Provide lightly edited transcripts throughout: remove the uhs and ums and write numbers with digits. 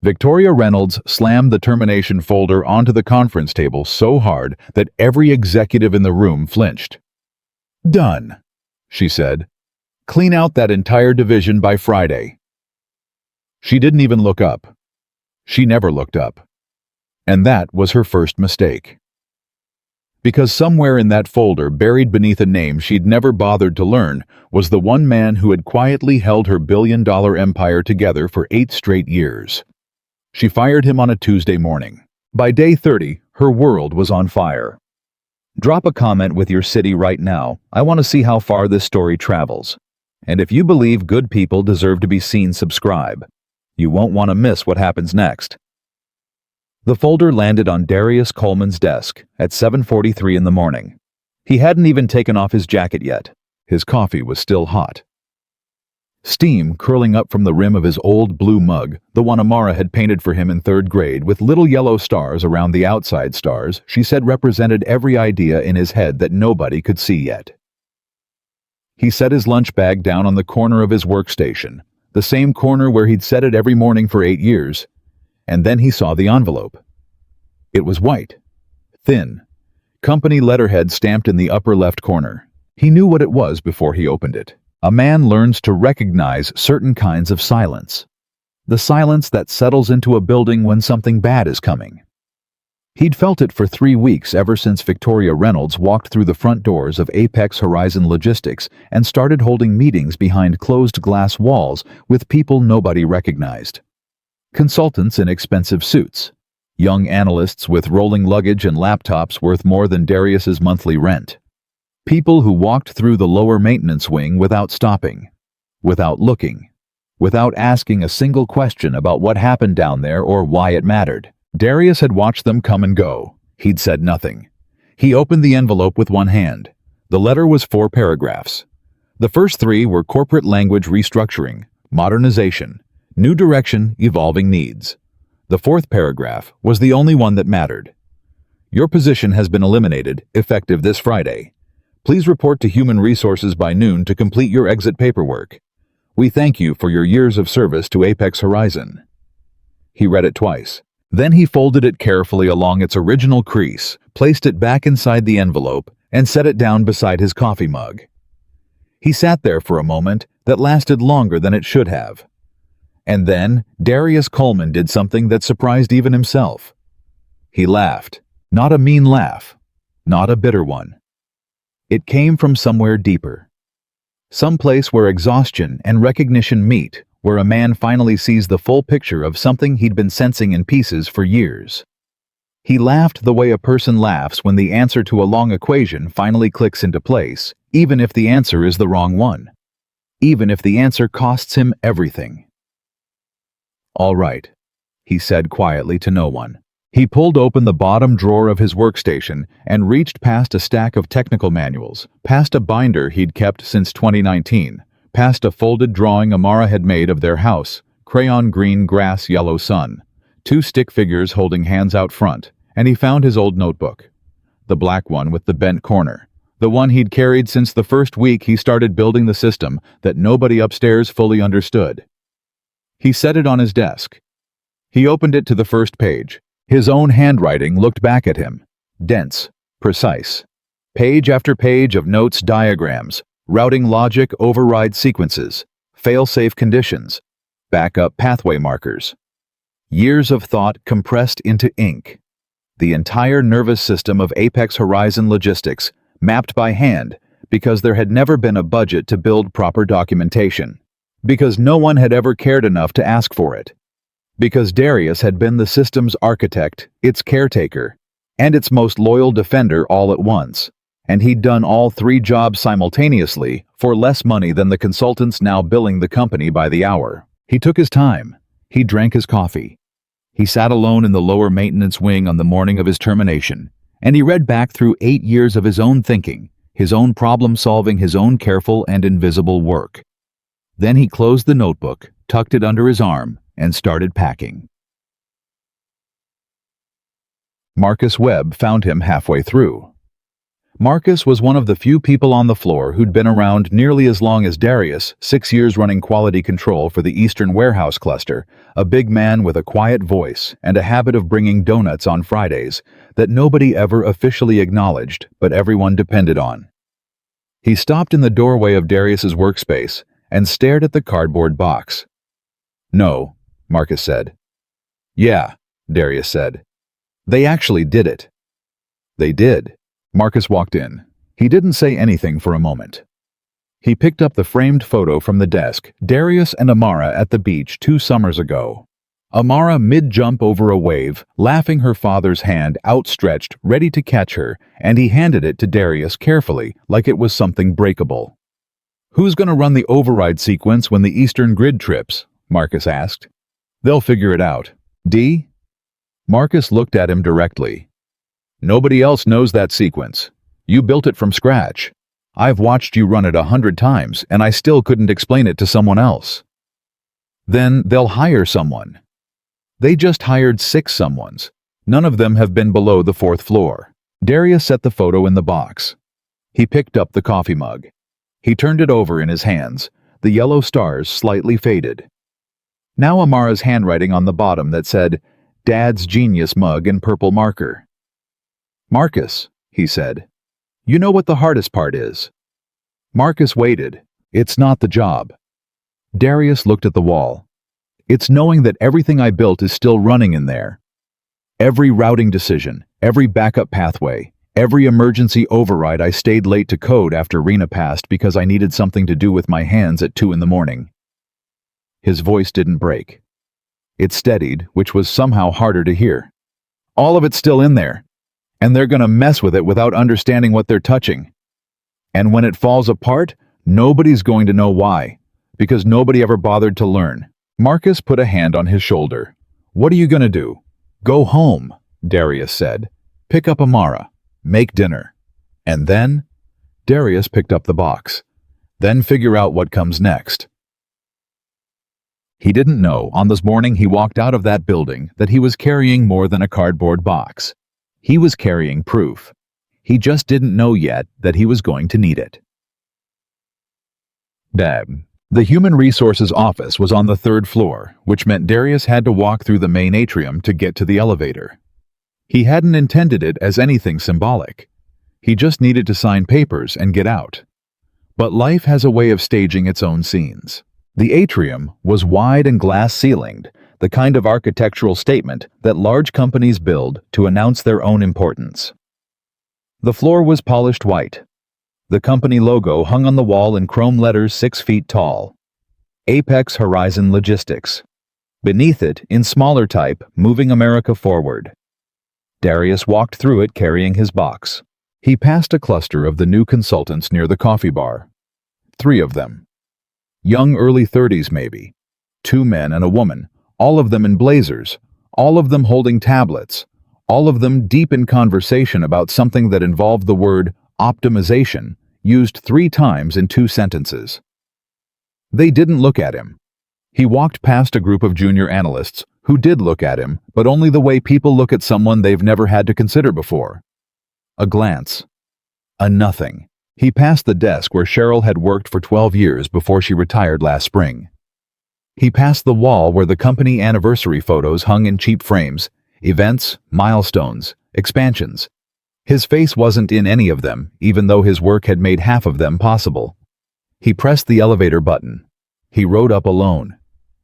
Victoria Reynolds slammed the termination folder onto the conference table so hard that every executive in the room flinched. "Done," she said. "Clean out that entire division by Friday." She didn't even look up. She never looked up. And that was her first mistake. Because somewhere in that folder, buried beneath a name she'd never bothered to learn, was the one man who had quietly held her billion-dollar empire together for 8 straight years. She fired him on a Tuesday morning. By day 30, her world was on fire. Drop a comment with your city right now. I want to see how far this story travels. And if you believe good people deserve to be seen, subscribe. You won't want to miss what happens next. The folder landed on Darius Coleman's desk at 7:43 in the morning. He hadn't even taken off his jacket yet. His coffee was still hot. Steam curling up from the rim of his old blue mug, the one Amara had painted for him in 3rd grade with little yellow stars around the outside stars she said represented every idea in his head that nobody could see yet. He set his lunch bag down on the corner of his workstation, the same corner where he'd set it every morning for 8 years, and then he saw the envelope. It was white, thin, company letterhead stamped in the upper left corner. He knew what it was before he opened it. A man learns to recognize certain kinds of silence. The silence that settles into a building when something bad is coming. He'd felt it for 3 weeks ever since Victoria Reynolds walked through the front doors of Apex Horizon Logistics and started holding meetings behind closed glass walls with people nobody recognized. Consultants in expensive suits. Young analysts with rolling luggage and laptops worth more than Darius's monthly rent. People who walked through the lower maintenance wing without stopping, without looking, without asking a single question about what happened down there or why it mattered. Darius had watched them come and go. He'd said nothing. He opened the envelope with one hand. The letter was 4 paragraphs. The first 3 were corporate language restructuring, modernization, new direction, evolving needs. The 4th paragraph was the only one that mattered. Your position has been eliminated, effective this Friday. Please report to Human Resources by noon to complete your exit paperwork. We thank you for your years of service to Apex Horizon. He read it twice. Then he folded it carefully along its original crease, placed it back inside the envelope, and set it down beside his coffee mug. He sat there for a moment that lasted longer than it should have. And then Darius Coleman did something that surprised even himself. He laughed. Not a mean laugh. Not a bitter one. It came from somewhere deeper. Someplace where exhaustion and recognition meet, where a man finally sees the full picture of something he'd been sensing in pieces for years. He laughed the way a person laughs when the answer to a long equation finally clicks into place, even if the answer is the wrong one. Even if the answer costs him everything. "All right," he said quietly to no one. He pulled open the bottom drawer of his workstation and reached past a stack of technical manuals, past a binder he'd kept since 2019, past a folded drawing Amara had made of their house, crayon green grass yellow sun, 2 stick figures holding hands out front, and he found his old notebook. The black one with the bent corner, the one he'd carried since the first week he started building the system that nobody upstairs fully understood. He set it on his desk. He opened it to the first page. His own handwriting looked back at him, dense, precise. Page after page of notes, diagrams, routing logic, override sequences, fail-safe conditions, backup pathway markers. Years of thought compressed into ink. The entire nervous system of Apex Horizon Logistics, mapped by hand, because there had never been a budget to build proper documentation. Because no one had ever cared enough to ask for it. Because Darius had been the system's architect, its caretaker, and its most loyal defender all at once, and he'd done all 3 jobs simultaneously for less money than the consultants now billing the company by the hour. He took his time. He drank his coffee. He sat alone in the lower maintenance wing on the morning of his termination, and he read back through 8 years of his own thinking, his own problem-solving, his own careful and invisible work. Then he closed the notebook, tucked it under his arm, and started packing. Marcus Webb found him halfway through. Marcus was one of the few people on the floor who'd been around nearly as long as Darius, 6 years running quality control for the Eastern Warehouse Cluster, a big man with a quiet voice and a habit of bringing donuts on Fridays that nobody ever officially acknowledged, but everyone depended on. He stopped in the doorway of Darius's workspace and stared at the cardboard box. "No," Marcus said. "Yeah," Darius said. "They actually did it." "They did." Marcus walked in. He didn't say anything for a moment. He picked up the framed photo from the desk, Darius and Amara at the beach 2 summers ago. Amara mid-jump over a wave, laughing, her father's hand outstretched, ready to catch her, and he handed it to Darius carefully, like it was something breakable. "Who's going to run the override sequence when the Eastern Grid trips?" Marcus asked. "They'll figure it out. D?" Marcus looked at him directly. "Nobody else knows that sequence. You built it from scratch. I've watched you run it 100 times, and I still couldn't explain it to someone else." "Then they'll hire someone." "They just hired 6 someones. None of them have been below the 4th floor." Darius set the photo in the box. He picked up the coffee mug. He turned it over in his hands, the yellow stars slightly faded. Now Amara's handwriting on the bottom that said, "Dad's Genius Mug" in purple marker. "Marcus," he said, "you know what the hardest part is?" Marcus waited. "It's not the job." Darius looked at the wall. "It's knowing that everything I built is still running in there. Every routing decision, every backup pathway, every emergency override I stayed late to code after Rena passed because I needed something to do with my hands at 2 in the morning. His voice didn't break. It steadied, which was somehow harder to hear. "All of it's still in there. And they're going to mess with it without understanding what they're touching. And when it falls apart, nobody's going to know why, because nobody ever bothered to learn." Marcus put a hand on his shoulder. "What are you going to do?" "Go home," Darius said. "Pick up Amara. Make dinner. And then?" Darius picked up the box. "Then figure out what comes next." He didn't know, on this morning he walked out of that building, that he was carrying more than a cardboard box. He was carrying proof. He just didn't know yet that he was going to need it. Dad. The Human Resources office was on the 3rd floor, which meant Darius had to walk through the main atrium to get to the elevator. He hadn't intended it as anything symbolic. He just needed to sign papers and get out. But life has a way of staging its own scenes. The atrium was wide and glass-ceilinged, the kind of architectural statement that large companies build to announce their own importance. The floor was polished white. The company logo hung on the wall in chrome letters 6 feet tall. Apex Horizon Logistics. Beneath it, in smaller type, Moving America Forward. Darius walked through it carrying his box. He passed a cluster of the new consultants near the coffee bar. 3 of them. Young early 30s maybe. 2 men and a woman, all of them in blazers, all of them holding tablets, all of them deep in conversation about something that involved the word optimization, used 3 times in 2 sentences. They didn't look at him. He walked past a group of junior analysts who did look at him, but only the way people look at someone they've never had to consider before. A glance. A nothing. He passed the desk where Cheryl had worked for 12 years before she retired last spring. He passed the wall where the company anniversary photos hung in cheap frames, events, milestones, expansions. His face wasn't in any of them, even though his work had made half of them possible. He pressed the elevator button. He rode up alone.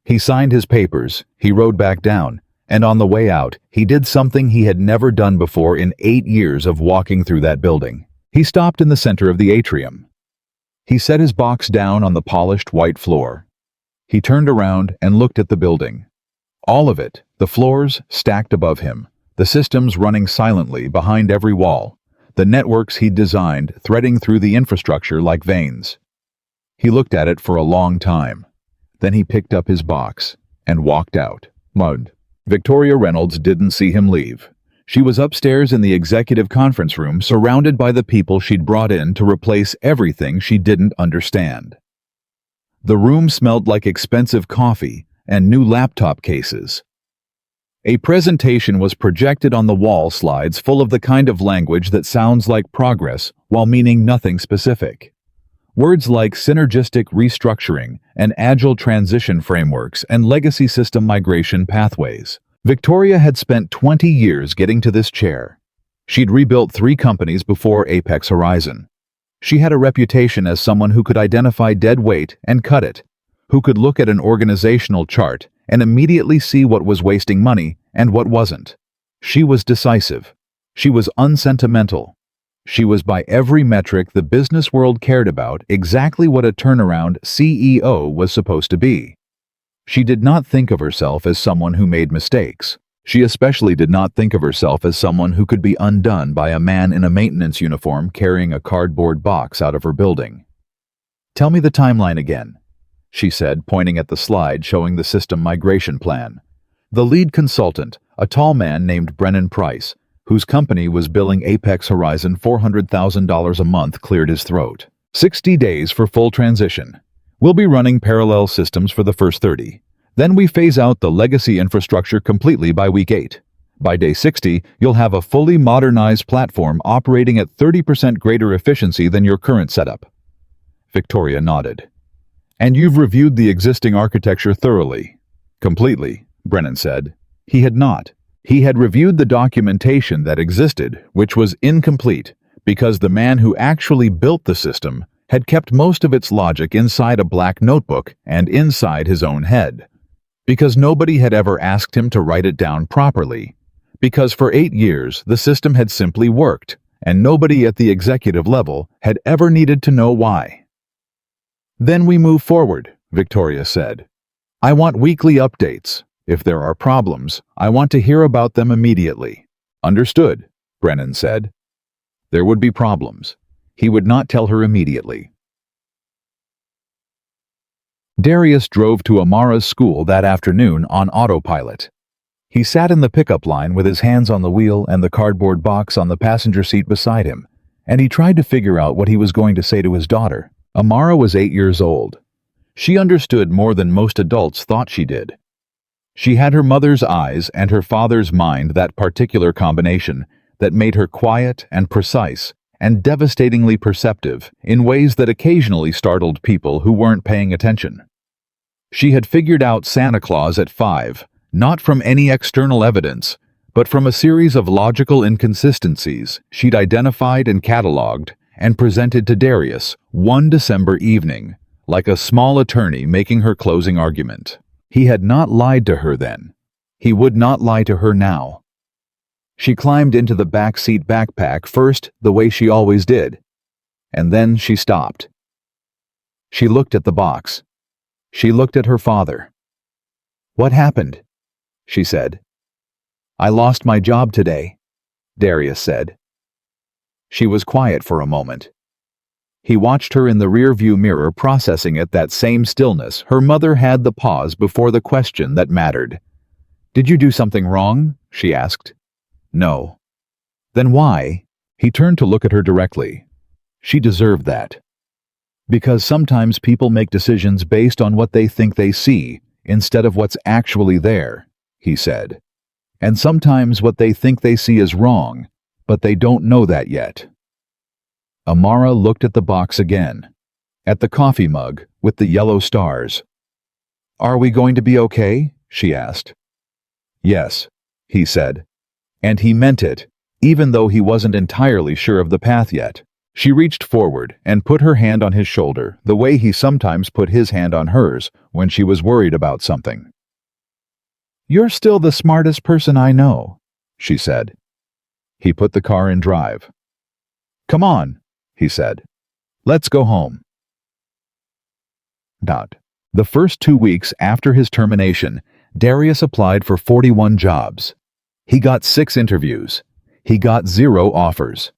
He signed his papers, he rode back down, and on the way out, he did something he had never done before in 8 years of walking through that building. He stopped in the center of the atrium. He set his box down on the polished white floor. He turned around and looked at the building. All of it, the floors stacked above him, the systems running silently behind every wall, the networks he'd designed threading through the infrastructure like veins. He looked at it for a long time. Then he picked up his box and walked out. Victoria Reynolds didn't see him leave. She was upstairs in the executive conference room, surrounded by the people she'd brought in to replace everything she didn't understand. The room smelled like expensive coffee and new laptop cases. A presentation was projected on the wall slides full of the kind of language that sounds like progress while meaning nothing specific. Words like synergistic restructuring and agile transition frameworks and legacy system migration pathways. Victoria had spent 20 years getting to this chair. She'd rebuilt 3 companies before Apex Horizon. She had a reputation as someone who could identify dead weight and cut it, who could look at an organizational chart and immediately see what was wasting money and what wasn't. She was decisive. She was unsentimental. She was by every metric the business world cared about exactly what a turnaround CEO was supposed to be. She did not think of herself as someone who made mistakes. She especially did not think of herself as someone who could be undone by a man in a maintenance uniform carrying a cardboard box out of her building. "Tell me the timeline again," she said, pointing at the slide showing the system migration plan. The lead consultant, a tall man named Brennan Price, whose company was billing Apex Horizon $400,000 a month, cleared his throat. 60 days for full transition. We'll be running parallel systems for the first 30. Then we phase out the legacy infrastructure completely by week 8. By day 60, you'll have a fully modernized platform operating at 30% greater efficiency than your current setup. Victoria nodded. "And you've reviewed the existing architecture thoroughly?" "Completely," Brennan said. He had not. He had reviewed the documentation that existed, which was incomplete, because the man who actually built the system had kept most of its logic inside a black notebook and inside his own head. Because nobody had ever asked him to write it down properly. Because for 8 years the system had simply worked, and nobody at the executive level had ever needed to know why. "Then we move forward," Victoria said. "I want weekly updates. If there are problems, I want to hear about them immediately." "Understood," Brennan said. There would be problems. He would not tell her immediately. Darius drove to Amara's school that afternoon on autopilot. He sat in the pickup line with his hands on the wheel and the cardboard box on the passenger seat beside him, and he tried to figure out what he was going to say to his daughter. Amara was 8 years old. She understood more than most adults thought she did. She had her mother's eyes and her father's mind, that particular combination that made her quiet and precise and devastatingly perceptive in ways that occasionally startled people who weren't paying attention. She had figured out Santa Claus at 5, not from any external evidence, but from a series of logical inconsistencies she'd identified and cataloged and presented to Darius one December evening, like a small attorney making her closing argument. He had not lied to her then. He would not lie to her now. She climbed into the back seat backpack first, the way she always did, and then she stopped. She looked at the box. She looked at her father. "What happened?" she said. "I lost my job today," Darius said. She was quiet for a moment. He watched her in the rear-view mirror, processing it, that same stillness. Her mother had the pause before the question that mattered. "Did you do something wrong?" she asked. "No." "Then why?" He turned to look at her directly. She deserved that. "Because sometimes people make decisions based on what they think they see, instead of what's actually there," he said. "And sometimes what they think they see is wrong, but they don't know that yet." Amara looked at the box again, at the coffee mug with the yellow stars. "Are we going to be okay?" she asked. "Yes," he said. And he meant it, even though he wasn't entirely sure of the path yet. She reached forward and put her hand on his shoulder, the way he sometimes put his hand on hers when she was worried about something. "You're still the smartest person I know," she said. He put the car in drive. "Come on," he said. "Let's go home." The first 2 weeks after his termination, Darius applied for 41 jobs. He got 6 interviews. He got 0 offers.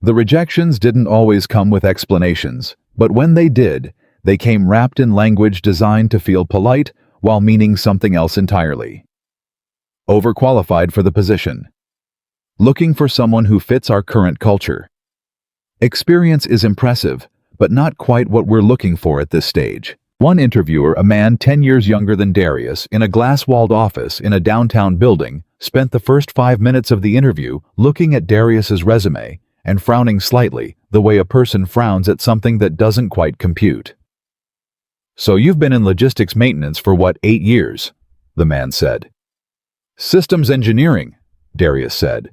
The rejections didn't always come with explanations, but when they did, they came wrapped in language designed to feel polite while meaning something else entirely. Overqualified for the position. Looking for someone who fits our current culture. Experience is impressive, but not quite what we're looking for at this stage. One interviewer, a man 10 years younger than Darius, in a glass-walled office in a downtown building, spent the first 5 minutes of the interview looking at Darius's resume and frowning slightly, the way a person frowns at something that doesn't quite compute. "So you've been in logistics maintenance for what, 8 years?" the man said. "Systems engineering," Darius said.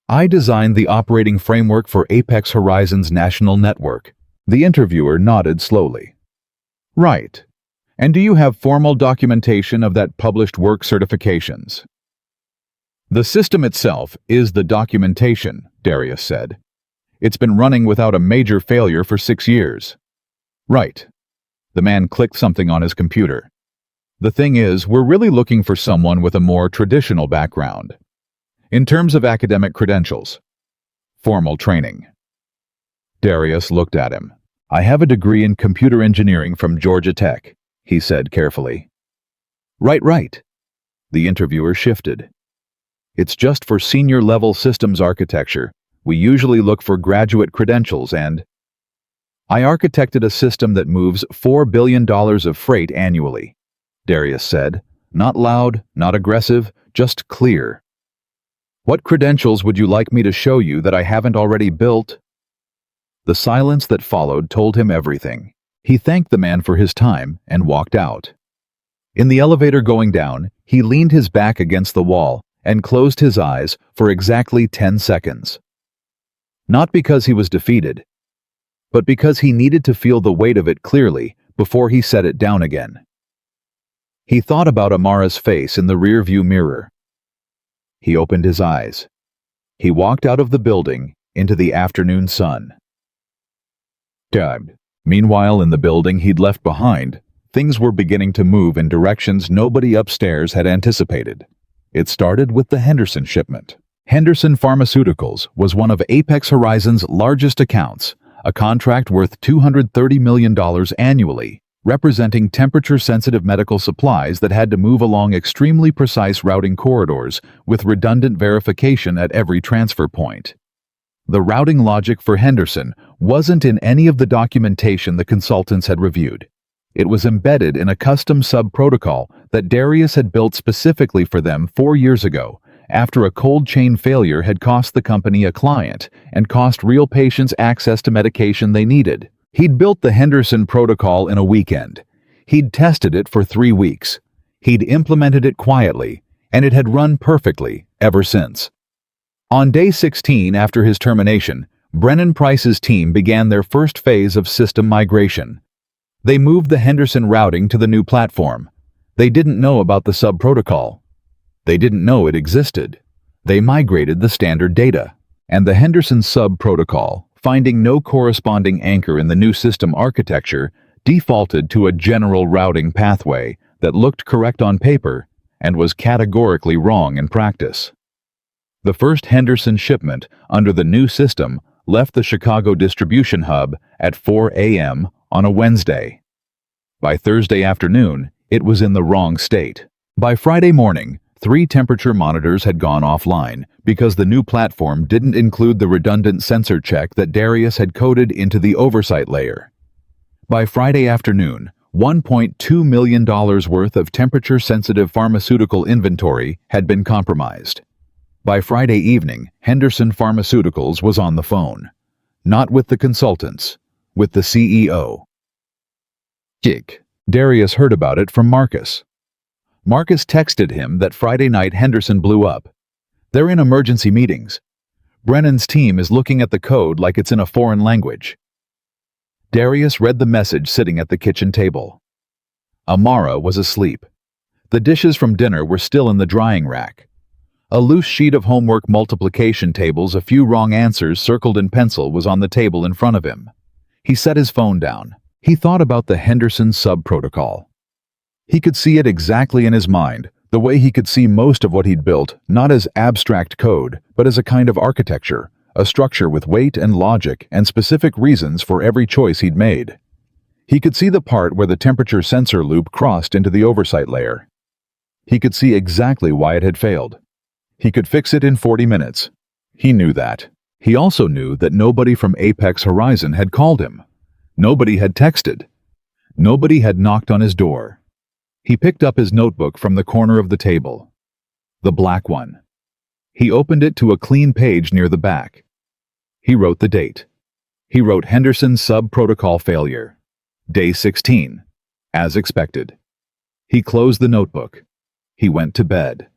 "I designed the operating framework for Apex Horizons National Network." The interviewer nodded slowly. "Right. And do you have formal documentation of that published work certifications?" "The system itself is the documentation," Darius said. "It's been running without a major failure for 6 years." "Right." The man clicked something on his computer. "The thing is, we're really looking for someone with a more traditional background. In terms of academic credentials, formal training." Darius looked at him. "I have a degree in computer engineering from Georgia Tech," he said carefully. Right. The interviewer shifted. "It's just for senior-level systems architecture. We usually look for graduate credentials and—" "I architected a system that moves $4 billion of freight annually," Darius said. "Not loud, not aggressive, just clear." "What credentials would you like me to show you that I haven't already built?" The silence that followed told him everything. He thanked the man for his time and walked out. In the elevator going down, he leaned his back against the wall and closed his eyes for exactly 10 seconds. Not because he was defeated, but because he needed to feel the weight of it clearly before he set it down again. He thought about Amara's face in the rear-view mirror. He opened his eyes. He walked out of the building into the afternoon sun. Meanwhile, in the building he'd left behind, things were beginning to move in directions nobody upstairs had anticipated. It started with the Henderson shipment. Henderson Pharmaceuticals was one of Apex Horizons' largest accounts, a contract worth $230 million annually, representing temperature-sensitive medical supplies that had to move along extremely precise routing corridors with redundant verification at every transfer point. The routing logic for Henderson wasn't in any of the documentation the consultants had reviewed. It was embedded in a custom sub-protocol that Darius had built specifically for them 4 years ago, after a cold chain failure had cost the company a client and cost real patients access to medication they needed. He'd built the Henderson protocol in a weekend. He'd tested it for 3 weeks. He'd implemented it quietly, and it had run perfectly ever since. On day 16 after his termination, Brennan Price's team began their first phase of system migration. They moved the Henderson routing to the new platform. They didn't know about the sub-protocol. They didn't know it existed. They migrated the standard data. And the Henderson sub-protocol, finding no corresponding anchor in the new system architecture, defaulted to a general routing pathway that looked correct on paper and was categorically wrong in practice. The first Henderson shipment under the new system left the Chicago distribution hub at 4 a.m. on a Wednesday. By Thursday afternoon, it was in the wrong state. By Friday morning, 3 temperature monitors had gone offline because the new platform didn't include the redundant sensor check that Darius had coded into the oversight layer. By Friday afternoon, $1.2 million worth of temperature-sensitive pharmaceutical inventory had been compromised. By Friday evening, Henderson Pharmaceuticals was on the phone. Not with the consultants, with the CEO. Darius heard about it from Marcus. Marcus texted him that Friday night Henderson blew up. They're in emergency meetings. Brennan's team is looking at the code like it's in a foreign language. Darius read the message sitting at the kitchen table. Amara was asleep. The dishes from dinner were still in the drying rack. A loose sheet of homework multiplication tables, a few wrong answers circled in pencil, was on the table in front of him. He set his phone down. He thought about the Henderson sub-protocol. He could see it exactly in his mind, the way he could see most of what he'd built, not as abstract code, but as a kind of architecture, a structure with weight and logic and specific reasons for every choice he'd made. He could see the part where the temperature sensor loop crossed into the oversight layer. He could see exactly why it had failed. He could fix it in 40 minutes. He knew that. He also knew that nobody from Apex Horizon had called him. Nobody had texted. Nobody had knocked on his door. He picked up his notebook from the corner of the table. The black one. He opened it to a clean page near the back. He wrote the date. He wrote Henderson sub-protocol failure. Day 16. As expected. He closed the notebook. He went to bed.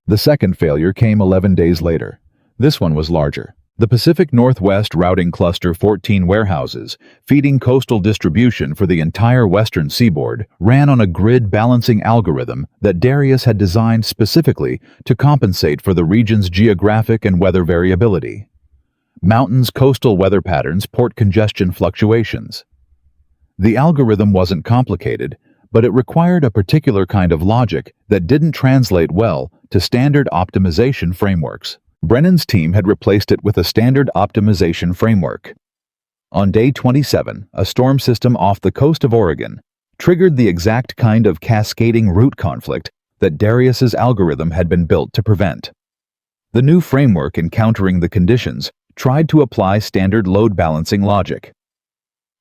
The second failure came 11 days later. This one was larger. The Pacific Northwest Routing Cluster 14 warehouses, feeding coastal distribution for the entire western seaboard, ran on a grid balancing algorithm that Darius had designed specifically to compensate for the region's geographic and weather variability. Mountains, coastal weather patterns, port congestion fluctuations. The algorithm wasn't complicated, but it required a particular kind of logic that didn't translate well to standard optimization frameworks. Brennan's team had replaced it with a standard optimization framework. On day 27, a storm system off the coast of Oregon triggered the exact kind of cascading route conflict that Darius's algorithm had been built to prevent. The new framework, encountering the conditions, tried to apply standard load balancing logic.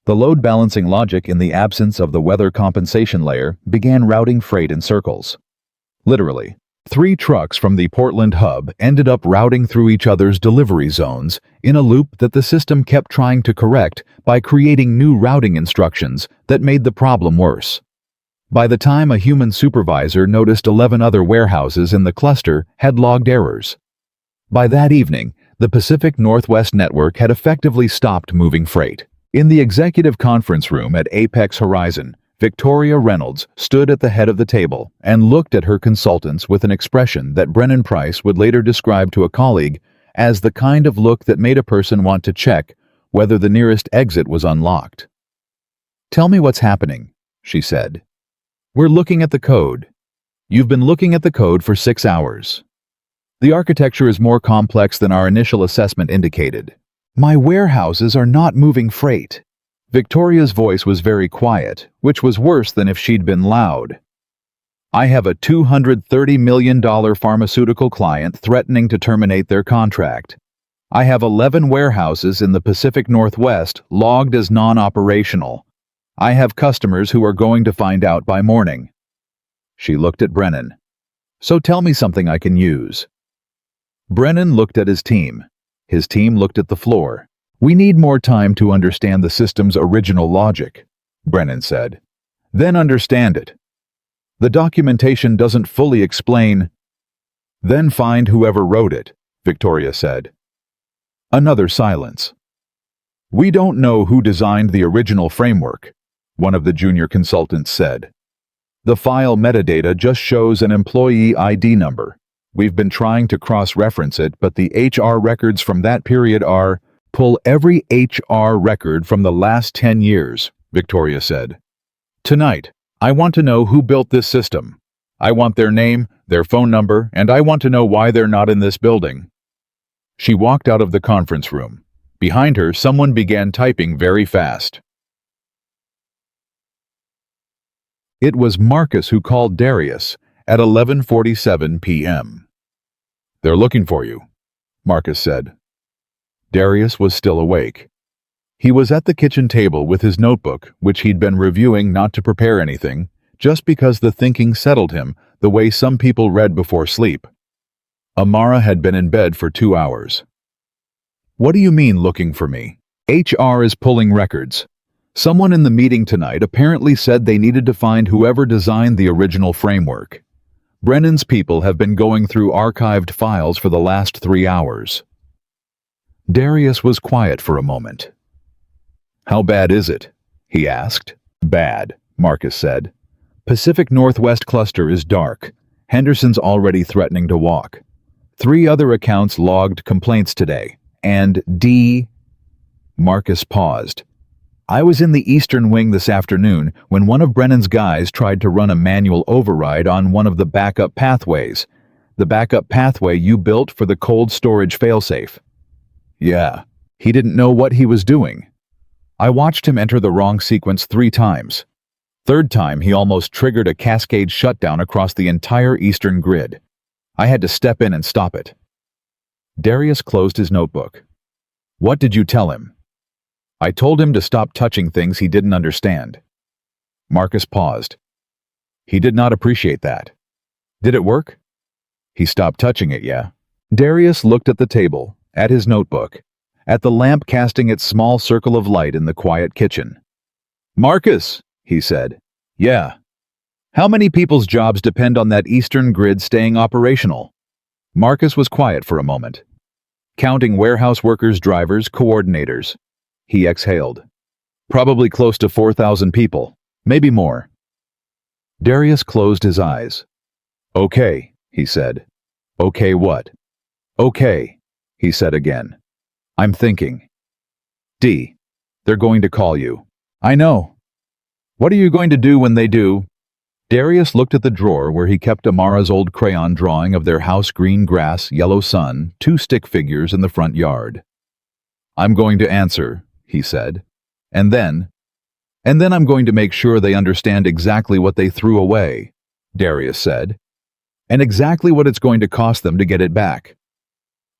The load balancing logic, in the absence of the weather compensation layer, began routing freight in circles. Literally, 3 trucks from the Portland hub ended up routing through each other's delivery zones in a loop that the system kept trying to correct by creating new routing instructions that made the problem worse. By the time a human supervisor noticed 11 other warehouses in the cluster had logged errors. By that evening, the Pacific Northwest network had effectively stopped moving freight. In the executive conference room at Apex Horizon, Victoria Reynolds stood at the head of the table and looked at her consultants with an expression that Brennan Price would later describe to a colleague as the kind of look that made a person want to check whether the nearest exit was unlocked. "Tell me what's happening," she said. "We're looking at the code. You've been looking at the code for 6 hours. The architecture is more complex than our initial assessment indicated. My warehouses are not moving freight." Victoria's voice was very quiet, which was worse than if she'd been loud. "I have a $230 million pharmaceutical client threatening to terminate their contract. I have 11 warehouses in the Pacific Northwest logged as non-operational. I have customers who are going to find out by morning." She looked at Brennan. "So tell me something I can use." Brennan looked at his team. His team looked at the floor. "We need more time to understand the system's original logic," Brennan said. "Then understand it. The documentation doesn't fully explain." "Then find whoever wrote it," Victoria said. Another silence. "We don't know who designed the original framework," one of the junior consultants said. "The file metadata just shows an employee ID number. We've been trying to cross-reference it, but the HR records from that period are..." "Pull every HR record from the last 10 years, Victoria said. "Tonight, I want to know who built this system. I want their name, their phone number, and I want to know why they're not in this building." She walked out of the conference room. Behind her, someone began typing very fast. It was Marcus who called Darius at 11:47 p.m. "They're looking for you," Marcus said. Darius was still awake. He was at the kitchen table with his notebook, which he'd been reviewing not to prepare anything, just because the thinking settled him the way some people read before sleep. Amara had been in bed for 2 hours. "What do you mean looking for me? HR is pulling records. Someone in the meeting tonight apparently said they needed to find whoever designed the original framework. Brennan's people have been going through archived files for the last 3 hours." Darius was quiet for a moment. "How bad is it?" he asked. "Bad," Marcus said. "Pacific Northwest cluster is dark. Henderson's already threatening to walk. 3 other accounts logged complaints today, and Marcus paused. "I was in the eastern wing this afternoon when one of Brennan's guys tried to run a manual override on one of the backup pathways. The backup pathway you built for the cold storage failsafe. Yeah, he didn't know what he was doing. I watched him enter the wrong sequence 3 times. Third time, he almost triggered a cascade shutdown across the entire eastern grid. I had to step in and stop it." Darius closed his notebook. "What did you tell him?" I told him to stop touching things he didn't understand. Marcus paused. He did not appreciate that. Did it work? He stopped touching it, yeah. Darius looked at the table, at his notebook, at the lamp casting its small circle of light in the quiet kitchen. Marcus, he said. Yeah. How many people's jobs depend on that eastern grid staying operational? Marcus was quiet for a moment. Counting warehouse workers, drivers, coordinators. He exhaled. Probably close to 4,000 people, maybe more. Darius closed his eyes. Okay, he said. Okay what? Okay, he said again. I'm thinking. D. They're going to call you. I know. What are you going to do when they do? Darius looked at the drawer where he kept Amara's old crayon drawing of their house, green grass, yellow sun, 2 stick figures in the front yard. I'm going to answer, he said. And then I'm going to make sure they understand exactly what they threw away, Darius said, and exactly what it's going to cost them to get it back.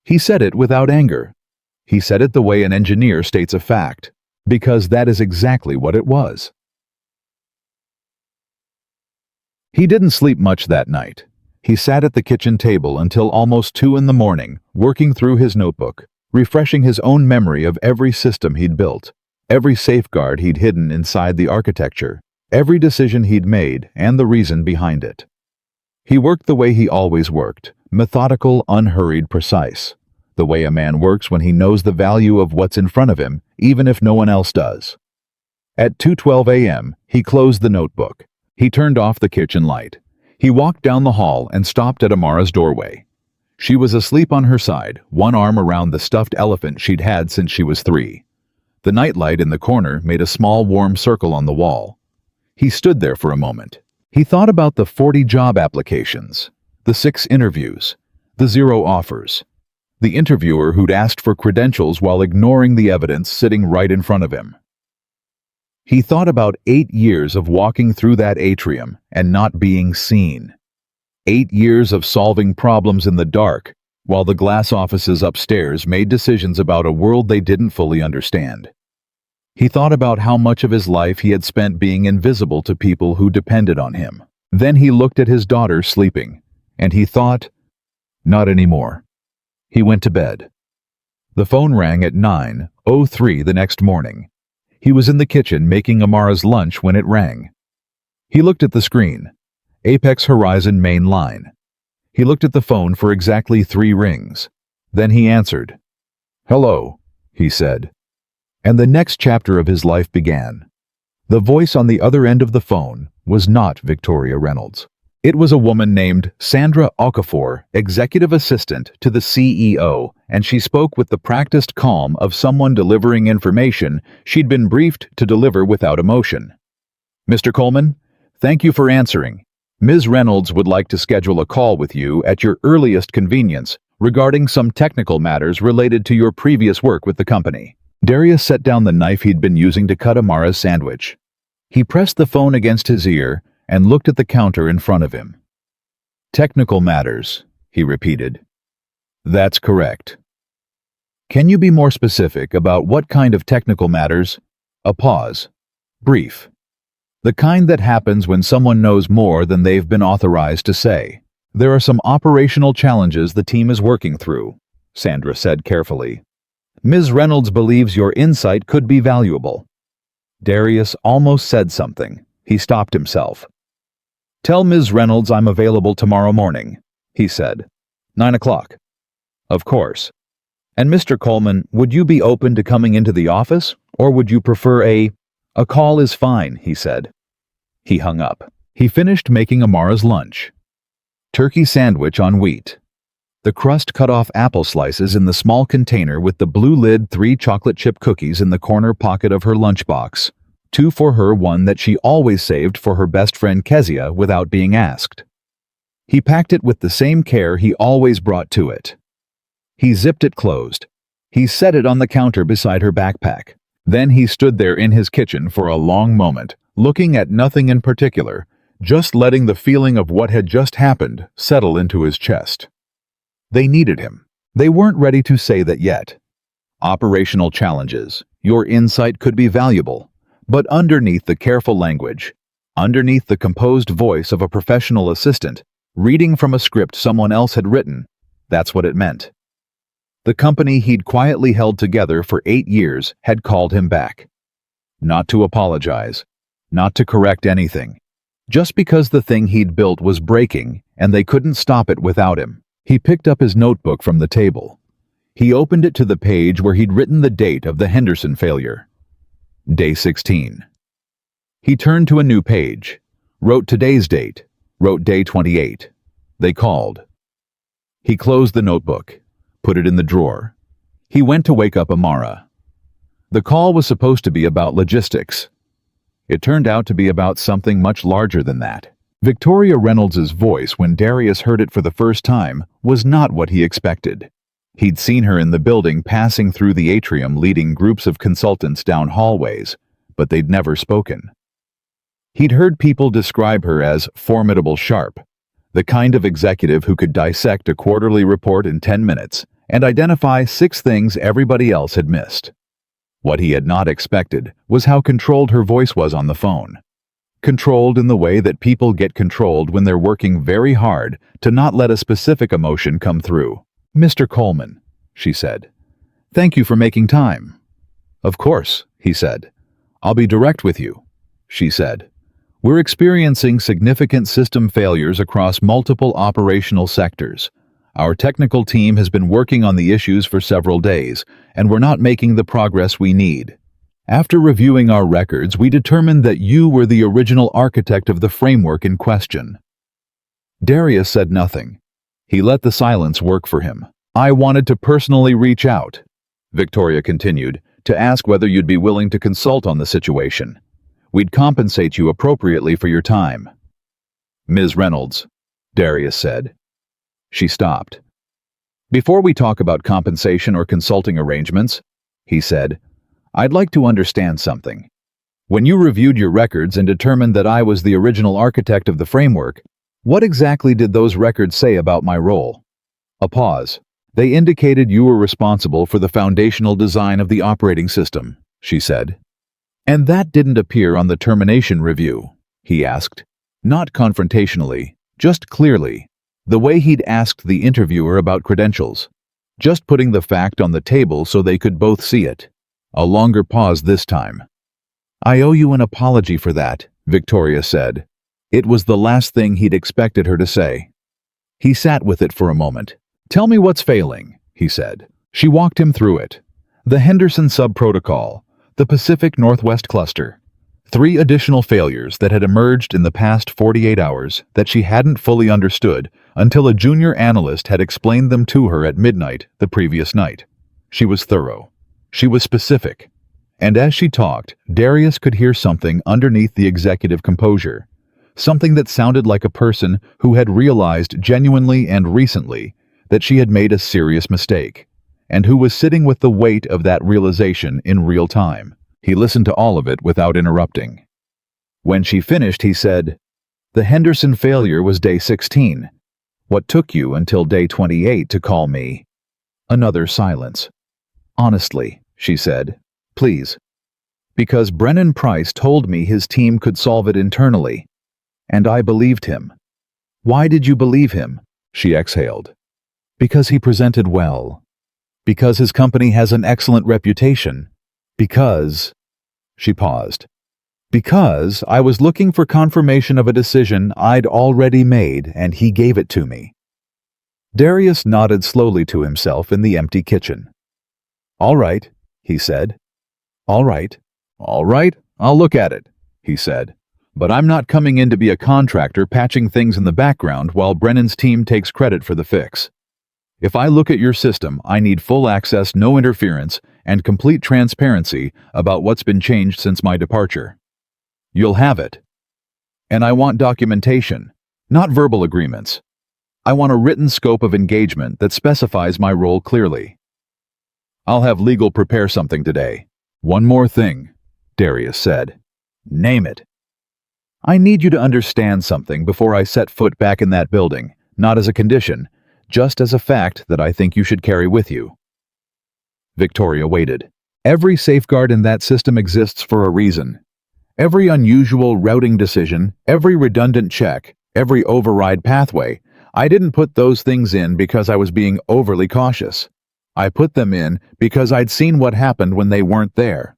He said it without anger. He said it the way an engineer states a fact, because that is exactly what it was. He didn't sleep much that night. He sat at the kitchen table until almost 2 in the morning, working through his notebook, refreshing his own memory of every system he'd built, every safeguard he'd hidden inside the architecture, every decision he'd made, and the reason behind it. He worked the way he always worked, methodical, unhurried, precise, the way a man works when he knows the value of what's in front of him, even if no one else does. At 2:12 a.m., he closed the notebook. He turned off the kitchen light. He walked down the hall and stopped at Amara's doorway. She was asleep on her side, one arm around the stuffed elephant she'd had since she was 3. The nightlight in the corner made a small warm circle on the wall. He stood there for a moment. He thought about the 40 job applications, the 6 interviews, the 0 offers, the interviewer who'd asked for credentials while ignoring the evidence sitting right in front of him. He thought about 8 years of walking through that atrium and not being seen. 8 years of solving problems in the dark, while the glass offices upstairs made decisions about a world they didn't fully understand. He thought about how much of his life he had spent being invisible to people who depended on him. Then he looked at his daughter sleeping, and he thought, not anymore. He went to bed. The phone rang at 9:03 the next morning. He was in the kitchen making Amara's lunch when it rang. He looked at the screen. Apex Horizon main line. He looked at the phone for exactly 3 rings. Then he answered. Hello, he said. And the next chapter of his life began. The voice on the other end of the phone was not Victoria Reynolds. It was a woman named Sandra Okafor, executive assistant to the CEO, and she spoke with the practiced calm of someone delivering information she'd been briefed to deliver without emotion. Mr. Coleman, thank you for answering. Ms. Reynolds would like to schedule a call with you at your earliest convenience regarding some technical matters related to your previous work with the company. Darius set down the knife he'd been using to cut Amara's sandwich. He pressed the phone against his ear and looked at the counter in front of him. Technical matters, he repeated. That's correct. Can you be more specific about what kind of technical matters? A pause. Brief. The kind that happens when someone knows more than they've been authorized to say. There are some operational challenges the team is working through, Sandra said carefully. Ms. Reynolds believes your insight could be valuable. Darius almost said something. He stopped himself. Tell Ms. Reynolds I'm available tomorrow morning, he said. 9 o'clock. Of course. And Mr. Coleman, would you be open to coming into the office, or would you prefer a call is fine, he said. He hung up. He finished making Amara's lunch. Turkey sandwich on wheat. The crust cut off apple slices in the small container with the blue lid, 3 chocolate chip cookies in the corner pocket of her lunchbox. 2 for her, 1 that she always saved for her best friend Kezia without being asked. He packed it with the same care he always brought to it. He zipped it closed. He set it on the counter beside her backpack. Then he stood there in his kitchen for a long moment, looking at nothing in particular, just letting the feeling of what had just happened settle into his chest. They needed him. They weren't ready to say that yet. Operational challenges. Your insight could be valuable, but underneath the careful language, underneath the composed voice of a professional assistant, reading from a script someone else had written, that's what it meant. The company he'd quietly held together for 8 years had called him back. Not to apologize, not to correct anything, just because the thing he'd built was breaking and they couldn't stop it without him. He picked up his notebook from the table. He opened it to the page where he'd written the date of the Henderson failure. Day 16. He turned to a new page, wrote today's date, wrote day 28. They called. He closed the notebook, put it in the drawer. He went to wake up Amara. The call was supposed to be about logistics. It turned out to be about something much larger than that. Victoria Reynolds' voice, when Darius heard it for the first time, was not what he expected. He'd seen her in the building passing through the atrium leading groups of consultants down hallways, but they'd never spoken. He'd heard people describe her as formidable sharp, the kind of executive who could dissect a quarterly report in 10 minutes and identify 6 things everybody else had missed. What he had not expected was how controlled her voice was on the phone. Controlled in the way that people get controlled when they're working very hard to not let a specific emotion come through. "Mr. Coleman," she said, "thank you for making time." "Of course," he said. "I'll be direct with you," she said. "We're experiencing significant system failures across multiple operational sectors. Our technical team has been working on the issues for several days, and we're not making the progress we need. After reviewing our records, we determined that you were the original architect of the framework in question." Darius said nothing. He let the silence work for him. "I wanted to personally reach out," Victoria continued, "to ask whether you'd be willing to consult on the situation. We'd compensate you appropriately for your time." "Ms. Reynolds," Darius said. She stopped. "Before we talk about compensation or consulting arrangements," he said, "I'd like to understand something. When you reviewed your records and determined that I was the original architect of the framework, what exactly did those records say about my role?" A pause. "They indicated you were responsible for the foundational design of the operating system," she said. "And that didn't appear on the termination review?" he asked. Not confrontationally, just clearly, the way he'd asked the interviewer about credentials. Just putting the fact on the table so they could both see it. A longer pause this time. "I owe you an apology for that," Victoria said. It was the last thing he'd expected her to say. He sat with it for a moment. "Tell me what's failing," he said. She walked him through it. The Henderson sub-protocol, the Pacific Northwest cluster. 3 additional failures that had emerged in the past 48 hours that she hadn't fully understood until a junior analyst had explained them to her at midnight the previous night. She was thorough. She was specific. And as she talked, Darius could hear something underneath the executive composure. Something that sounded like a person who had realized genuinely and recently that she had made a serious mistake, and who was sitting with the weight of that realization in real time. He listened to all of it without interrupting. When she finished, he said, "The Henderson failure was day 16. What took you until day 28 to call me?" Another silence. "Honestly," she said, "please." "Because Brennan Price told me his team could solve it internally. And I believed him." "Why did you believe him?" she exhaled. "Because he presented well. Because his company has an excellent reputation. Because..." She paused. "Because I was looking for confirmation of a decision I'd already made, and he gave it to me." Darius nodded slowly to himself in the empty kitchen. "All right," he said. "All right. All right, I'll look at it," he said. "But I'm not coming in to be a contractor patching things in the background while Brennan's team takes credit for the fix. If I look at your system, I need full access, no interference, and complete transparency about what's been changed since my departure. You'll have it. And I want documentation, not verbal agreements. I want a written scope of engagement that specifies my role clearly. I'll have legal prepare something today." "One more thing," Darius said. "Name it." "I need you to understand something before I set foot back in that building, not as a condition, just as a fact that I think you should carry with you." Victoria waited. Every safeguard in that system exists for a reason. Every unusual routing decision, every redundant check, every override pathway, I didn't put those things in because I was being overly cautious. I put them in because I'd seen what happened when they weren't there.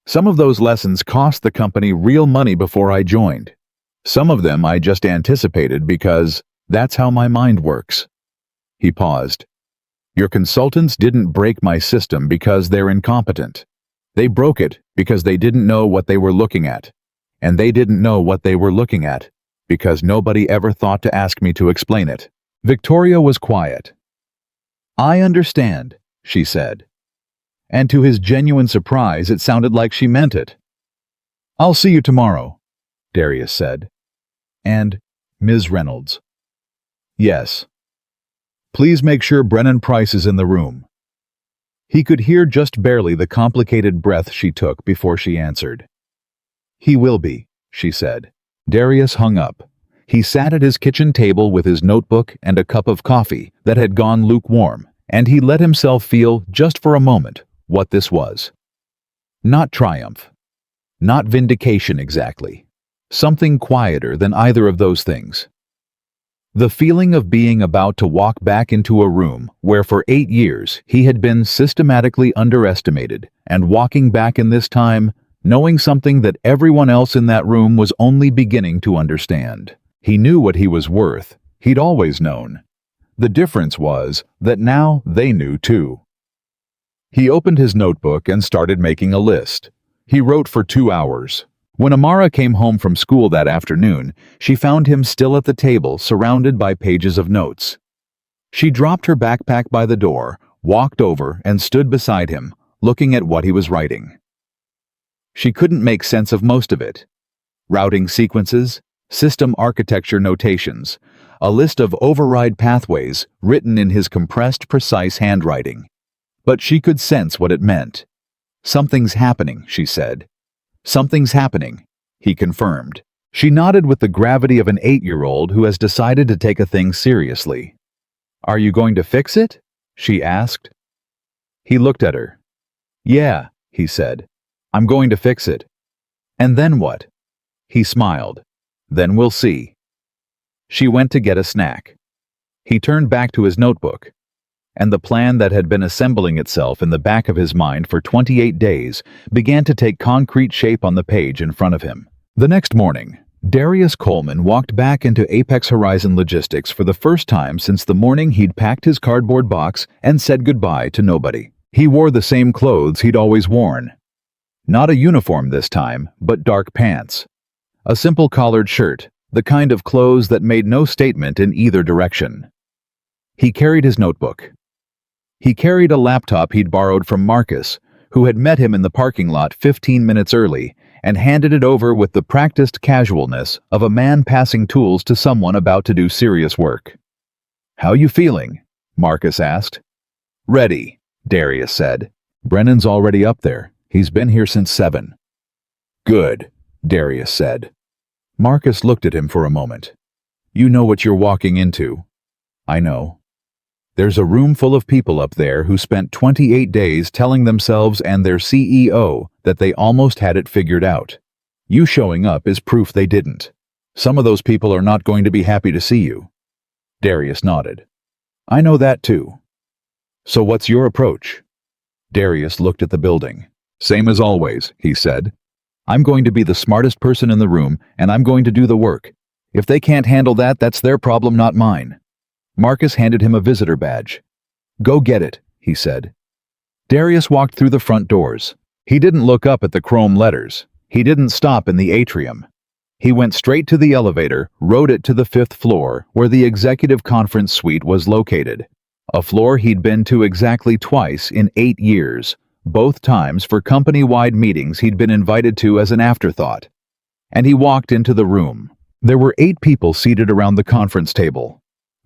Some of those lessons cost the company real money before I joined. Some of them I just anticipated because that's how my mind works. He paused. Your consultants didn't break my system because they're incompetent. They broke it because they didn't know what they were looking at. And they didn't know what they were looking at because nobody ever thought to ask me to explain it. Victoria was quiet. I understand, she said. And to his genuine surprise, it sounded like she meant it. I'll see you tomorrow, Darius said. And Ms. Reynolds. Yes. Please make sure Brennan Price is in the room. He could hear just barely the complicated breath she took before she answered. He will be, she said. Darius hung up. He sat at his kitchen table with his notebook and a cup of coffee that had gone lukewarm, and he let himself feel, just for a moment, what this was. Not triumph. Not vindication exactly. Something quieter than either of those things. The feeling of being about to walk back into a room where for 8 years he had been systematically underestimated, and walking back in this time, knowing something that everyone else in that room was only beginning to understand. He knew what he was worth. He'd always known. The difference was that now they knew too. He opened his notebook and started making a list. He wrote for 2 hours. When Amara came home from school that afternoon, she found him still at the table, surrounded by pages of notes. She dropped her backpack by the door, walked over, and stood beside him, looking at what he was writing. She couldn't make sense of most of it. Routing sequences, system architecture notations, a list of override pathways written in his compressed, precise handwriting. But she could sense what it meant. Something's happening, she said. Something's happening, he confirmed. She nodded with the gravity of an 8-year-old who has decided to take a thing seriously. Are you going to fix it? She asked. He looked at her. Yeah, he said. I'm going to fix it. And then what? He smiled. Then we'll see. She went to get a snack. He turned back to his notebook. And the plan that had been assembling itself in the back of his mind for 28 days began to take concrete shape on the page in front of him. The next morning, Darius Coleman walked back into Apex Horizon Logistics for the first time since the morning he'd packed his cardboard box and said goodbye to nobody. He wore the same clothes he'd always worn. Not a uniform this time, but dark pants. A simple collared shirt, the kind of clothes that made no statement in either direction. He carried his notebook. He carried a laptop he'd borrowed from Marcus, who had met him in the parking lot 15 minutes early, and handed it over with the practiced casualness of a man passing tools to someone about to do serious work. How you feeling? Marcus asked. Ready, Darius said. Brennan's already up there. He's been here since 7. Good, Darius said. Marcus looked at him for a moment. You know what you're walking into. I know. There's a room full of people up there who spent 28 days telling themselves and their CEO that they almost had it figured out. You showing up is proof they didn't. Some of those people are not going to be happy to see you. Darius nodded. I know that too. So what's your approach? Darius looked at the building. Same as always, he said. I'm going to be the smartest person in the room, and I'm going to do the work. If they can't handle that, that's their problem, not mine. Marcus handed him a visitor badge. Go get it, he said. Darius walked through the front doors. He didn't look up at the chrome letters. He didn't stop in the atrium. He went straight to the elevator, rode it to the 5th floor, where the executive conference suite was located. A floor he'd been to exactly twice in 8 years, both times for company-wide meetings he'd been invited to as an afterthought. And he walked into the room. There were 8 people seated around the conference table.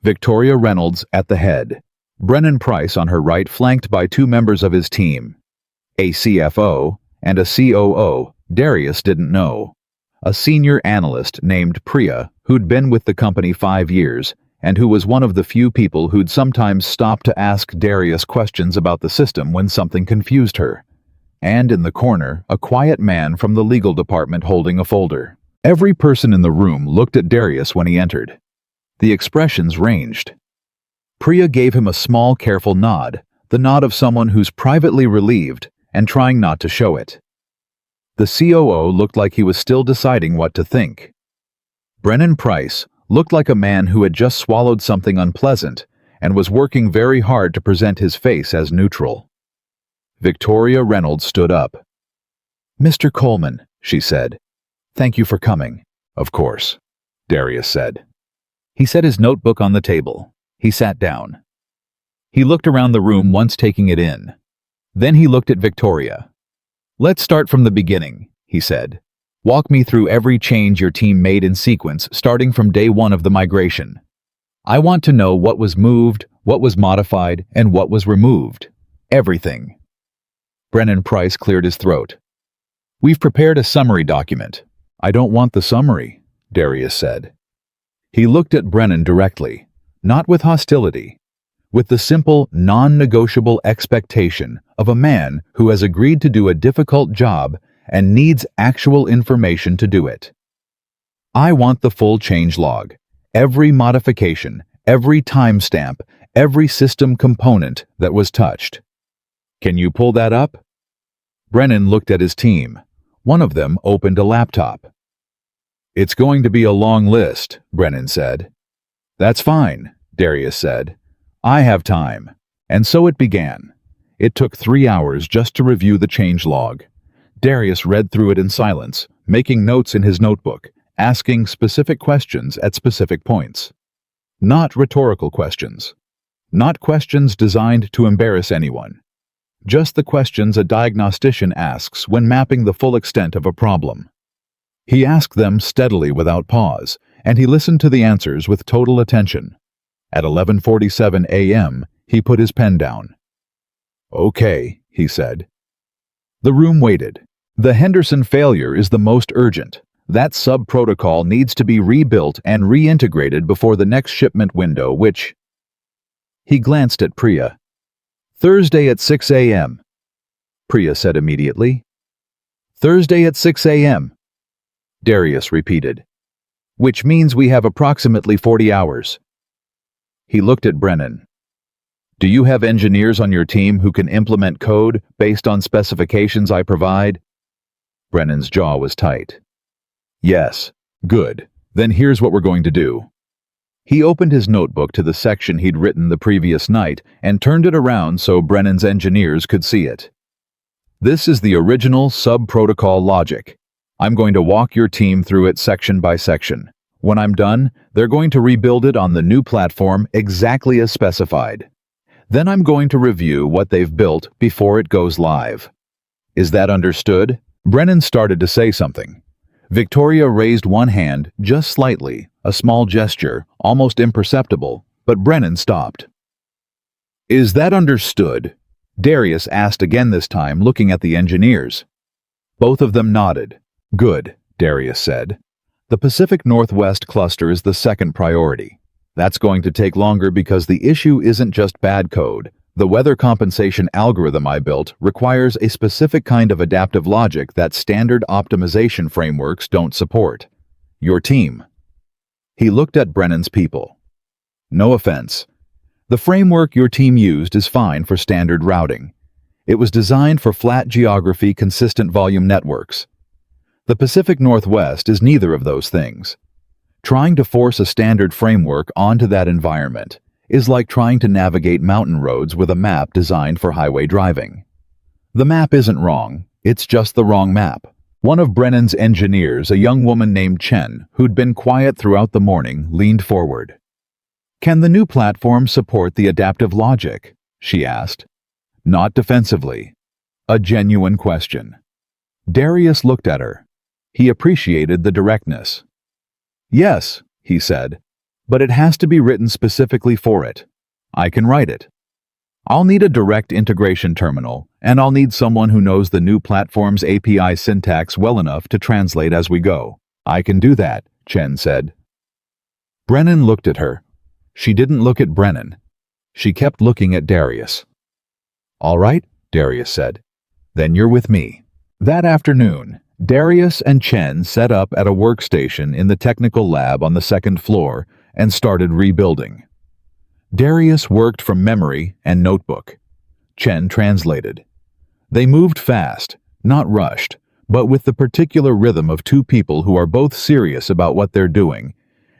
Victoria Reynolds at the head. Brennan Price on her right, flanked by 2 members of his team. A CFO and a COO Darius didn't know. A senior analyst named Priya, who'd been with the company 5 years, and who was one of the few people who'd sometimes stop to ask Darius questions about the system when something confused her. and in the corner, a quiet man from the legal department holding a folder. Every person in the room looked at Darius when he entered. The expressions ranged. Priya gave him a small, careful nod, the nod of someone who's privately relieved and trying not to show it. The COO looked like he was still deciding what to think. Brennan Price looked like a man who had just swallowed something unpleasant and was working very hard to present his face as neutral. Victoria Reynolds stood up. "Mr. Coleman," she said. "Thank you for coming." "Of course," Darius said. He set his notebook on the table. He sat down. He looked around the room, once taking it in. Then he looked at Victoria. "Let's start from the beginning," he said. "Walk me through every change your team made in sequence, starting from day one of the migration. I want to know what was moved, what was modified, and what was removed. Everything." Brennan Price cleared his throat. "We've prepared a summary document." "I don't want the summary," Darius said. He looked at Brennan directly, not with hostility, with the simple, non-negotiable expectation of a man who has agreed to do a difficult job and needs actual information to do it. "I want the full change log, every modification, every timestamp, every system component that was touched. Can you pull that up?" Brennan looked at his team. One of them opened a laptop. "It's going to be a long list," Brennan said. "That's fine," Darius said. "I have time." And so it began. It took 3 hours just to review the change log. Darius read through it in silence, making notes in his notebook, asking specific questions at specific points. Not rhetorical questions. Not questions designed to embarrass anyone. Just the questions a diagnostician asks when mapping the full extent of a problem. He asked them steadily without pause, and he listened to the answers with total attention. At 11:47 a.m., he put his pen down. "Okay," he said. The room waited. The Henderson failure is the most urgent. That sub-protocol needs to be rebuilt and reintegrated before the next shipment window, which... He glanced at Priya. "Thursday at 6 a.m., Priya said immediately. "Thursday at 6 a.m., Darius repeated. "Which means we have approximately 40 hours. He looked at Brennan. "Do you have engineers on your team who can implement code based on specifications I provide?" Brennan's jaw was tight. "Yes." "Good. Then here's what we're going to do." He opened his notebook to the section he'd written the previous night and turned it around so Brennan's engineers could see it. "This is the original sub-protocol logic. I'm going to walk your team through it section by section. When I'm done, they're going to rebuild it on the new platform exactly as specified. Then I'm going to review what they've built before it goes live. Is that understood?" Brennan started to say something. Victoria raised one hand just slightly, a small gesture, almost imperceptible, but Brennan stopped. "Is that understood?" Darius asked again, this time looking at the engineers. Both of them nodded. "Good," Darius said. "The Pacific Northwest cluster is the second priority. That's going to take longer because the issue isn't just bad code. The weather compensation algorithm I built requires a specific kind of adaptive logic that standard optimization frameworks don't support. Your team." He looked at Brennan's people. "No offense. The framework your team used is fine for standard routing. It was designed for flat geography, consistent volume networks. The Pacific Northwest is neither of those things. Trying to force a standard framework onto that environment is like trying to navigate mountain roads with a map designed for highway driving. The map isn't wrong, it's just the wrong map." One of Brennan's engineers, a young woman named Chen, who'd been quiet throughout the morning, leaned forward. "Can the new platform support the adaptive logic?" she asked. Not defensively. A genuine question. Darius looked at her. He appreciated the directness. "Yes," he said, "but it has to be written specifically for it. I can write it. I'll need a direct integration terminal, and I'll need someone who knows the new platform's API syntax well enough to translate as we go. I can do that," Chen said. Brennan looked at her. She didn't look at Brennan. She kept looking at Darius. "All right," Darius said. Then you're with me. That afternoon, Darius and Chen set up at a workstation in the technical lab on the second floor and started rebuilding. Darius worked from memory and notebook. Chen translated. They moved fast, not rushed, but with the particular rhythm of two people who are both serious about what they're doing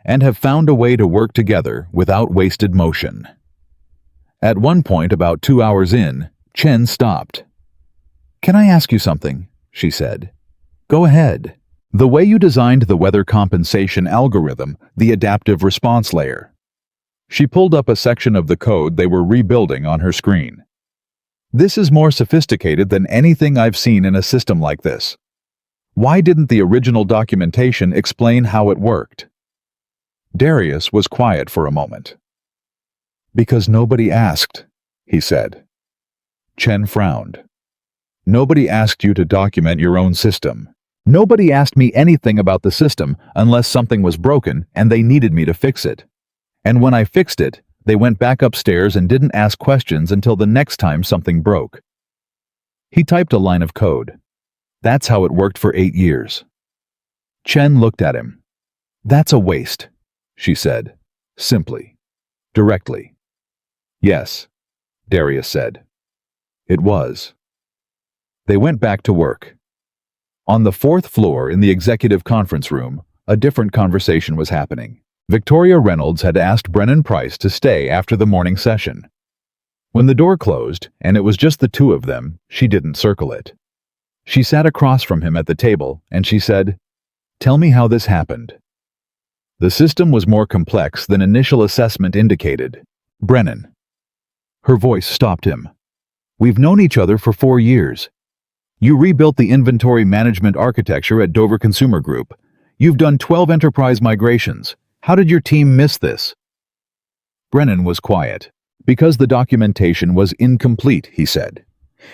and have found a way to work together without wasted motion. At one point, about 2 hours in, Chen stopped. "Can I ask you something?" she said. "Go ahead." "The way you designed the weather compensation algorithm, the adaptive response layer." She pulled up a section of the code they were rebuilding on her screen. "This is more sophisticated than anything I've seen in a system like this. Why didn't the original documentation explain how it worked?" Darius was quiet for a moment. "Because nobody asked," he said. Chen frowned. "Nobody asked you to document your own system. Nobody asked me anything about the system unless something was broken and they needed me to fix it. And when I fixed it, they went back upstairs and didn't ask questions until the next time something broke." He typed a line of code. "That's how it worked for 8 years. Chen looked at him. "That's a waste," she said, simply, directly. "Yes," Darius said. "It was." They went back to work. On the 4th floor in the executive conference room, a different conversation was happening. Victoria Reynolds had asked Brennan Price to stay after the morning session. When the door closed, and it was just the two of them, she didn't circle it. She sat across from him at the table, and she said, "Tell me how this happened." The system was more complex than initial assessment indicated. "Brennan." Her voice stopped him. "We've known each other for 4 years. You rebuilt the inventory management architecture at Dover Consumer Group. You've done 12 enterprise migrations. How did your team miss this?" Brennan was quiet. "Because the documentation was incomplete," he said.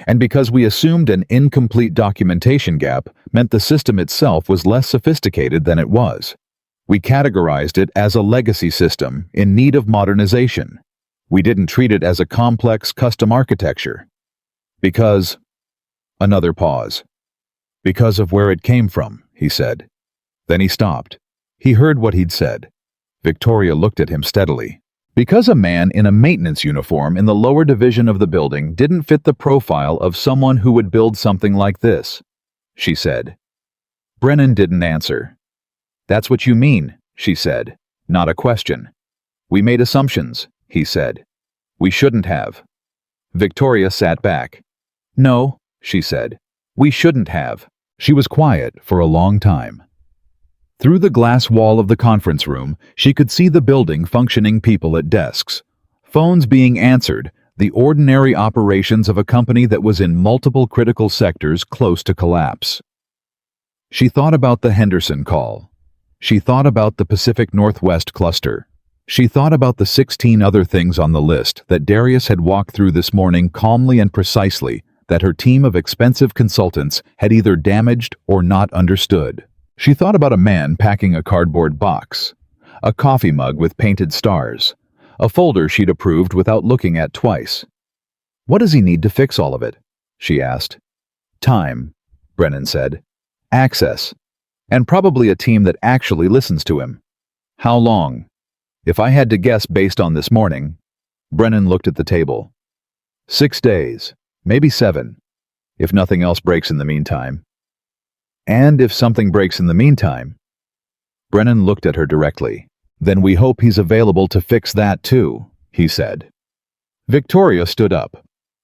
"And because we assumed an incomplete documentation gap meant the system itself was less sophisticated than it was. We categorized it as a legacy system in need of modernization. We didn't treat it as a complex custom architecture. Because..." Another pause. "Because of where it came from," he said. Then he stopped. He heard what he'd said. Victoria looked at him steadily. "Because a man in a maintenance uniform in the lower division of the building didn't fit the profile of someone who would build something like this," she said. Brennan didn't answer. "That's what you mean," she said, not a question. "We made assumptions," he said. "We shouldn't have." Victoria sat back. "No," she said. "We shouldn't have." She was quiet for a long time. Through the glass wall of the conference room, she could see the building functioning, people at desks, phones being answered, the ordinary operations of a company that was in multiple critical sectors close to collapse. She thought about the Henderson call. She thought about the Pacific Northwest cluster. She thought about the 16 other things on the list that Darius had walked through this morning calmly and precisely, that her team of expensive consultants had either damaged or not understood. She thought about a man packing a cardboard box, a coffee mug with painted stars, a folder she'd approved without looking at twice. "What does he need to fix all of it?" she asked. "Time," Brennan said. "Access. And probably a team that actually listens to him." "How long?" "If I had to guess based on this morning..." Brennan looked at the table. 6 days, maybe 7, if nothing else breaks in the meantime." "And if something breaks in the meantime..." Brennan looked at her directly. "Then we hope he's available to fix that too," he said. Victoria stood up.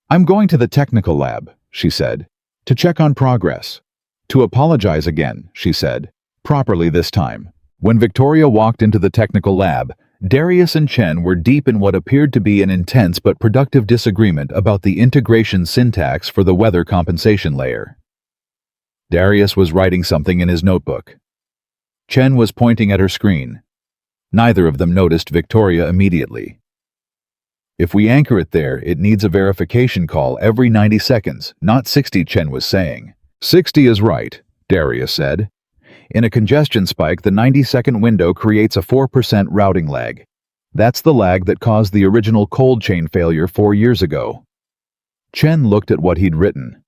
"I'm going to the technical lab," she said, "to check on progress. To apologize again," she said, properly this time. When Victoria walked into the technical lab, Darius and Chen were deep in what appeared to be an intense but productive disagreement about the integration syntax for the weather compensation layer. Darius was writing something in his notebook. Chen was pointing at her screen. Neither of them noticed Victoria immediately. "If we anchor it there, it needs a verification call every 90 seconds, not 60, Chen was saying. 60 is right, Darius said. In a congestion spike, the 90-second window creates a 4% routing lag. That's the lag that caused the original cold chain failure 4 years ago. Chen looked at what he'd written.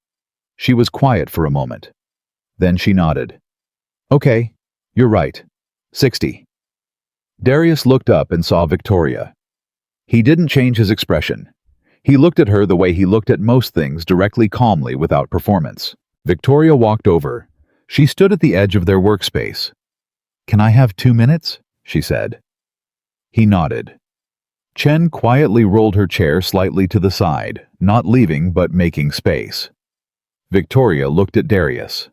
She was quiet for a moment. Then she nodded. Okay, you're right. 60. Darius looked up and saw Victoria. He didn't change his expression. He looked at her the way he looked at most things, directly, calmly, without performance. Victoria walked over. She stood at the edge of their workspace. Can I have 2 minutes? She said. He nodded. Chen quietly rolled her chair slightly to the side, not leaving but making space. Victoria looked at Darius.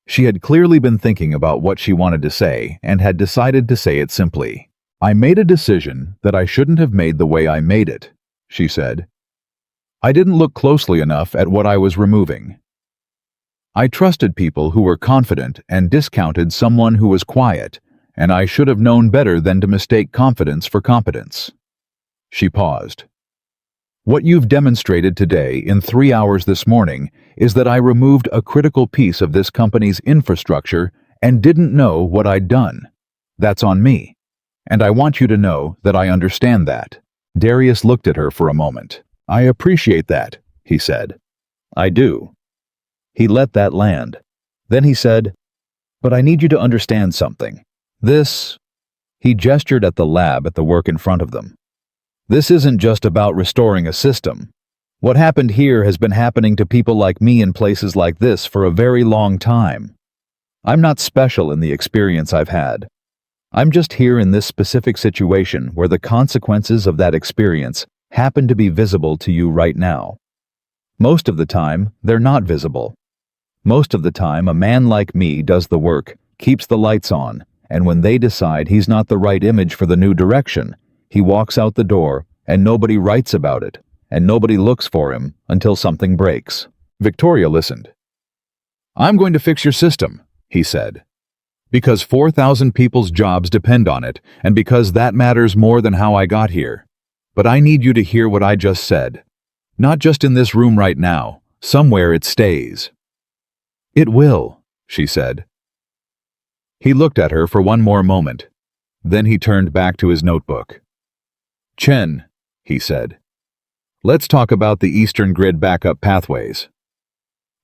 She had clearly been thinking about what she wanted to say and had decided to say it simply. I made a decision that I shouldn't have made the way I made it, she said. I didn't look closely enough at what I was removing. I trusted people who were confident and discounted someone who was quiet, and I should have known better than to mistake confidence for competence. She paused. What you've demonstrated today in 3 hours this morning is that I removed a critical piece of this company's infrastructure and didn't know what I'd done. That's on me. And I want you to know that I understand that. Darius looked at her for a moment. I appreciate that, he said. I do. He let that land. Then he said, but I need you to understand something. He gestured at the lab at the work in front of them. This isn't just about restoring a system. What happened here has been happening to people like me in places like this for a very long time. I'm not special in the experience I've had. I'm just here in this specific situation where the consequences of that experience happen to be visible to you right now. Most of the time, they're not visible. Most of the time, a man like me does the work, keeps the lights on, and when they decide he's not the right image for the new direction, he walks out the door, and nobody writes about it, and nobody looks for him until something breaks. Victoria listened. I'm going to fix your system, he said. Because 4,000 people's jobs depend on it, and because that matters more than how I got here. But I need you to hear what I just said. Not just in this room right now. Somewhere it stays. It will, she said. He looked at her for one more moment. Then he turned back to his notebook. Chen, he said. Let's talk about the Eastern Grid backup pathways.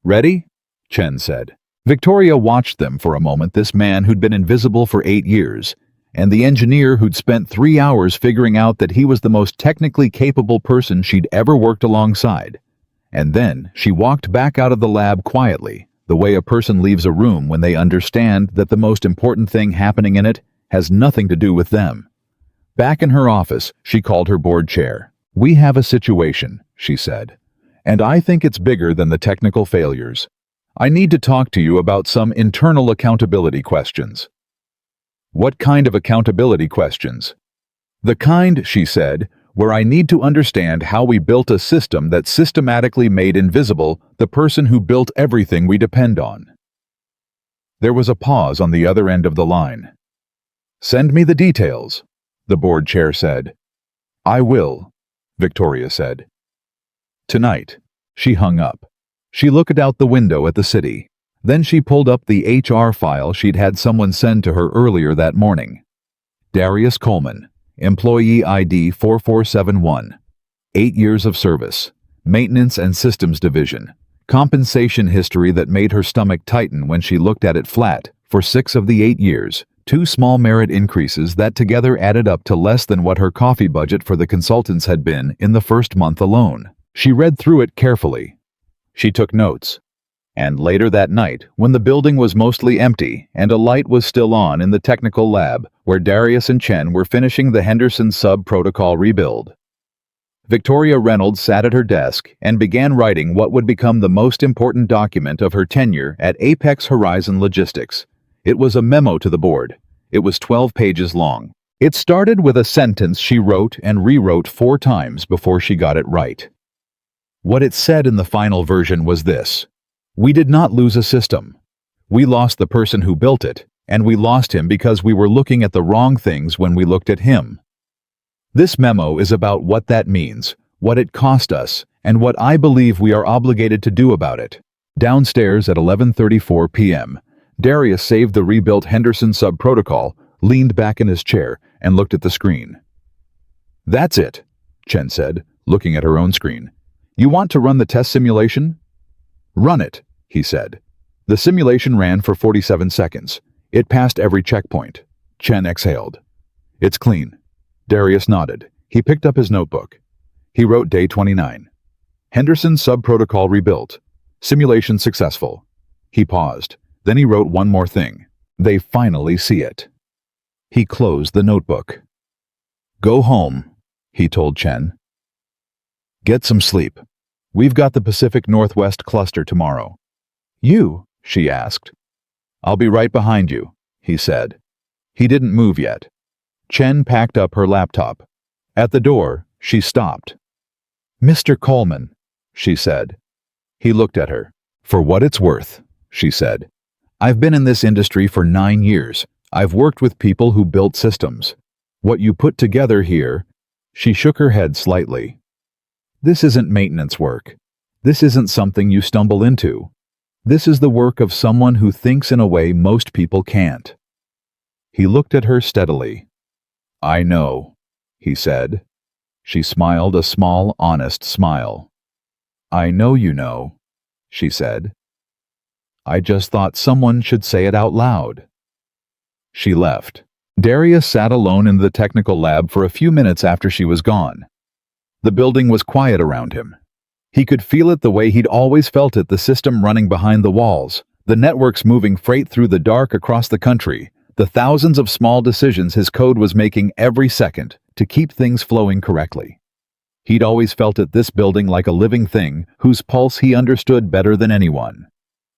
Ready? Chen said. Victoria watched them for a moment, this man who'd been invisible for 8 years, and the engineer who'd spent 3 hours figuring out that he was the most technically capable person she'd ever worked alongside. And then she walked back out of the lab quietly, the way a person leaves a room when they understand that the most important thing happening in it has nothing to do with them. Back in her office, she called her board chair. We have a situation, she said, and I think it's bigger than the technical failures. I need to talk to you about some internal accountability questions. What kind of accountability questions? The kind, she said, where I need to understand how we built a system that systematically made invisible the person who built everything we depend on. There was a pause on the other end of the line. Send me the details, the board chair said. I will, Victoria said. Tonight, she hung up. She looked out the window at the city. Then she pulled up the HR file she'd had someone send to her earlier that morning. Darius Coleman, Employee ID 4471. 8 years of service. Maintenance and Systems Division. Compensation history that made her stomach tighten when she looked at it flat. For 6 of the 8 years, 2 small merit increases that together added up to less than what her coffee budget for the consultants had been in the first month alone. She read through it carefully. She took notes. And later that night, when the building was mostly empty and a light was still on in the technical lab where Darius and Chen were finishing the Henderson sub-protocol rebuild, Victoria Reynolds sat at her desk and began writing what would become the most important document of her tenure at Apex Horizon Logistics. It was a memo to the board. It was 12 pages long. It started with a sentence she wrote and rewrote 4 times before she got it right. What it said in the final version was this: we did not lose a system. We lost the person who built it, and we lost him because we were looking at the wrong things when we looked at him. This memo is about what that means, what it cost us, and what I believe we are obligated to do about it. Downstairs at 11:34 p.m., Darius saved the rebuilt Henderson sub-protocol, leaned back in his chair, and looked at the screen. That's it, Chen said, looking at her own screen. You want to run the test simulation? "Run it," he said. The simulation ran for 47 seconds. It passed every checkpoint. Chen exhaled. "It's clean." Darius nodded. He picked up his notebook. He wrote day 29. Henderson sub-protocol rebuilt. Simulation successful. He paused. Then he wrote one more thing. They finally see it. He closed the notebook. "Go home," he told Chen. "Get some sleep. We've got the Pacific Northwest cluster tomorrow." "You?" she asked. "I'll be right behind you," he said. He didn't move yet. Chen packed up her laptop. At the door, she stopped. "Mr. Coleman," she said. He looked at her. "For what it's worth," she said. "I've been in this industry for 9 years. I've worked with people who built systems. What you put together here..." She shook her head slightly. "This isn't maintenance work. This isn't something you stumble into. This is the work of someone who thinks in a way most people can't." He looked at her steadily. "I know," he said. She smiled a small, honest smile. "I know you know," she said. "I just thought someone should say it out loud." She left. Darius sat alone in the technical lab for a few minutes after she was gone. The building was quiet around him. He could feel it the way he'd always felt it, the system running behind the walls, the networks moving freight through the dark across the country, the thousands of small decisions his code was making every second to keep things flowing correctly. He'd always felt it, this building, like a living thing whose pulse he understood better than anyone.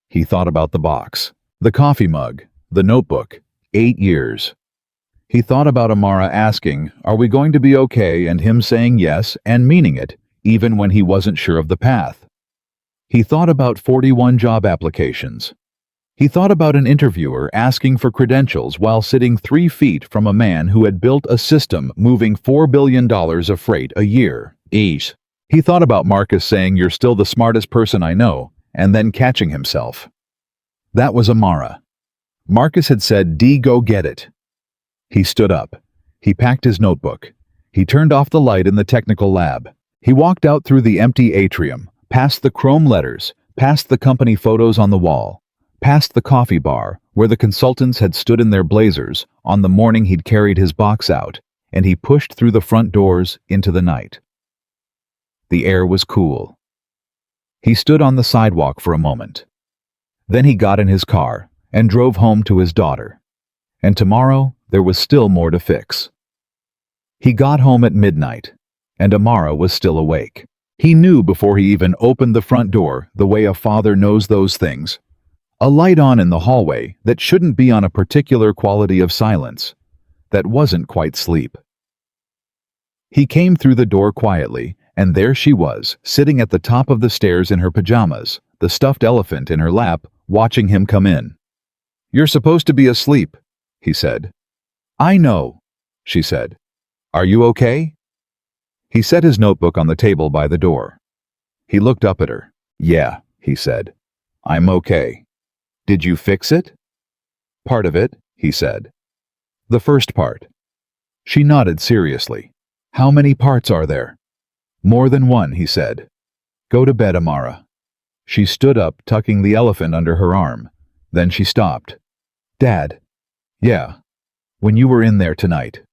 He thought about the box, the coffee mug, the notebook. 8 years. He thought about Amara asking, "Are we going to be okay?" and him saying yes and meaning it, even when he wasn't sure of the path. He thought about 41 job applications. He thought about an interviewer asking for credentials while sitting 3 feet from a man who had built a system moving $4 billion of freight a year. Eesh. He thought about Marcus saying, "You're still the smartest person I know," and then catching himself. That was Amara. Marcus had said, "Go get it." He stood up. He packed his notebook. He turned off the light in the technical lab. He walked out through the empty atrium, past the chrome letters, past the company photos on the wall, past the coffee bar where the consultants had stood in their blazers on the morning he'd carried his box out, and he pushed through the front doors into the night. The air was cool. He stood on the sidewalk for a moment. Then he got in his car and drove home to his daughter. And tomorrow, there was still more to fix. He got home at midnight, and Amara was still awake. He knew before he even opened the front door, the way a father knows those things. A light on in the hallway that shouldn't be on, a particular quality of silence that wasn't quite sleep. He came through the door quietly, and there she was, sitting at the top of the stairs in her pajamas, the stuffed elephant in her lap, watching him come in. "You're supposed to be asleep," he said. "I know," she said. "Are you okay?" He set his notebook on the table by the door. He looked up at her. "Yeah," he said. "I'm okay." "Did you fix it?" "Part of it," he said. "The first part." She nodded seriously. "How many parts are there?" "More than one," he said. "Go to bed, Amara." She stood up, tucking the elephant under her arm. Then she stopped. "Dad." "Yeah. When you were in there tonight."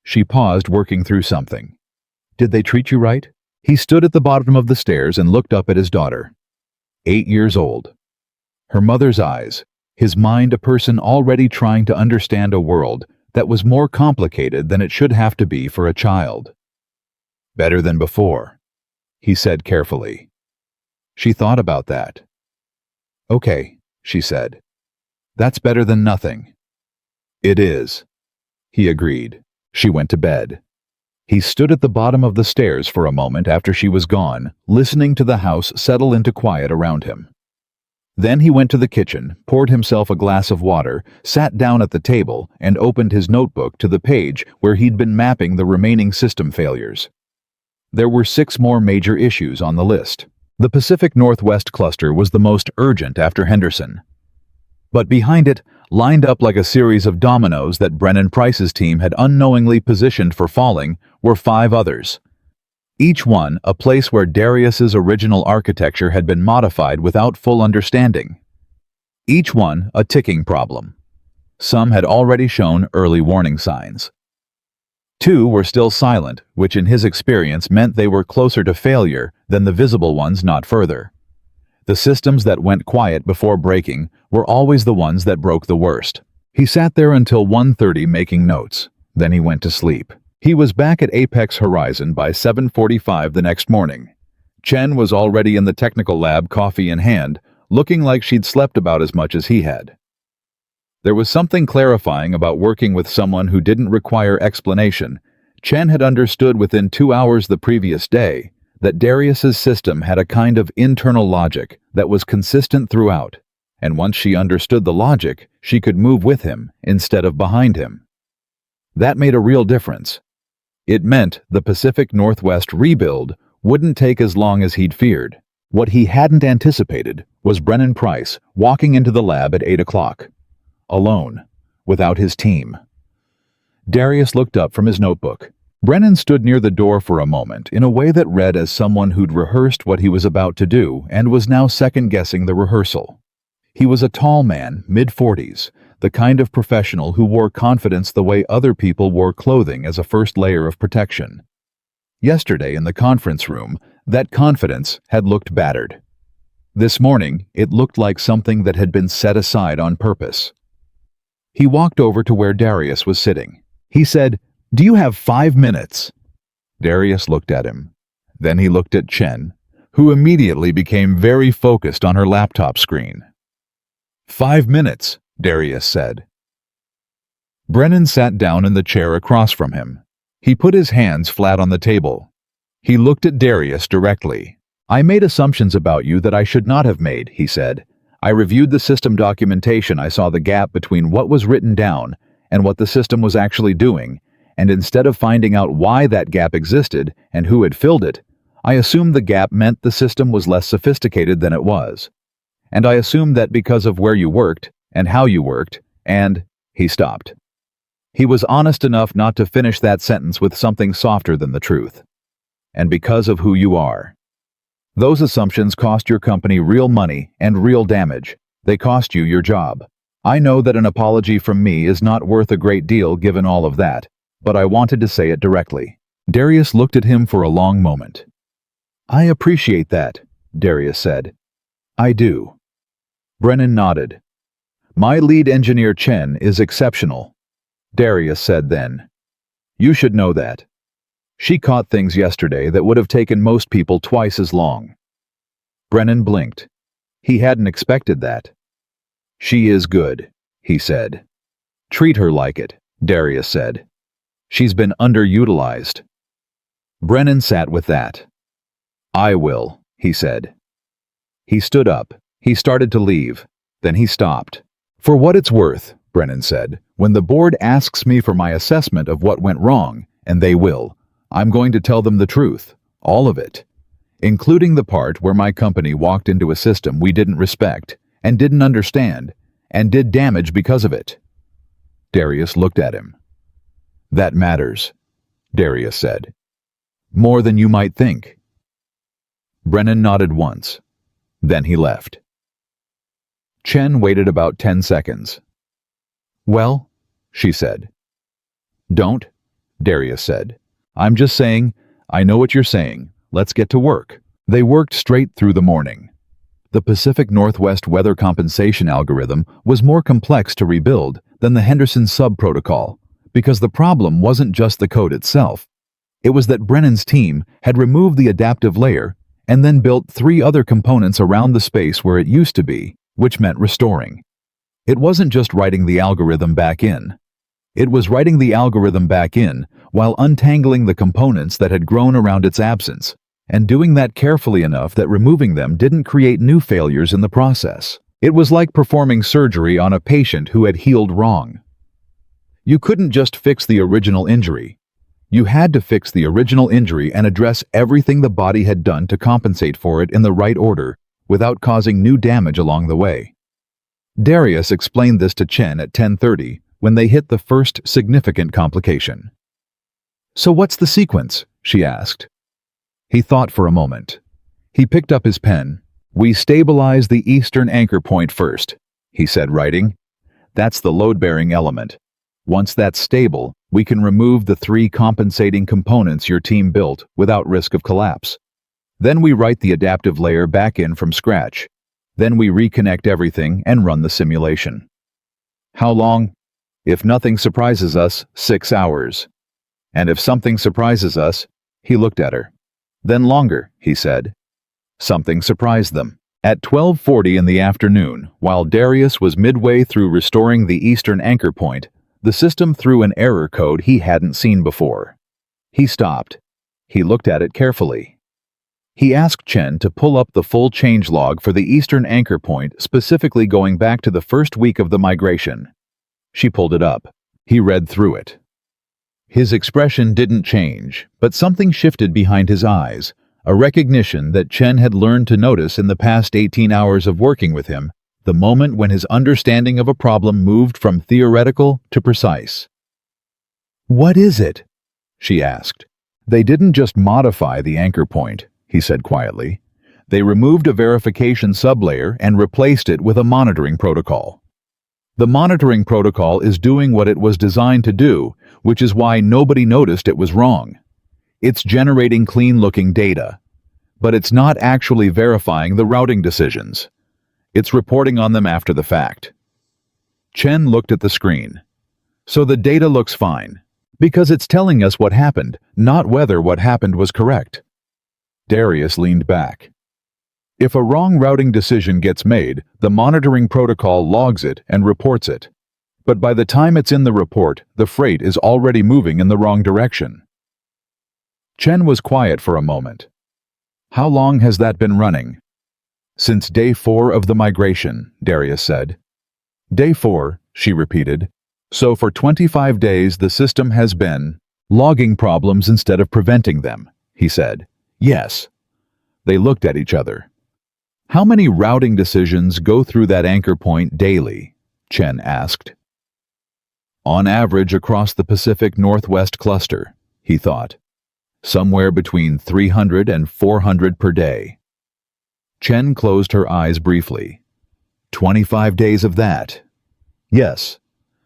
She paused, working through something. "Did they treat you right?" He stood at the bottom of the stairs and looked up at his daughter. 8 years old. Her mother's eyes, his mind, a person already trying to understand a world that was more complicated than it should have to be for a child. "Better than before," he said carefully. She thought about that. "Okay," she said. "That's better than nothing." "It is," he agreed. She went to bed. He stood at the bottom of the stairs for a moment after she was gone, listening to the house settle into quiet around him. Then he went to the kitchen, poured himself a glass of water, sat down at the table, and opened his notebook to the page where he'd been mapping the remaining system failures. There were 6 more major issues on the list. The Pacific Northwest cluster was the most urgent after Henderson. But behind it, lined up like a series of dominoes that Brennan Price's team had unknowingly positioned for falling, were 5 others. Each one a place where Darius's original architecture had been modified without full understanding. Each one a ticking problem. Some had already shown early warning signs. 2 were still silent, which in his experience meant they were closer to failure than the visible ones not further. The systems that went quiet before breaking were always the ones that broke the worst. He sat there until 1:30 making notes. Then he went to sleep. He was back at Apex Horizon by 7:45 the next morning. Chen was already in the technical lab, coffee in hand, looking like she'd slept about as much as he had. There was something clarifying about working with someone who didn't require explanation. Chen had understood within 2 hours the previous day that Darius's system had a kind of internal logic that was consistent throughout, and once she understood the logic, she could move with him instead of behind him. That made a real difference. It meant the Pacific Northwest rebuild wouldn't take as long as he'd feared. What he hadn't anticipated was Brennan Price walking into the lab at 8 o'clock. Alone, without his team. Darius looked up from his notebook. Brennan stood near the door for a moment in a way that read as someone who'd rehearsed what he was about to do and was now second-guessing the rehearsal. He was a tall man, mid-40s, the kind of professional who wore confidence the way other people wore clothing as a first layer of protection. Yesterday in the conference room, that confidence had looked battered. This morning, it looked like something that had been set aside on purpose. He walked over to where Darius was sitting. He said, "Do you have 5 minutes?" Darius looked at him. Then he looked at Chen, who immediately became very focused on her laptop screen. "5 minutes," Darius said. Brennan sat down in the chair across from him. He put his hands flat on the table. He looked at Darius directly. "I made assumptions about you that I should not have made," he said. "I reviewed the system documentation. I saw the gap between what was written down and what the system was actually doing, and instead of finding out why that gap existed and who had filled it, I assumed the gap meant the system was less sophisticated than it was. And I assumed that because of where you worked and how you worked, and..." He stopped. He was honest enough not to finish that sentence with something softer than the truth. "And because of who you are. Those assumptions cost your company real money and real damage. They cost you your job. I know that an apology from me is not worth a great deal given all of that, but I wanted to say it directly." Darius looked at him for a long moment. "I appreciate that," Darius said. "I do." Brennan nodded. "My lead engineer Chen is exceptional," Darius said then. "You should know that. She caught things yesterday that would have taken most people twice as long." Brennan blinked. He hadn't expected that. "She is good," he said. "Treat her like it," Darius said. "She's been underutilized." Brennan sat with that. "I will," he said. He stood up. He started to leave. Then he stopped. "For what it's worth," Brennan said, "when the board asks me for my assessment of what went wrong, and they will, I'm going to tell them the truth, all of it, including the part where my company walked into a system we didn't respect and didn't understand and did damage because of it." Darius looked at him. "That matters," Darius said. "More than you might think." Brennan nodded once. Then he left. Chen waited about 10 seconds. "Well," she said. "Don't," Darius said. "I'm just saying, I know what you're saying. Let's get to work." They worked straight through the morning. The Pacific Northwest weather compensation algorithm was more complex to rebuild than the Henderson sub-protocol, because the problem wasn't just the code itself. It was that Brennan's team had removed the adaptive layer and then built 3 other components around the space where it used to be, which meant restoring. It wasn't just writing the algorithm back in. It was writing the algorithm back in while untangling the components that had grown around its absence, and doing that carefully enough that removing them didn't create new failures in the process. It was like performing surgery on a patient who had healed wrong. You couldn't just fix the original injury. You had to fix the original injury and address everything the body had done to compensate for it in the right order without causing new damage along the way. Darius explained this to Chen at 10:30 when they hit the first significant complication. "So what's the sequence?" she asked. He thought for a moment. He picked up his pen. "We stabilize the eastern anchor point first," he said, writing. "That's the load-bearing element. Once that's stable, we can remove the 3 compensating components your team built without risk of collapse. Then we write the adaptive layer back in from scratch. Then we reconnect everything and run the simulation." "How long?" "If nothing surprises us, 6 hours. And if something surprises us," he looked at her. "Then longer," he said. Something surprised them. At 12:40 in the afternoon, while Darius was midway through restoring the eastern anchor point, the system threw an error code he hadn't seen before. He stopped. He looked at it carefully. He asked Chen to pull up the full changelog for the eastern anchor point, specifically going back to the first week of the migration. She pulled it up. He read through it. His expression didn't change, but something shifted behind his eyes, a recognition that Chen had learned to notice in the past 18 hours of working with him, the moment when his understanding of a problem moved from theoretical to precise. "What is it?" she asked. "They didn't just modify the anchor point," he said quietly. "They removed a verification sublayer and replaced it with a monitoring protocol. The monitoring protocol is doing what it was designed to do, which is why nobody noticed it was wrong. It's generating clean-looking data, but it's not actually verifying the routing decisions. It's reporting on them after the fact." Chen looked at the screen. "So the data looks fine, because it's telling us what happened, not whether what happened was correct." Darius leaned back. "If a wrong routing decision gets made, the monitoring protocol logs it and reports it. But by the time it's in the report, the freight is already moving in the wrong direction." Chen was quiet for a moment. "How long has that been running?" "Since day 4 of the migration," Darius said. "Day 4, she repeated. "So for 25 days the system has been logging problems instead of preventing them," he said. "Yes." They looked at each other. "How many routing decisions go through that anchor point daily?" Chen asked. "On average across the Pacific Northwest cluster," he thought. "Somewhere between 300 and 400 per day." Chen closed her eyes briefly. 25 days of that. "Yes.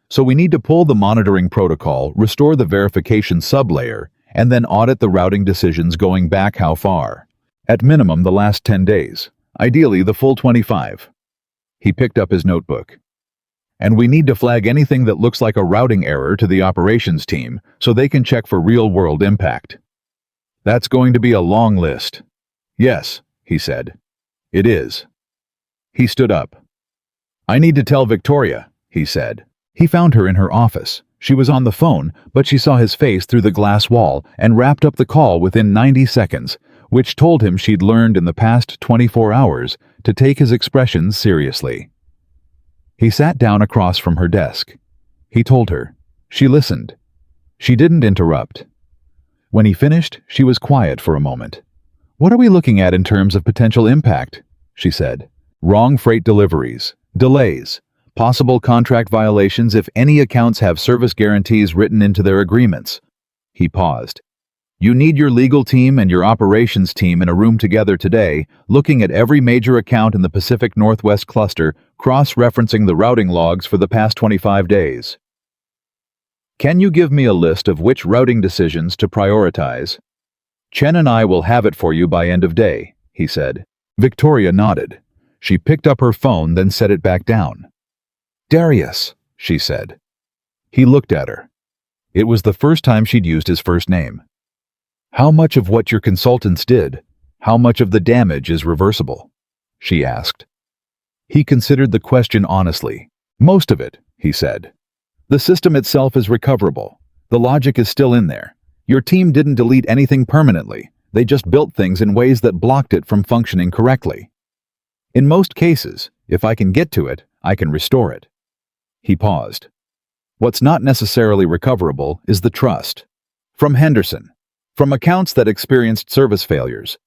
So we need to pull the monitoring protocol, restore the verification sublayer, and then audit the routing decisions going back how far? At minimum the last 10 days. Ideally the full 25. He picked up his notebook. "And we need to flag anything that looks like a routing error to the operations team so they can check for real-world impact." "That's going to be a long list." "Yes," he said. "It is." He stood up. "I need to tell Victoria," he said. He found her in her office. She was on the phone, but she saw his face through the glass wall and wrapped up the call within 90 seconds, which told him she'd learned in the past 24 hours to take his expressions seriously. He sat down across from her desk. He told her. She listened. She didn't interrupt. When he finished, she was quiet for a moment. "What are we looking at in terms of potential impact?" she said. "Wrong freight deliveries, delays, possible contract violations if any accounts have service guarantees written into their agreements." He paused. "You need your legal team and your operations team in a room together today, looking at every major account in the Pacific Northwest cluster, cross-referencing the routing logs for the past 25 days. Can you give me a list of which routing decisions to prioritize? Chen and I will have it for you by end of day," he said. Victoria nodded. She picked up her phone, then set it back down. "Darius," she said. He looked at her. It was the first time she'd used his first name. "How much of what your consultants did, how much of the damage is reversible?" she asked. He considered the question honestly. "Most of it," he said. "The system itself is recoverable. The logic is still in there. Your team didn't delete anything permanently. They just built things in ways that blocked it from functioning correctly. In most cases, if I can get to it, I can restore it." He paused. "What's not necessarily recoverable is the trust. From Henderson. From accounts that experienced service failures.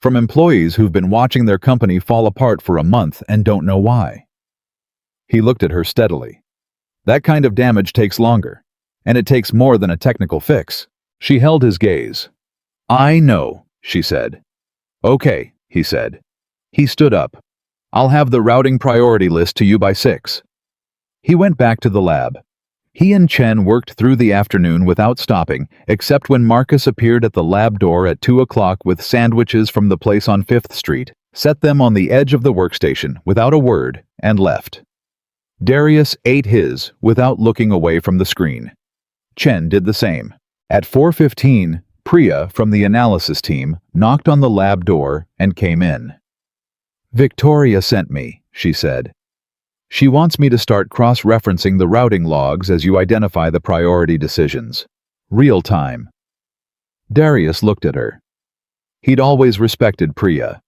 From employees who've been watching their company fall apart for a month and don't know why." He looked at her steadily. "That kind of damage takes longer, and it takes more than a technical fix." She held his gaze. "I know," she said. Okay, he said. He stood up. I'll have the routing priority list to you by 6. He went back to the lab. He and Chen worked through the afternoon without stopping, except when Marcus appeared at the lab door at 2 o'clock with sandwiches from the place on 5th Street, set them on the edge of the workstation without a word, and left. Darius ate his without looking away from the screen. Chen did the same. At 4:15, Priya from the analysis team knocked on the lab door and came in. Victoria sent me, she said. She wants me to start cross-referencing the routing logs as you identify the priority decisions. Real time. Darius looked at her. He'd always respected Priya.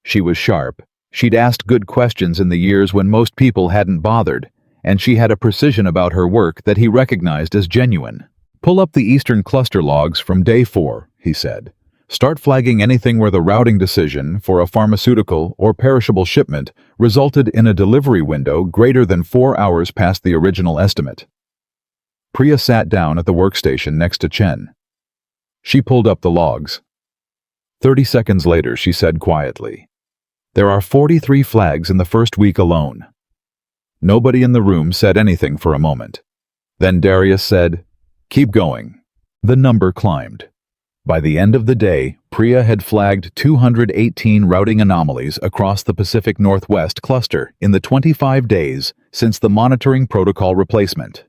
She was sharp. She'd asked good questions in the years when most people hadn't bothered, and she had a precision about her work that he recognized as genuine. Pull up the Eastern Cluster logs from day 4, he said. Start flagging anything where the routing decision for a pharmaceutical or perishable shipment resulted in a delivery window greater than 4 hours past the original estimate. Priya sat down at the workstation next to Chen. She pulled up the logs. 30 seconds later, she said quietly, "There are 43 flags in the first week alone." Nobody in the room said anything for a moment. Then Darius said, "Keep going." The number climbed. By the end of the day, Priya had flagged 218 routing anomalies across the Pacific Northwest cluster in the 25 days since the monitoring protocol replacement.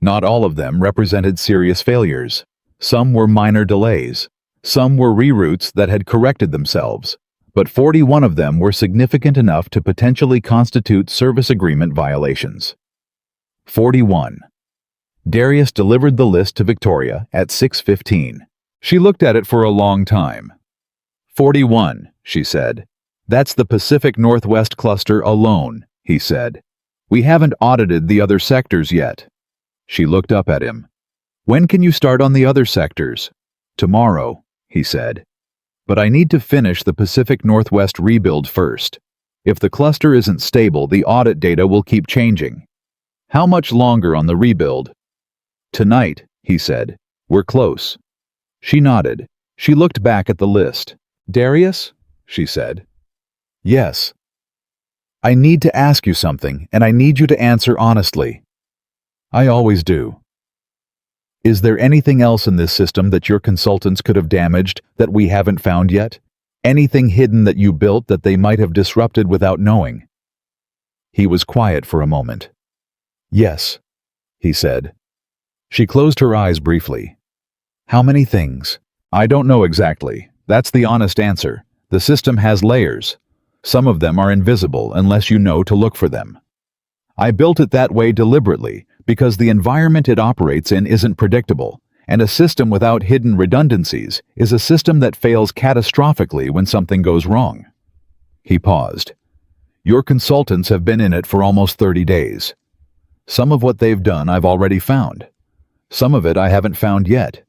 Not all of them represented serious failures. Some were minor delays. Some were reroutes that had corrected themselves. But 41 of them were significant enough to potentially constitute service agreement violations. 41. Darius delivered the list to Victoria at 6:15. She looked at it for a long time. 41, she said. That's the Pacific Northwest cluster alone, he said. We haven't audited the other sectors yet. She looked up at him. When can you start on the other sectors? Tomorrow, he said. But I need to finish the Pacific Northwest rebuild first. If the cluster isn't stable, the audit data will keep changing. How much longer on the rebuild? Tonight, he said. We're close. She nodded. She looked back at the list. Darius? She said. Yes. I need to ask you something, and I need you to answer honestly. I always do. Is there anything else in this system that your consultants could have damaged that we haven't found yet? Anything hidden that you built that they might have disrupted without knowing? He was quiet for a moment. Yes, he said. She closed her eyes briefly. How many things? I don't know exactly. That's the honest answer. The system has layers. Some of them are invisible unless you know to look for them. I built it that way deliberately because the environment it operates in isn't predictable, and a system without hidden redundancies is a system that fails catastrophically when something goes wrong. He paused. Your consultants have been in it for almost 30 days. Some of what they've done I've already found. Some of it I haven't found yet.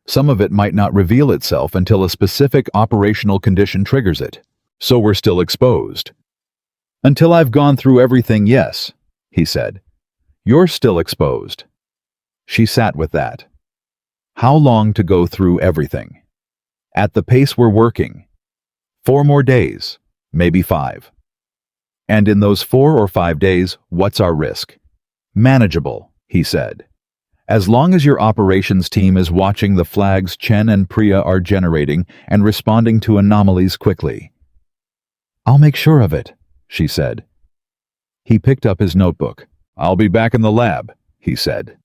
Some of it might not reveal itself until a specific operational condition triggers it. So we're still exposed. Until I've gone through everything, yes, he said. You're still exposed. She sat with that. How long to go through everything? At the pace we're working. 4 more days, maybe 5. And in those 4 or 5 days, what's our risk? Manageable, he said. As long as your operations team is watching the flags Chen and Priya are generating and responding to anomalies quickly. I'll make sure of it, she said. He picked up his notebook. I'll be back in the lab, he said.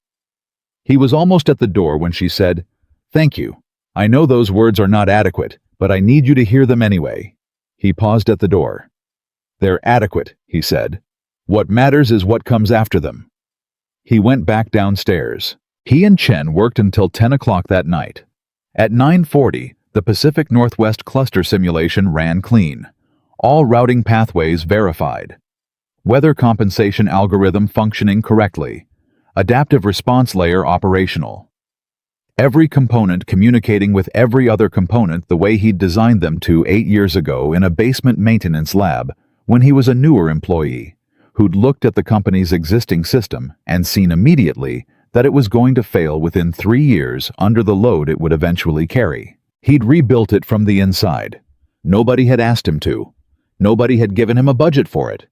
He was almost at the door when she said, Thank you. I know those words are not adequate, but I need you to hear them anyway. He paused at the door. They're adequate, he said. What matters is what comes after them. He went back downstairs. He and Chen worked until 10 o'clock that night. At 9:40, the Pacific Northwest cluster simulation ran clean. All routing pathways verified. Weather compensation algorithm functioning correctly. Adaptive response layer operational. Every component communicating with every other component the way he'd designed them to 8 years ago in a basement maintenance lab when he was a newer employee, who'd looked at the company's existing system and seen immediately that it was going to fail within 3 years under the load it would eventually carry. He'd rebuilt it from the inside. Nobody had asked him to. Nobody had given him a budget for it.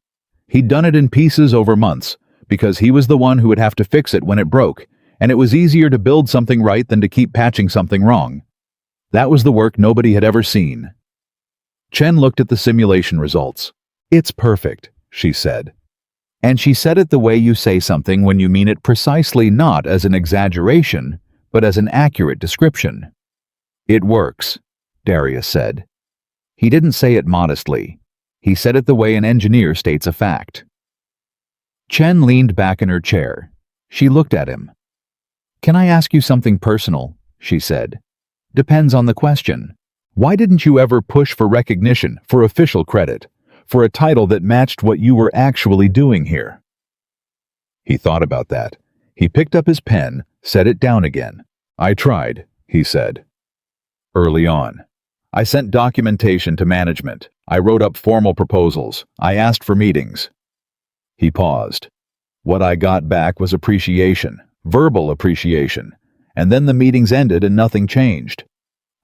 He'd done it in pieces over months, because he was the one who would have to fix it when it broke, and it was easier to build something right than to keep patching something wrong. That was the work nobody had ever seen. Chen looked at the simulation results. "It's perfect," she said. And she said it the way you say something when you mean it precisely, not as an exaggeration, but as an accurate description. "It works," Darius said. He didn't say it modestly. He said it the way an engineer states a fact. Chen leaned back in her chair. She looked at him. "Can I ask you something personal?" she said. "Depends on the question. Why didn't you ever push for recognition, for official credit, for a title that matched what you were actually doing here?" He thought about that. He picked up his pen, set it down again. "I tried," he said. "Early on. I sent documentation to management. I wrote up formal proposals. I asked for meetings." He paused. "What I got back was appreciation, verbal appreciation, and then the meetings ended and nothing changed.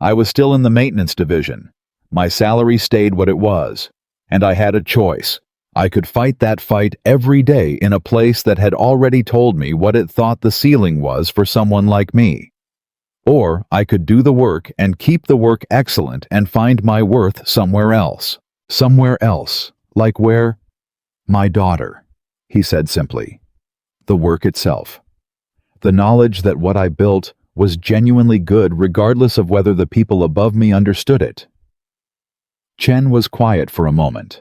I was still in the maintenance division. My salary stayed what it was, and I had a choice. I could fight that fight every day in a place that had already told me what it thought the ceiling was for someone like me. Or I could do the work and keep the work excellent and find my worth somewhere else. Somewhere else. Like where? My daughter," he said simply. "The work itself. The knowledge that what I built was genuinely good regardless of whether the people above me understood it." Chen was quiet for a moment.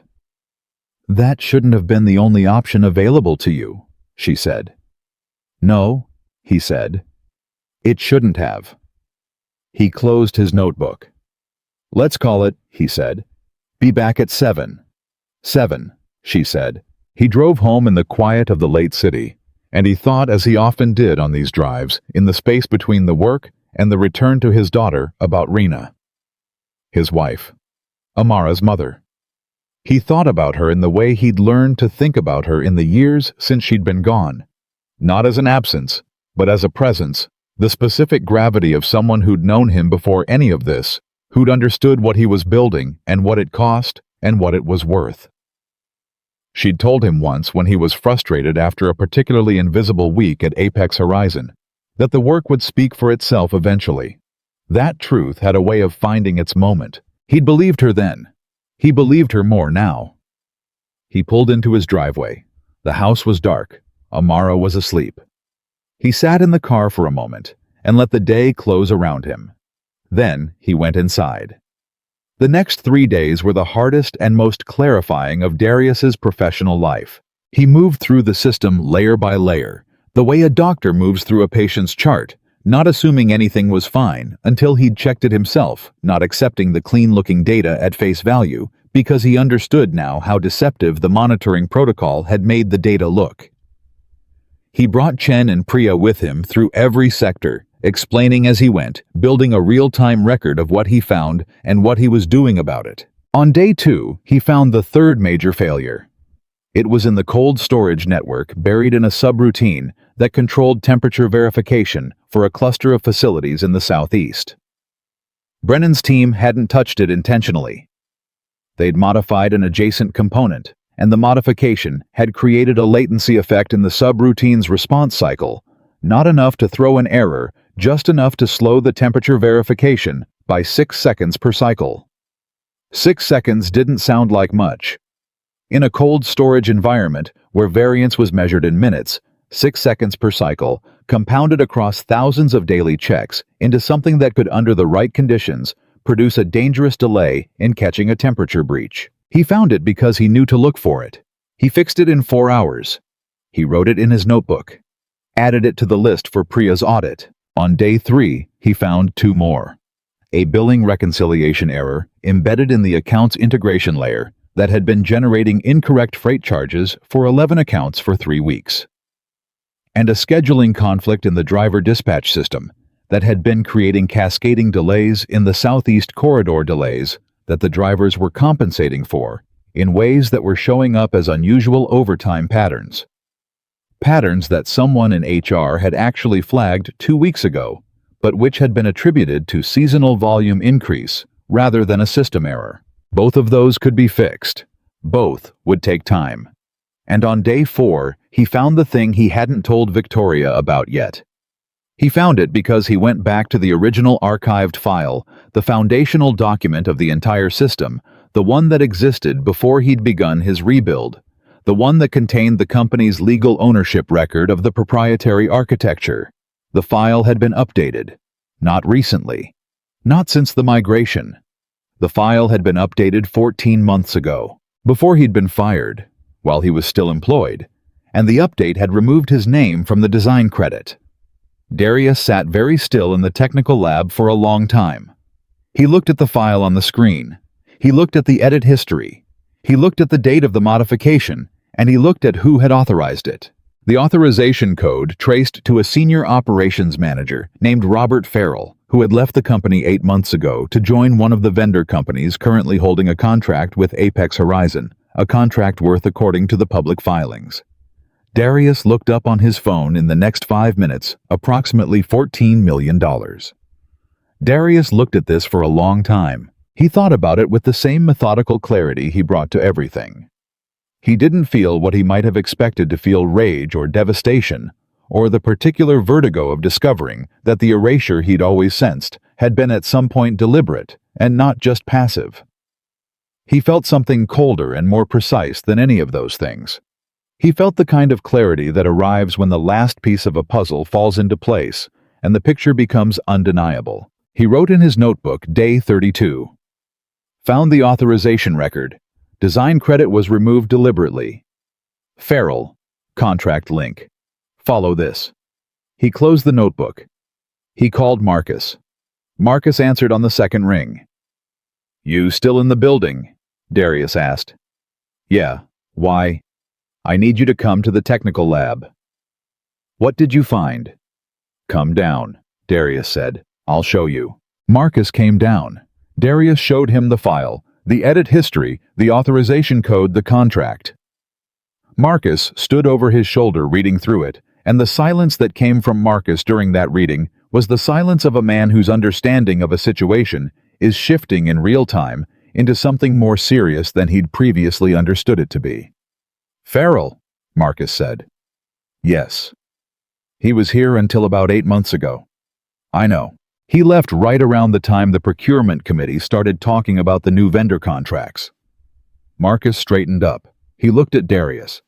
"That shouldn't have been the only option available to you," she said. "No," he said. "It shouldn't have." He closed his notebook. "Let's call it," he said. "Be back at 7. 7, she said. He drove home in the quiet of the late city, and he thought, as he often did on these drives, in the space between the work and the return to his daughter, about Rena. His wife. Amara's mother. He thought about her in the way he'd learned to think about her in the years since she'd been gone. Not as an absence, but as a presence, the specific gravity of someone who'd known him before any of this, who'd understood what he was building and what it cost and what it was worth. She'd told him once, when he was frustrated after a particularly invisible week at Apex Horizon, that the work would speak for itself eventually. That truth had a way of finding its moment. He'd believed her then. He believed her more now. He pulled into his driveway. The house was dark. Amara was asleep. He sat in the car for a moment and let the day close around him. Then he went inside. The next 3 days were the hardest and most clarifying of Darius's professional life. He moved through the system layer by layer, the way a doctor moves through a patient's chart, not assuming anything was fine until he'd checked it himself, not accepting the clean-looking data at face value because he understood now how deceptive the monitoring protocol had made the data look. He brought Chen and Priya with him through every sector, explaining as he went, building a real-time record of what he found and what he was doing about it. On day 2, he found the third major failure. It was in the cold storage network buried in a subroutine that controlled temperature verification for a cluster of facilities in the southeast. Brennan's team hadn't touched it intentionally. They'd modified an adjacent component, and the modification had created a latency effect in the subroutine's response cycle, not enough to throw an error, just enough to slow the temperature verification by 6 seconds per cycle. 6 seconds didn't sound like much. In a cold storage environment where variance was measured in minutes, 6 seconds per cycle, compounded across thousands of daily checks into something that could, under the right conditions, produce a dangerous delay in catching a temperature breach. He found it because he knew to look for it. He fixed it in 4 hours. He wrote it in his notebook, added it to the list for Priya's audit. On day 3, he found 2 more. A billing reconciliation error embedded in the accounts integration layer that had been generating incorrect freight charges for 11 accounts for 3 weeks. And a scheduling conflict in the driver dispatch system that had been creating cascading delays in the southeast corridor delays that the drivers were compensating for in ways that were showing up as unusual overtime patterns. Patterns that someone in HR had actually flagged 2 weeks ago, but which had been attributed to seasonal volume increase rather than a system error. Both of those could be fixed. Both would take time. And on day 4, he found the thing he hadn't told Victoria about yet. He found it because he went back to the original archived file, the foundational document of the entire system, the one that existed before he'd begun his rebuild, the one that contained the company's legal ownership record of the proprietary architecture. The file had been updated. Not recently. Not since the migration. The file had been updated 14 months ago, before he'd been fired, while he was still employed, and the update had removed his name from the design credit. Darius sat very still in the technical lab for a long time. He looked at the file on the screen. He looked at the edit history. He looked at the date of the modification, and he looked at who had authorized it. The authorization code traced to a senior operations manager named Robert Farrell, who had left the company 8 months ago to join one of the vendor companies currently holding a contract with Apex Horizon, a contract worth according to the public filings. Darius looked up on his phone in the next 5 minutes, approximately $14 million. Darius looked at this for a long time. He thought about it with the same methodical clarity he brought to everything. He didn't feel what he might have expected to feel: rage or devastation, or the particular vertigo of discovering that the erasure he'd always sensed had been at some point deliberate and not just passive. He felt something colder and more precise than any of those things. He felt the kind of clarity that arrives when the last piece of a puzzle falls into place and the picture becomes undeniable. He wrote in his notebook, day 32. Found the authorization record. Design credit was removed deliberately. Farrell. Contract link. Follow this. He closed the notebook. He called Marcus. Marcus answered on the second ring. "You still in the building?" Darius asked. "Yeah. Why?" "I need you to come to the technical lab." "What did you find?" "Come down," Darius said. "I'll show you." Marcus came down. Darius showed him the file, the edit history, the authorization code, the contract. Marcus stood over his shoulder reading through it, and the silence that came from Marcus during that reading was the silence of a man whose understanding of a situation is shifting in real time into something more serious than he'd previously understood it to be. "Farrell," Marcus said. "Yes. He was here until about 8 months ago." "I know. He left right around the time the procurement committee started talking about the new vendor contracts." Marcus straightened up. He looked at Darius.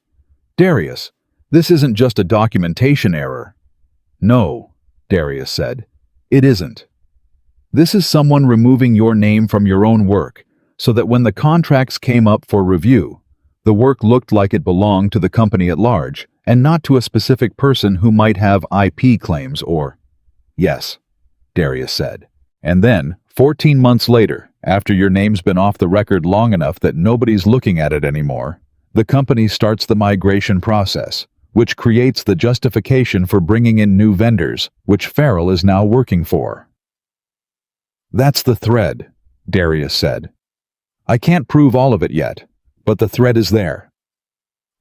"Darius, this isn't just a documentation error." "No," Darius said. "It isn't. This is someone removing your name from your own work so that when the contracts came up for review, the work looked like it belonged to the company at large and not to a specific person who might have IP claims or—" "Yes," Darius said. "And then, 14 months later, after your name's been off the record long enough that nobody's looking at it anymore, the company starts the migration process, which creates the justification for bringing in new vendors, which Farrell is now working for." "That's the thread," Darius said. "I can't prove all of it yet, but the thread is there."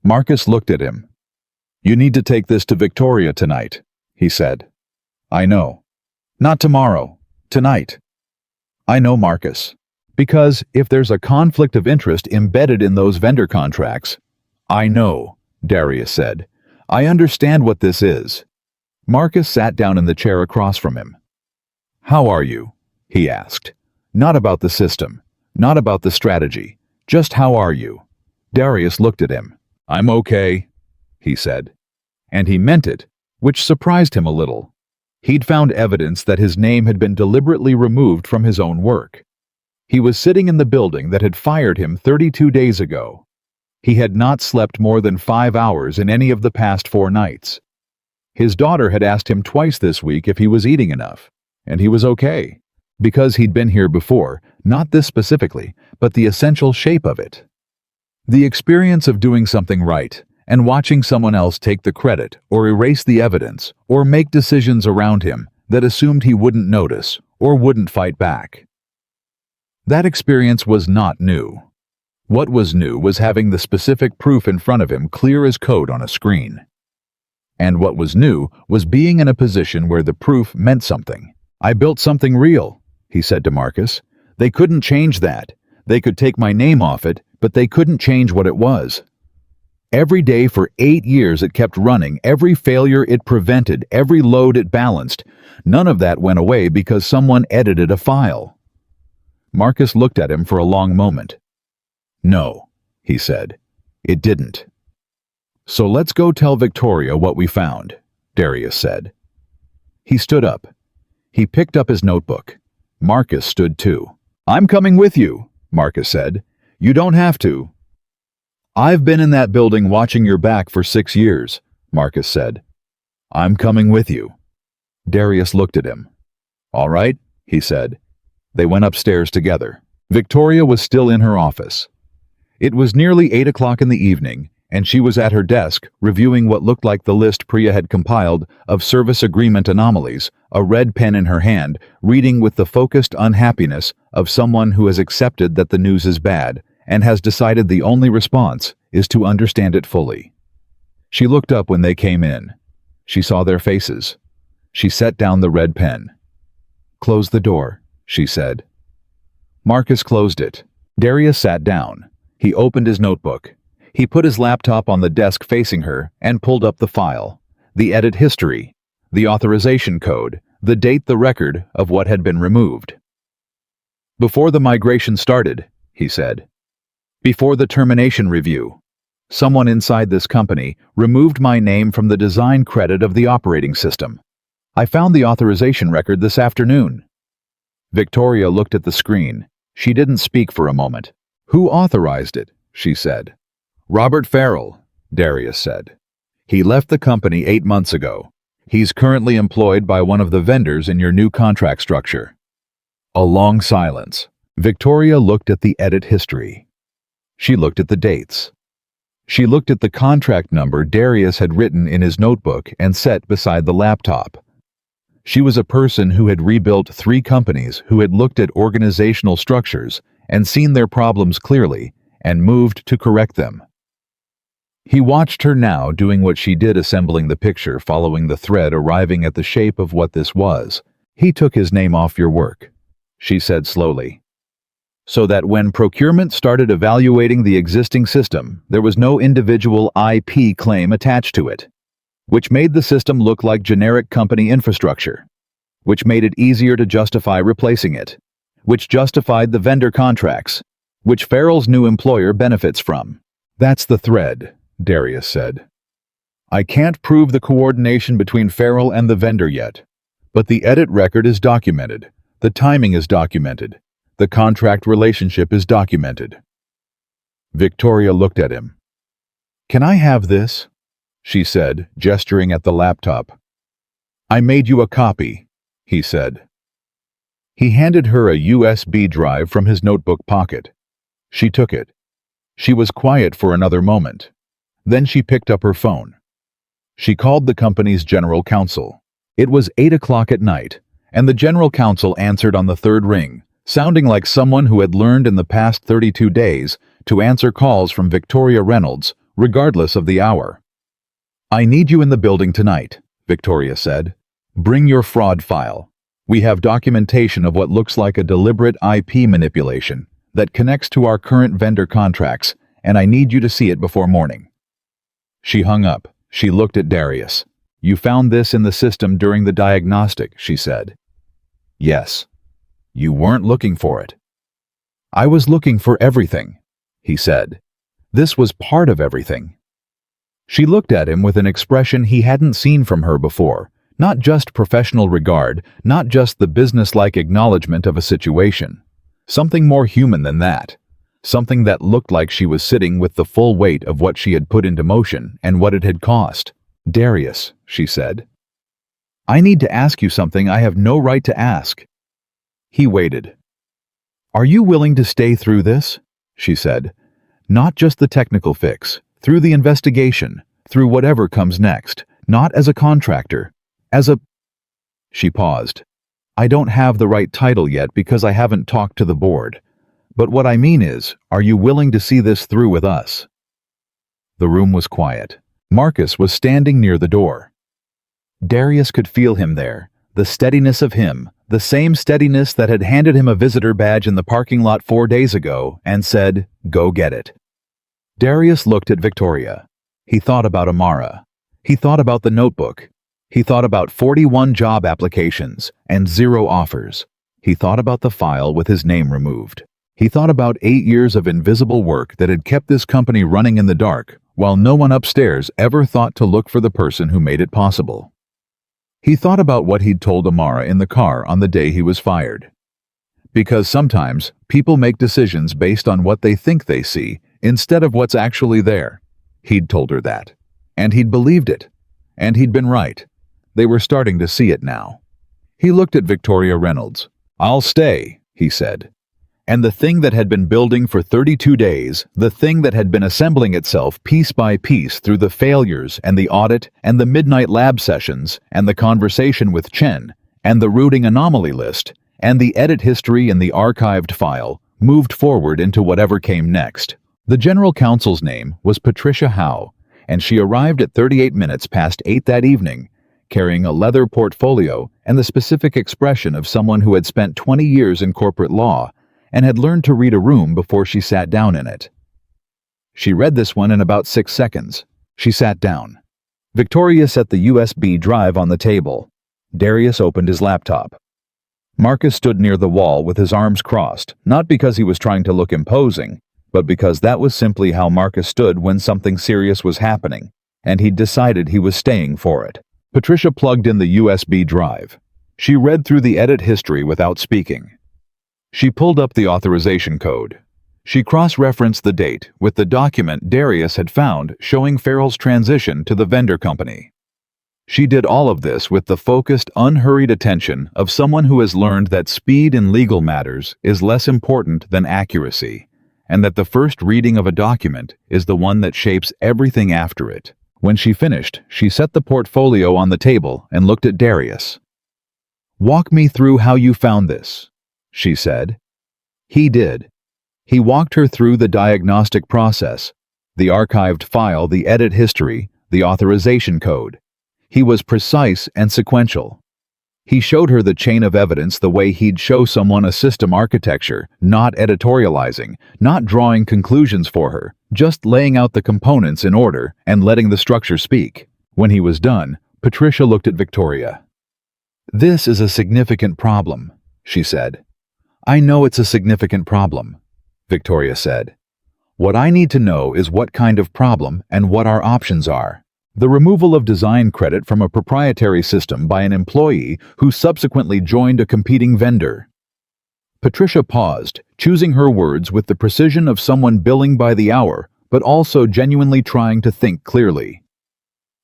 Marcus looked at him. "You need to take this to Victoria tonight," he said. "I know. Not tomorrow. Tonight." "I know, Marcus. Because if there's a conflict of interest embedded in those vendor contracts—" "I know," Darius said. "I understand what this is." Marcus sat down in the chair across from him. "How are you?" he asked. "Not about the system. Not about the strategy. Just how are you?" Darius looked at him. "I'm okay," he said. And he meant it, which surprised him a little. He'd found evidence that his name had been deliberately removed from his own work. He was sitting in the building that had fired him 32 days ago. He had not slept more than 5 hours in any of the past 4 nights. His daughter had asked him twice this week if he was eating enough, and he was okay, because he'd been here before, not this specifically, but the essential shape of it. The experience of doing something right and watching someone else take the credit or erase the evidence or make decisions around him that assumed he wouldn't notice or wouldn't fight back. That experience was not new. What was new was having the specific proof in front of him clear as code on a screen. And what was new was being in a position where the proof meant something, "I built something real," he said to Marcus. "They couldn't change that. They could take my name off it, but they couldn't change what it was. Every day for 8 years it kept running, every failure it prevented, every load it balanced. None of that went away because someone edited a file." Marcus looked at him for a long moment. "No," he said, "it didn't." "So let's go tell Victoria what we found," Darius said. He stood up. He picked up his notebook. Marcus stood too. "I'm coming with you," Marcus said. "You don't have to." "I've been in that building watching your back for 6 years," Marcus said. "I'm coming with you." Darius looked at him. "All right," he said. They went upstairs together. Victoria was still in her office. It was nearly 8 o'clock in the evening, and she was at her desk reviewing what looked like the list Priya had compiled of service agreement anomalies, a red pen in her hand, reading with the focused unhappiness of someone who has accepted that the news is bad and has decided the only response is to understand it fully. She looked up when they came in. She saw their faces. She set down the red pen. "Close the door," she said. Marcus closed it. Darius sat down. He opened his notebook. He put his laptop on the desk facing her and pulled up the file, the edit history, the authorization code, the date, the record of what had been removed. "Before the migration started," he said, "before the termination review, someone inside this company removed my name from the design credit of the operating system. I found the authorization record this afternoon." Victoria looked at the screen. She didn't speak for a moment. "Who authorized it?" she said. "Robert Farrell," Darius said. "He left the company 8 months ago. He's currently employed by one of the vendors in your new contract structure." A long silence. Victoria looked at the edit history. She looked at the dates. She looked at the contract number Darius had written in his notebook and set beside the laptop. She was a person who had rebuilt 3 companies, who had looked at organizational structures and seen their problems clearly and moved to correct them. He watched her now doing what she did, assembling the picture, following the thread, arriving at the shape of what this was. "He took his name off your work," she said slowly, "so that when procurement started evaluating the existing system, there was no individual IP claim attached to it, which made the system look like generic company infrastructure, which made it easier to justify replacing it, which justified the vendor contracts, which Farrell's new employer benefits from." "That's the thread," Darius said. "I can't prove the coordination between Farrell and the vendor yet, but the edit record is documented, the timing is documented, the contract relationship is documented." Victoria looked at him. "Can I have this?" she said, gesturing at the laptop. "I made you a copy," he said. He handed her a USB drive from his notebook pocket. She took it. She was quiet for another moment. Then she picked up her phone. She called the company's general counsel. It was 8 o'clock at night, and the general counsel answered on the 3rd ring, sounding like someone who had learned in the past 32 days to answer calls from Victoria Reynolds, regardless of the hour. "I need you in the building tonight," Victoria said. "Bring your fraud file. We have documentation of what looks like a deliberate IP manipulation that connects to our current vendor contracts, and I need you to see it before morning." She hung up. She looked at Darius. "You found this in the system during the diagnostic," she said. "Yes." "You weren't looking for it." "I was looking for everything," he said. "This was part of everything." She looked at him with an expression he hadn't seen from her before, not just professional regard, not just the business-like acknowledgement of a situation. Something more human than that. Something that looked like she was sitting with the full weight of what she had put into motion and what it had cost. "Darius," she said, "I need to ask you something I have no right to ask." He waited. "Are you willing to stay through this?" she said. "Not just the technical fix, through the investigation, through whatever comes next, not as a contractor, as a—" She paused. "I don't have the right title yet because I haven't talked to the board. But what I mean is, are you willing to see this through with us?" The room was quiet. Marcus was standing near the door. Darius could feel him there, the steadiness of him, the same steadiness that had handed him a visitor badge in the parking lot 4 days ago and said, "Go get it." Darius looked at Victoria. He thought about Amara. He thought about the notebook. He thought about 41 job applications and 0 offers. He thought about the file with his name removed. He thought about 8 years of invisible work that had kept this company running in the dark, while no one upstairs ever thought to look for the person who made it possible. He thought about what he'd told Amara in the car on the day he was fired. Because sometimes people make decisions based on what they think they see instead of what's actually there. He'd told her that. And he'd believed it. And he'd been right. They were starting to see it now. He looked at Victoria Reynolds. "I'll stay," he said. And the thing that had been building for 32 days, the thing that had been assembling itself piece by piece through the failures and the audit and the midnight lab sessions and the conversation with Chen and the routing anomaly list and the edit history in the archived file, moved forward into whatever came next. The general counsel's name was Patricia Howe, and she arrived at 38 minutes past 8 that evening, carrying a leather portfolio and the specific expression of someone who had spent 20 years in corporate law and had learned to read a room before she sat down in it. She read this one in about 6 seconds. She sat down. Victoria set the USB drive on the table. Darius opened his laptop. Marcus stood near the wall with his arms crossed, not because he was trying to look imposing, but because that was simply how Marcus stood when something serious was happening, and he'd decided he was staying for it. Patricia plugged in the USB drive. She read through the edit history without speaking. She pulled up the authorization code. She cross-referenced the date with the document Darius had found showing Farrell's transition to the vendor company. She did all of this with the focused, unhurried attention of someone who has learned that speed in legal matters is less important than accuracy, and that the first reading of a document is the one that shapes everything after it. When she finished, she set the portfolio on the table and looked at Darius. "Walk me through how you found this," she said. He did. He walked her through the diagnostic process, the archived file, the edit history, the authorization code. He was precise and sequential. He showed her the chain of evidence the way he'd show someone a system architecture, not editorializing, not drawing conclusions for her, just laying out the components in order and letting the structure speak. When he was done, Patricia looked at Victoria. "This is a significant problem," she said. "I know it's a significant problem," Victoria said. "What I need to know is what kind of problem and what our options are. The removal of design credit from a proprietary system by an employee who subsequently joined a competing vendor." Patricia paused, choosing her words with the precision of someone billing by the hour, but also genuinely trying to think clearly.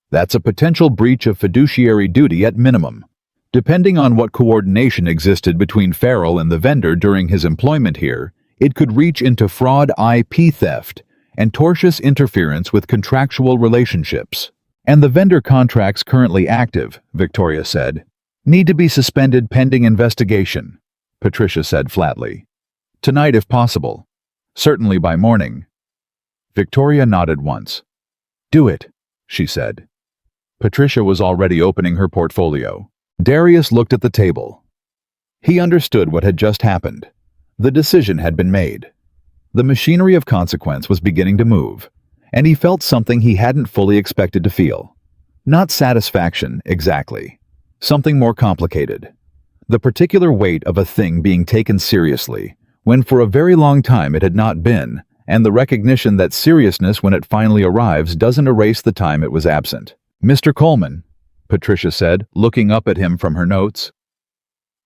"That's a potential breach of fiduciary duty at minimum. Depending on what coordination existed between Farrell and the vendor during his employment here, it could reach into fraud, IP theft, and tortious interference with contractual relationships. And the vendor contracts currently active," Victoria said, "need to be suspended pending investigation," Patricia said flatly. "Tonight if possible. Certainly by morning." Victoria nodded once. "Do it," she said. Patricia was already opening her portfolio. Darius looked at the table. He understood what had just happened. The decision had been made. The machinery of consequence was beginning to move, and he felt something he hadn't fully expected to feel. Not satisfaction, exactly. Something more complicated. The particular weight of a thing being taken seriously, when for a very long time it had not been, and the recognition that seriousness when it finally arrives doesn't erase the time it was absent. "Mr. Coleman," Patricia said, looking up at him from her notes,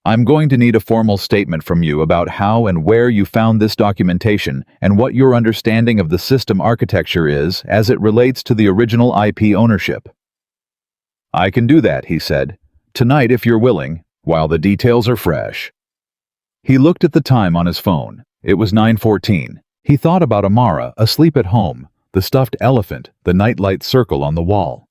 "I'm going to need a formal statement from you about how and where you found this documentation and what your understanding of the system architecture is as it relates to the original IP ownership." "I can do that," he said. "Tonight if you're willing, while the details are fresh." He looked at the time on his phone. It was 9:14. He thought about Amara, asleep at home, the stuffed elephant, the nightlight circle on the wall.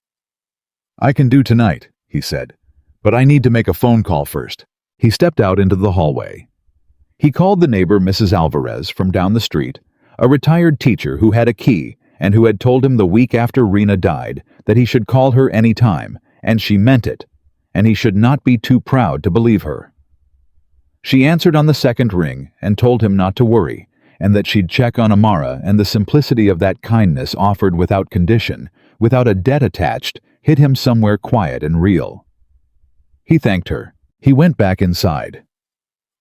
"I can do tonight," he said, "but I need to make a phone call first." He stepped out into the hallway. He called the neighbor Mrs. Alvarez from down the street, a retired teacher who had a key and who had told him the week after Rena died that he should call her any time, and she meant it. and he should not be too proud to believe her. She answered on the second ring and told him not to worry, and that she'd check on Amara, and the simplicity of that kindness offered without condition, without a debt attached, hit him somewhere quiet and real. He thanked her. He went back inside.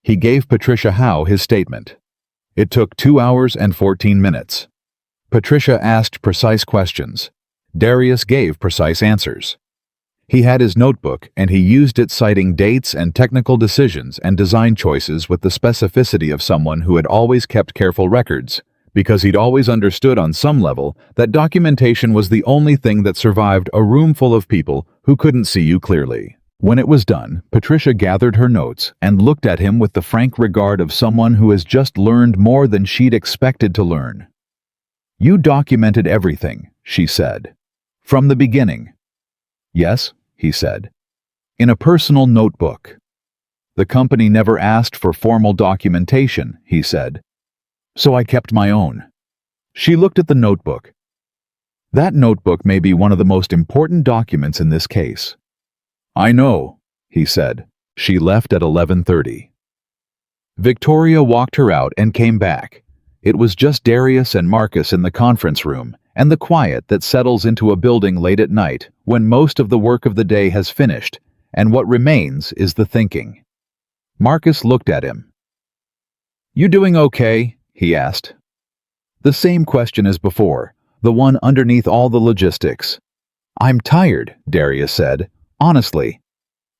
He gave Patricia Howe his statement. It took 2 hours and 14 minutes. Patricia asked precise questions. Darius gave precise answers. He had his notebook, and he used it citing dates and technical decisions and design choices with the specificity of someone who had always kept careful records, because he'd always understood on some level that documentation was the only thing that survived a room full of people who couldn't see you clearly. When it was done, Patricia gathered her notes and looked at him with the frank regard of someone who has just learned more than she'd expected to learn. "You documented everything," she said. "From the beginning." "Yes," he said. "In a personal notebook." "The company never asked for formal documentation," he said. "So I kept my own." She looked at the notebook. "That notebook may be one of the most important documents in this case." "I know," he said. She left at 11:30. Victoria walked her out and came back. It was just Darius and Marcus in the conference room, and the quiet that settles into a building late at night when most of the work of the day has finished, and what remains is the thinking. Marcus looked at him. "You doing okay?" he asked. The same question as before, the one underneath all the logistics. "I'm tired," Darius said. "Honestly.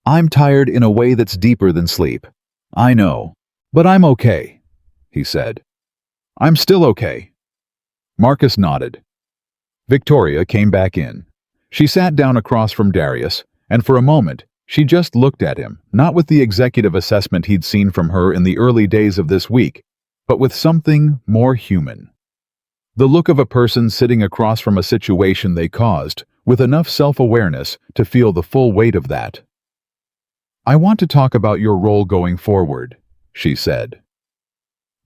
I'm tired in a way that's deeper than sleep. I know. But I'm okay," he said. "I'm still okay." Marcus nodded. Victoria came back in. She sat down across from Darius, and for a moment, she just looked at him, not with the executive assessment he'd seen from her in the early days of this week, but with something more human. The look of a person sitting across from a situation they caused, with enough self-awareness to feel the full weight of that. "I want to talk about your role going forward," she said.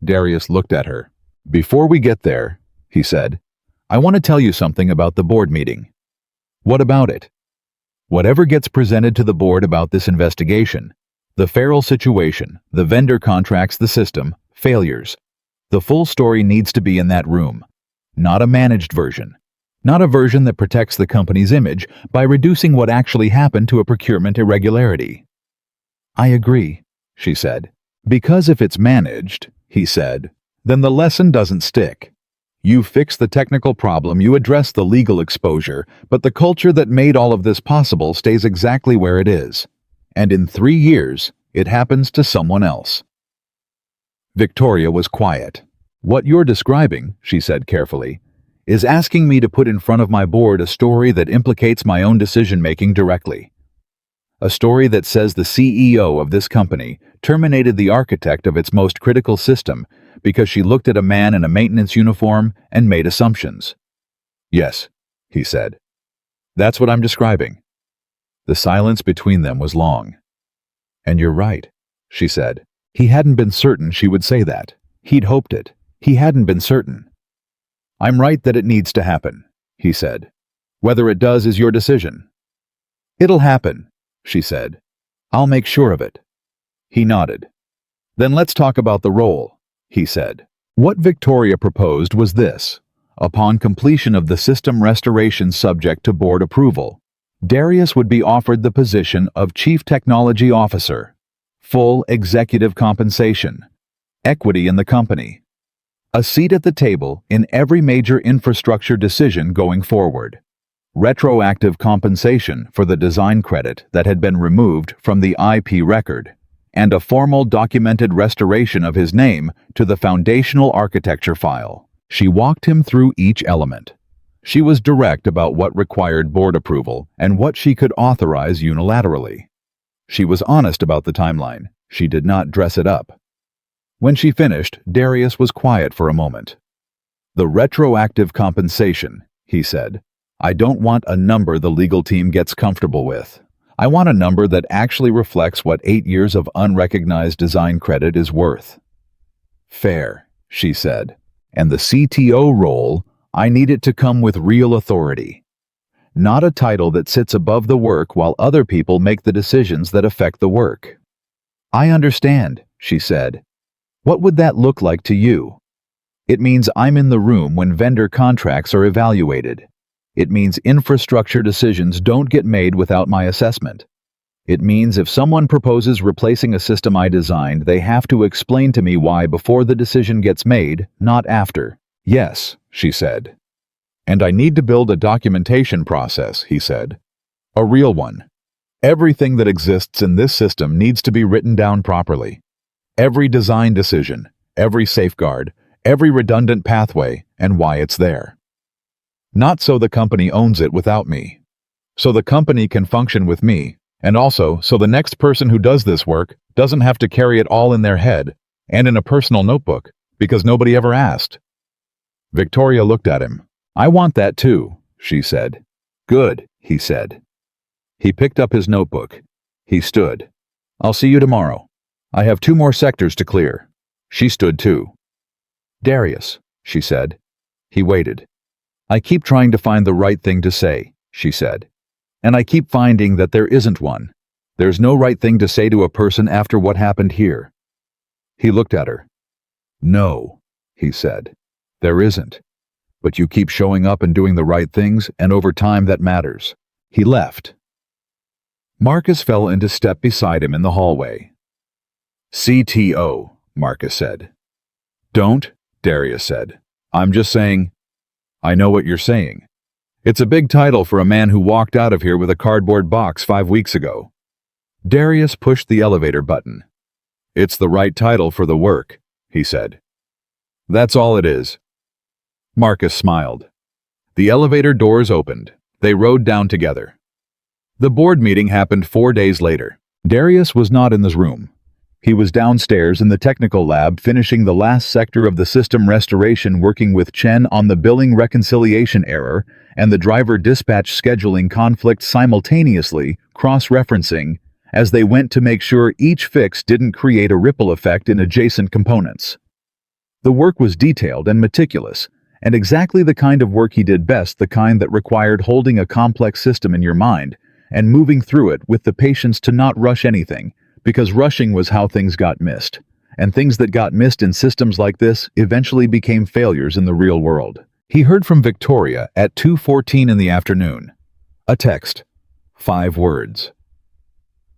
Darius looked at her. "Before we get there," he said, "I want to tell you something about the board meeting." "What about it?" "Whatever gets presented to the board about this investigation, the Farrell situation, the vendor contracts, the system, failures, the full story needs to be in that room, not a managed version. Not a version that protects the company's image by reducing what actually happened to a procurement irregularity." "I agree," she said. "Because if it's managed," he said, "then the lesson doesn't stick. You fix the technical problem, you address the legal exposure, but the culture that made all of this possible stays exactly where it is. And in 3 years, it happens to someone else." Victoria was quiet. "What you're describing," she said carefully, "is asking me to put in front of my board a story that implicates my own decision-making directly. A story that says the CEO of this company terminated the architect of its most critical system because she looked at a man in a maintenance uniform and made assumptions." "Yes," he said. "That's what I'm describing." The silence between them was long. "And you're right," she said. He hadn't been certain she would say that. He'd hoped it. He hadn't been certain. "I'm right that it needs to happen," he said. "Whether it does is your decision." "It'll happen," she said. "I'll make sure of it." He nodded. "Then let's talk about the role," he said. What Victoria proposed was this. Upon completion of the system restoration subject to board approval, Darius would be offered the position of Chief Technology Officer, full executive compensation, equity in the company, a seat at the table in every major infrastructure decision going forward, retroactive compensation for the design credit that had been removed from the IP record, and a formal documented restoration of his name to the foundational architecture file. She walked him through each element. She was direct about what required board approval and what she could authorize unilaterally. She was honest about the timeline. She did not dress it up. When she finished, Darius was quiet for a moment. "The retroactive compensation," he said. "I don't want a number the legal team gets comfortable with. I want a number that actually reflects what 8 years of unrecognized design credit is worth." "Fair," she said. "And the CTO role, I need it to come with real authority. not a title that sits above the work while other people make the decisions that affect the work. I understand, she said. What would that look like to you? It means I'm in the room when vendor contracts are evaluated. It means infrastructure decisions don't get made without my assessment. It means if someone proposes replacing a system I designed, they have to explain to me why before the decision gets made, not after. Yes, she said. And I need to build a documentation process, he said. A real one. Everything that exists in this system needs to be written down properly. Every design decision, every safeguard, every redundant pathway, and why it's there. Not so the company owns it without me. So the company can function with me, and also so the next person who does this work doesn't have to carry it all in their head and in a personal notebook, because nobody ever asked. Victoria looked at him. I want that too, she said. Good, he said. He picked up his notebook. He stood. I'll see you tomorrow. I have 2 more sectors to clear. She stood too. Darius, she said. He waited. I keep trying to find the right thing to say, she said. And I keep finding that there isn't one. There's no right thing to say to a person after what happened here. He looked at her. No, he said. There isn't. But you keep showing up and doing the right things, and over time that matters. He left. Marcus fell into step beside him in the hallway. CTO, Marcus said. Don't, Darius said. I'm just saying. I know what you're saying. It's a big title for a man who walked out of here with a cardboard box 5 weeks ago. Darius pushed the elevator button. It's the right title for the work, he said. That's all it is. Marcus smiled. The elevator doors opened. They rode down together. The board meeting happened 4 days later. Darius was not in this room. He was downstairs in the technical lab finishing the last sector of the system restoration, working with Chen on the billing reconciliation error and the driver dispatch scheduling conflict simultaneously, cross-referencing, as they went to make sure each fix didn't create a ripple effect in adjacent components. The work was detailed and meticulous, and exactly the kind of work he did best, the kind that required holding a complex system in your mind and moving through it with the patience to not rush anything, because rushing was how things got missed, and things that got missed in systems like this eventually became failures in the real world. He heard from Victoria at 2:14 in the afternoon. A text. 5 words.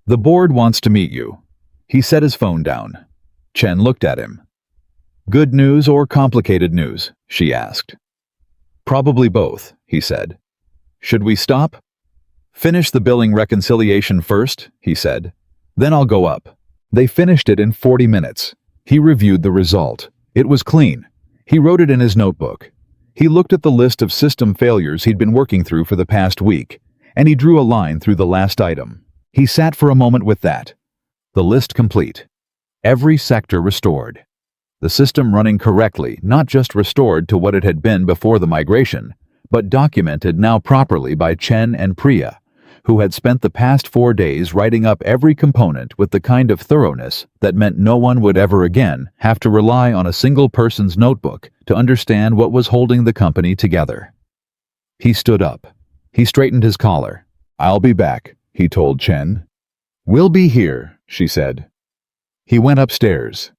The board wants to meet you. He set his phone down. Chen looked at him. Good news or complicated news? She asked. Probably both, he said. Should we stop? Finish the billing reconciliation first, he said. Then I'll go up. They finished it in 40 minutes. He reviewed the result. It was clean. He wrote it in his notebook. He looked at the list of system failures he'd been working through for the past week, and he drew a line through the last item. He sat for a moment with that. The list complete. Every sector restored. The system running correctly, not just restored to what it had been before the migration, but documented now properly by Chen and Priya, who had spent the past 4 days writing up every component with the kind of thoroughness that meant no one would ever again have to rely on a single person's notebook to understand what was holding the company together. He stood up. He straightened his collar. I'll be back, he told Chen. We'll be here, she said. He went upstairs.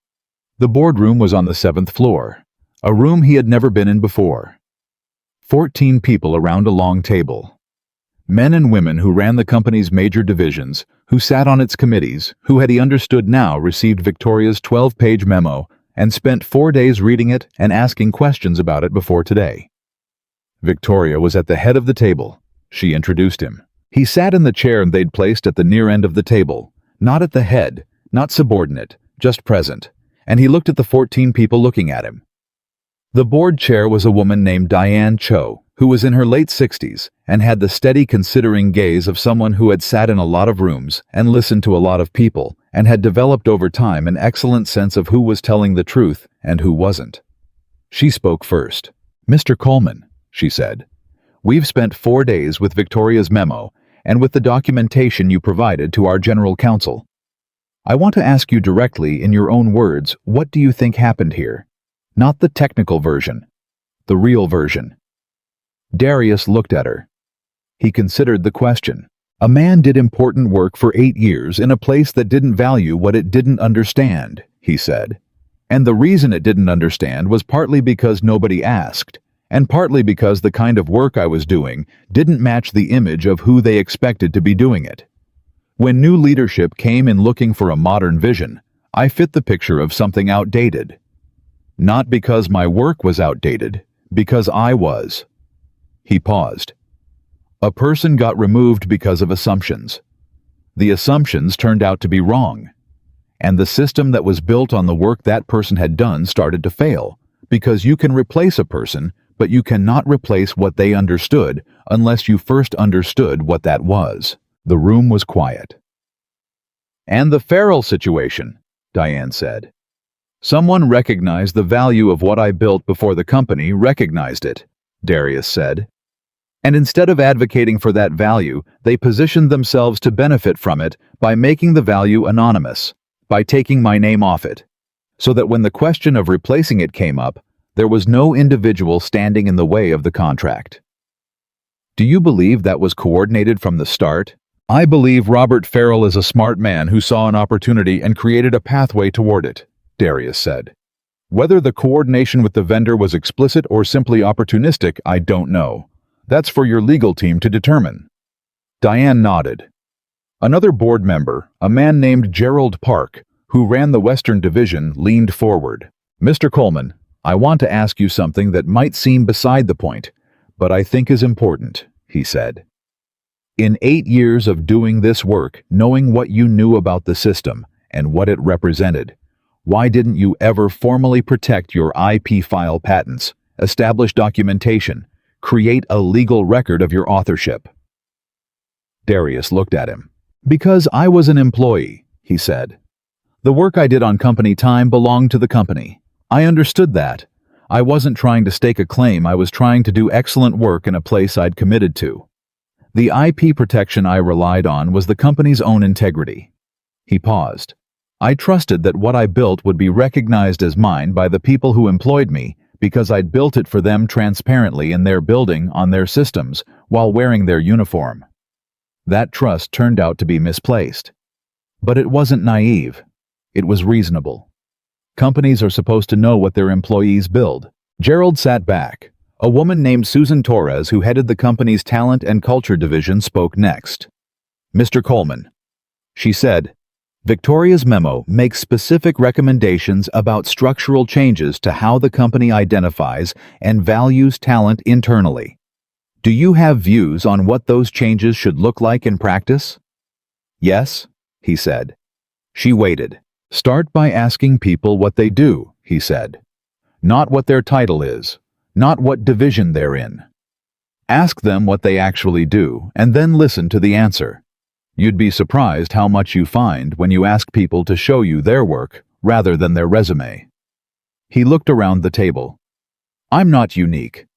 The boardroom was on the 7th floor, a room he had never been in before. 14 people around a long table. Men and women who ran the company's major divisions, who sat on its committees, who, had he understood now, received Victoria's 12-page memo and spent 4 days reading it and asking questions about it before today. Victoria was at the head of the table. She introduced him. He sat in the chair they'd placed at the near end of the table, not at the head, not subordinate, just present, and he looked at the 14 people looking at him. The board chair was a woman named Diane Cho, who was in her late 60s and had the steady, considering gaze of someone who had sat in a lot of rooms and listened to a lot of people and had developed over time an excellent sense of who was telling the truth and who wasn't. She spoke first. Mr. Coleman, she said, we've spent 4 days with Victoria's memo and with the documentation you provided to our general counsel. I want to ask you directly, in your own words, what do you think happened here? Not the technical version, the real version. Darius looked at her. He considered the question. A man did important work for 8 years in a place that didn't value what it didn't understand, he said. And the reason it didn't understand was partly because nobody asked, and partly because the kind of work I was doing didn't match the image of who they expected to be doing it. When new leadership came in looking for a modern vision, I fit the picture of something outdated. Not because my work was outdated, because I was. He paused. A person got removed because of assumptions. The assumptions turned out to be wrong. And the system that was built on the work that person had done started to fail, because you can replace a person, but you cannot replace what they understood unless you first understood what that was. The room was quiet. And the Farrell situation, Diane said. Someone recognized the value of what I built before the company recognized it, Darius said. And instead of advocating for that value, they positioned themselves to benefit from it by making the value anonymous, by taking my name off it, so that when the question of replacing it came up, there was no individual standing in the way of the contract. Do you believe that was coordinated from the start? I believe Robert Farrell is a smart man who saw an opportunity and created a pathway toward it, Darius said. Whether the coordination with the vendor was explicit or simply opportunistic, I don't know. That's for your legal team to determine. Diane nodded. Another board member, a man named Gerald Park, who ran the Western Division, leaned forward. Mr. Coleman, I want to ask you something that might seem beside the point, but I think is important, he said. In 8 years of doing this work, knowing what you knew about the system and what it represented, why didn't you ever formally protect your IP file patents, establish documentation, create a legal record of your authorship? Darius looked at him. Because I was an employee, he said. The work I did on company time belonged to the company. I understood that. I wasn't trying to stake a claim, I was trying to do excellent work in a place I'd committed to. The IP protection I relied on was the company's own integrity. He paused. I trusted that what I built would be recognized as mine by the people who employed me, because I'd built it for them transparently in their building on their systems while wearing their uniform. That trust turned out to be misplaced. But it wasn't naive. It was reasonable. Companies are supposed to know what their employees build. Gerald sat back. A woman named Susan Torres, who headed the company's talent and culture division, spoke next. Mr. Coleman, she said, Victoria's memo makes specific recommendations about structural changes to how the company identifies and values talent internally. Do you have views on what those changes should look like in practice? Yes, he said. She waited. Start by asking people what they do, he said. Not what their title is, not what division they're in. Ask them what they actually do, and then listen to the answer. You'd be surprised how much you find when you ask people to show you their work rather than their resume. He looked around the table. I'm not unique.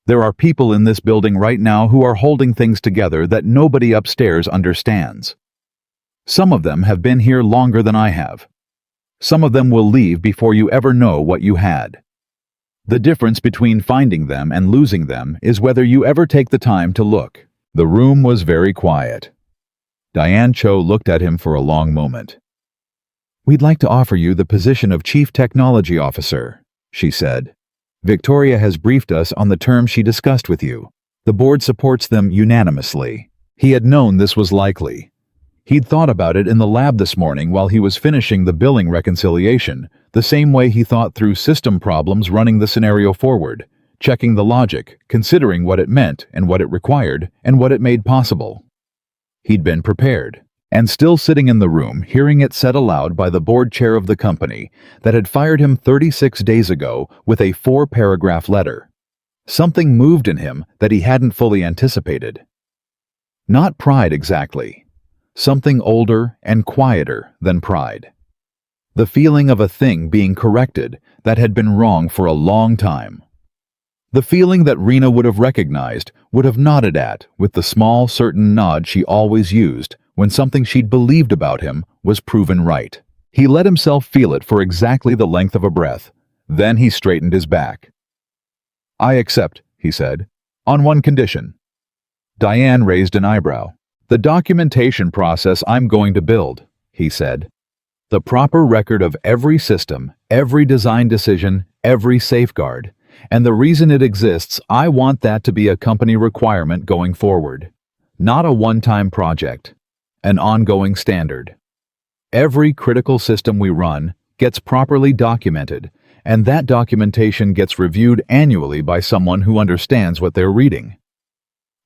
There are people in this building right now who are holding things together that nobody upstairs understands. Some of them have been here longer than I have. Some of them will leave before you ever know what you had. The difference between finding them and losing them is whether you ever take the time to look. The room was very quiet. Diane Cho looked at him for a long moment. We'd like to offer you the position of Chief Technology Officer, she said. Victoria has briefed us on the terms she discussed with you. The board supports them unanimously. He had known this was likely. He'd thought about it in the lab this morning while he was finishing the billing reconciliation, the same way he thought through system problems running the scenario forward, checking the logic, considering what it meant and what it required and what it made possible. He'd been prepared, and still sitting in the room, hearing it said aloud by the board chair of the company that had fired him 36 days ago with a 4-paragraph letter. Something moved in him that he hadn't fully anticipated. Not pride exactly. Something older and quieter than pride. The feeling of a thing being corrected that had been wrong for a long time. The feeling that Rena would have recognized, would have nodded at, with the small, certain nod she always used when something she'd believed about him was proven right. He let himself feel it for exactly the length of a breath. Then he straightened his back. I accept, he said, on one condition. Diane raised an eyebrow. The documentation process I'm going to build, he said. The proper record of every system, every design decision, every safeguard. And the reason it exists, I want that to be a company requirement going forward. Not a one-time project. An ongoing standard. Every critical system we run gets properly documented, and that documentation gets reviewed annually by someone who understands what they're reading.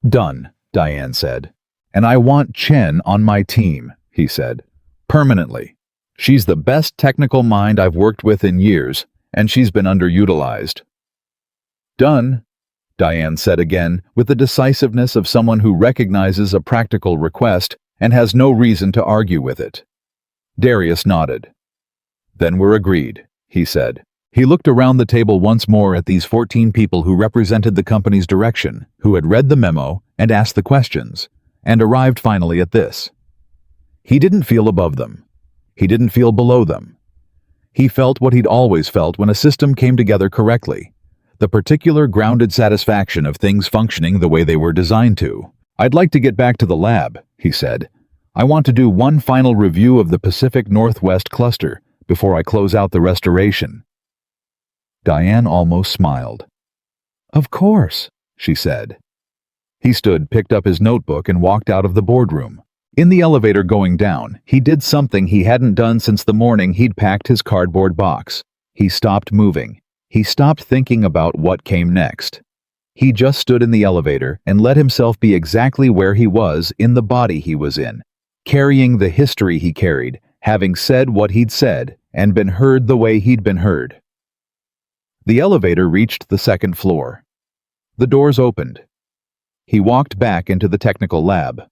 Done, Diane said. And I want Chen on my team, he said. Permanently. She's the best technical mind I've worked with in years, and she's been underutilized. Done, Diane said again, with the decisiveness of someone who recognizes a practical request and has no reason to argue with it. Darius nodded. Then we're agreed, he said. He looked around the table once more at these 14 people who represented the company's direction, who had read the memo and asked the questions, and arrived finally at this. He didn't feel above them. He didn't feel below them. He felt what he'd always felt when a system came together correctly, the particular grounded satisfaction of things functioning the way they were designed to. I'd like to get back to the lab, he said. I want to do one final review of the Pacific Northwest cluster before I close out the restoration. Diane almost smiled. Of course, she said. He stood, picked up his notebook, and walked out of the boardroom. In the elevator going down, he did something he hadn't done since the morning he'd packed his cardboard box. He stopped moving. He stopped thinking about what came next. He just stood in the elevator and let himself be exactly where he was in the body he was in, carrying the history he carried, having said what he'd said, and been heard the way he'd been heard. The elevator reached the second floor. The doors opened. He walked back into the technical lab.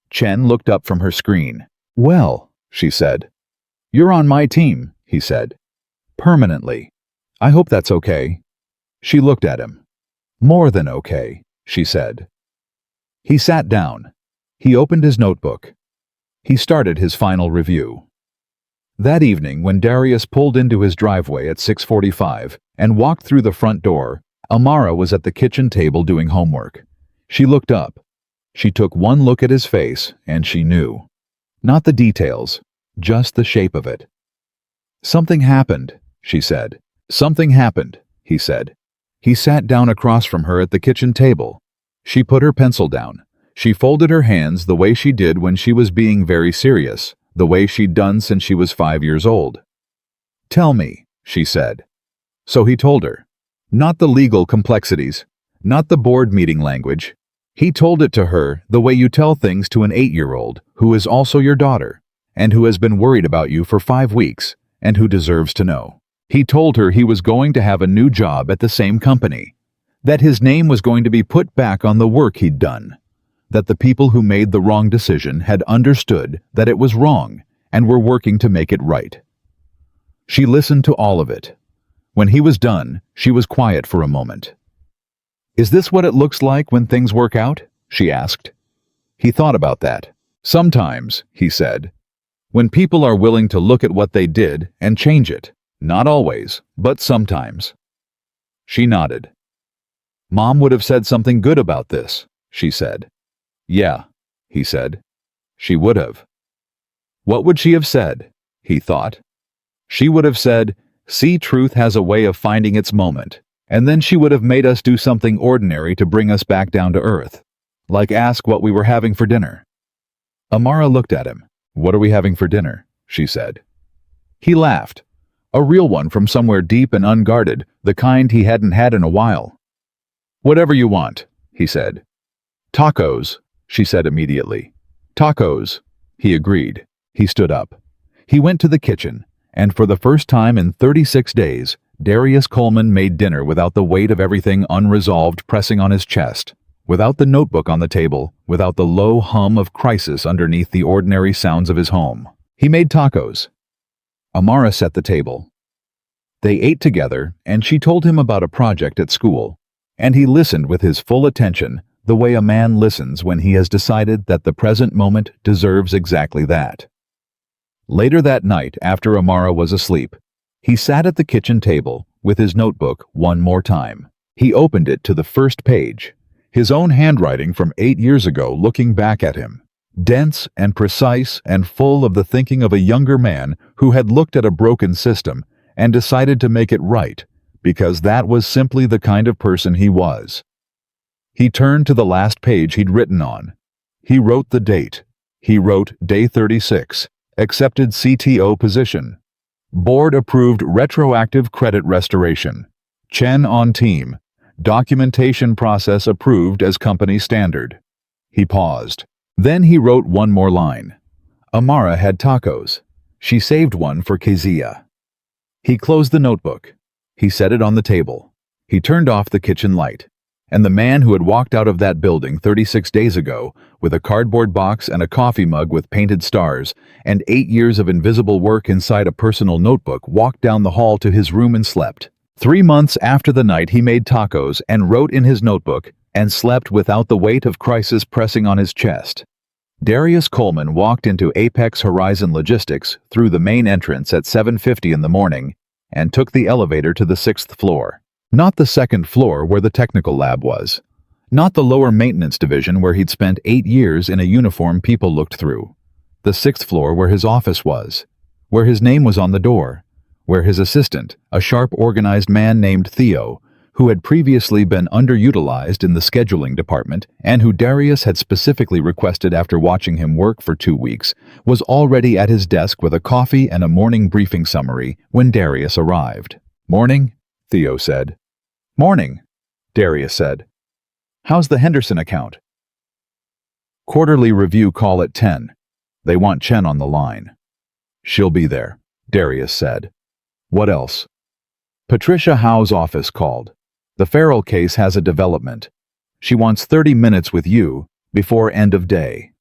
Chen looked up from her screen. Well, she said. You're on my team, he said. Permanently. I hope that's okay. She looked at him. More than okay, she said. He sat down. He opened his notebook. He started his final review. That evening, when Darius pulled into his driveway at 6:45 and walked through the front door, Amara was at the kitchen table doing homework. She looked up. She took one look at his face, and she knew. Not the details, just the shape of it. Something happened, she said. Something happened, he said. He sat down across from her at the kitchen table. She put her pencil down. She folded her hands the way she did when she was being very serious, the way she'd done since she was 5 years old. Tell me, she said. So he told her. Not the legal complexities, not the board meeting language. He told it to her the way you tell things to an 8-year-old who is also your daughter and who has been worried about you for 5 weeks and who deserves to know. He told her he was going to have a new job at the same company, that his name was going to be put back on the work he'd done, that the people who made the wrong decision had understood that it was wrong and were working to make it right. She listened to all of it. When he was done, she was quiet for a moment. Is this what it looks like when things work out? She asked. He thought about that. Sometimes, he said, when people are willing to look at what they did and change it. Not always, but sometimes. She nodded. Mom would have said something good about this, she said. Yeah, he said. She would have. What would she have said? He thought. She would have said, see, truth has a way of finding its moment. And then she would have made us do something ordinary to bring us back down to earth. Like ask what we were having for dinner. Amara looked at him. What are we having for dinner? She said. He laughed. A real one from somewhere deep and unguarded, the kind he hadn't had in a while. Whatever you want, he said. Tacos, she said immediately. Tacos, he agreed. He stood up. He went to the kitchen, and for the first time in 36 days, Darius Coleman made dinner without the weight of everything unresolved pressing on his chest, without the notebook on the table, without the low hum of crisis underneath the ordinary sounds of his home. He made tacos. Amara set the table. They ate together, and she told him about a project at school, and he listened with his full attention, the way a man listens when he has decided that the present moment deserves exactly that. Later that night, after Amara was asleep, he sat at the kitchen table with his notebook one more time. He opened it to the first page. His own handwriting from 8 years ago looking back at him, dense and precise and full of the thinking of a younger man who had looked at a broken system and decided to make it right, because that was simply the kind of person he was. He turned to the last page he'd written on. He wrote the date. He wrote Day 36, accepted CTO position. Board approved retroactive credit restoration. Chen on team. Documentation process approved as company standard. He paused. Then he wrote one more line. Amara had tacos. She saved one for Kezia. He closed the notebook. He set it on the table. He turned off the kitchen light. And the man who had walked out of that building 36 days ago with a cardboard box and a coffee mug with painted stars and 8 years of invisible work inside a personal notebook walked down the hall to his room and slept. 3 months after the night he made tacos and wrote in his notebook and slept without the weight of crisis pressing on his chest. Darius Coleman walked into Apex Horizon Logistics through the main entrance at 7:50 in the morning and took the elevator to the 6th floor. Not the 2nd floor where the technical lab was. Not the lower maintenance division where he'd spent 8 years in a uniform people looked through. The 6th floor where his office was. Where his name was on the door. Where his assistant, a sharp organized man named Theo, who had previously been underutilized in the scheduling department and who Darius had specifically requested after watching him work for 2 weeks, was already at his desk with a coffee and a morning briefing summary when Darius arrived. "Morning," Theo said. "Morning," Darius said. "How's the Henderson account?" "Quarterly review call at 10. They want Chen on the line." "She'll be there," Darius said. "What else?" "Patricia Howe's office called. The Farrell case has a development. She wants 30 minutes with you before end of day."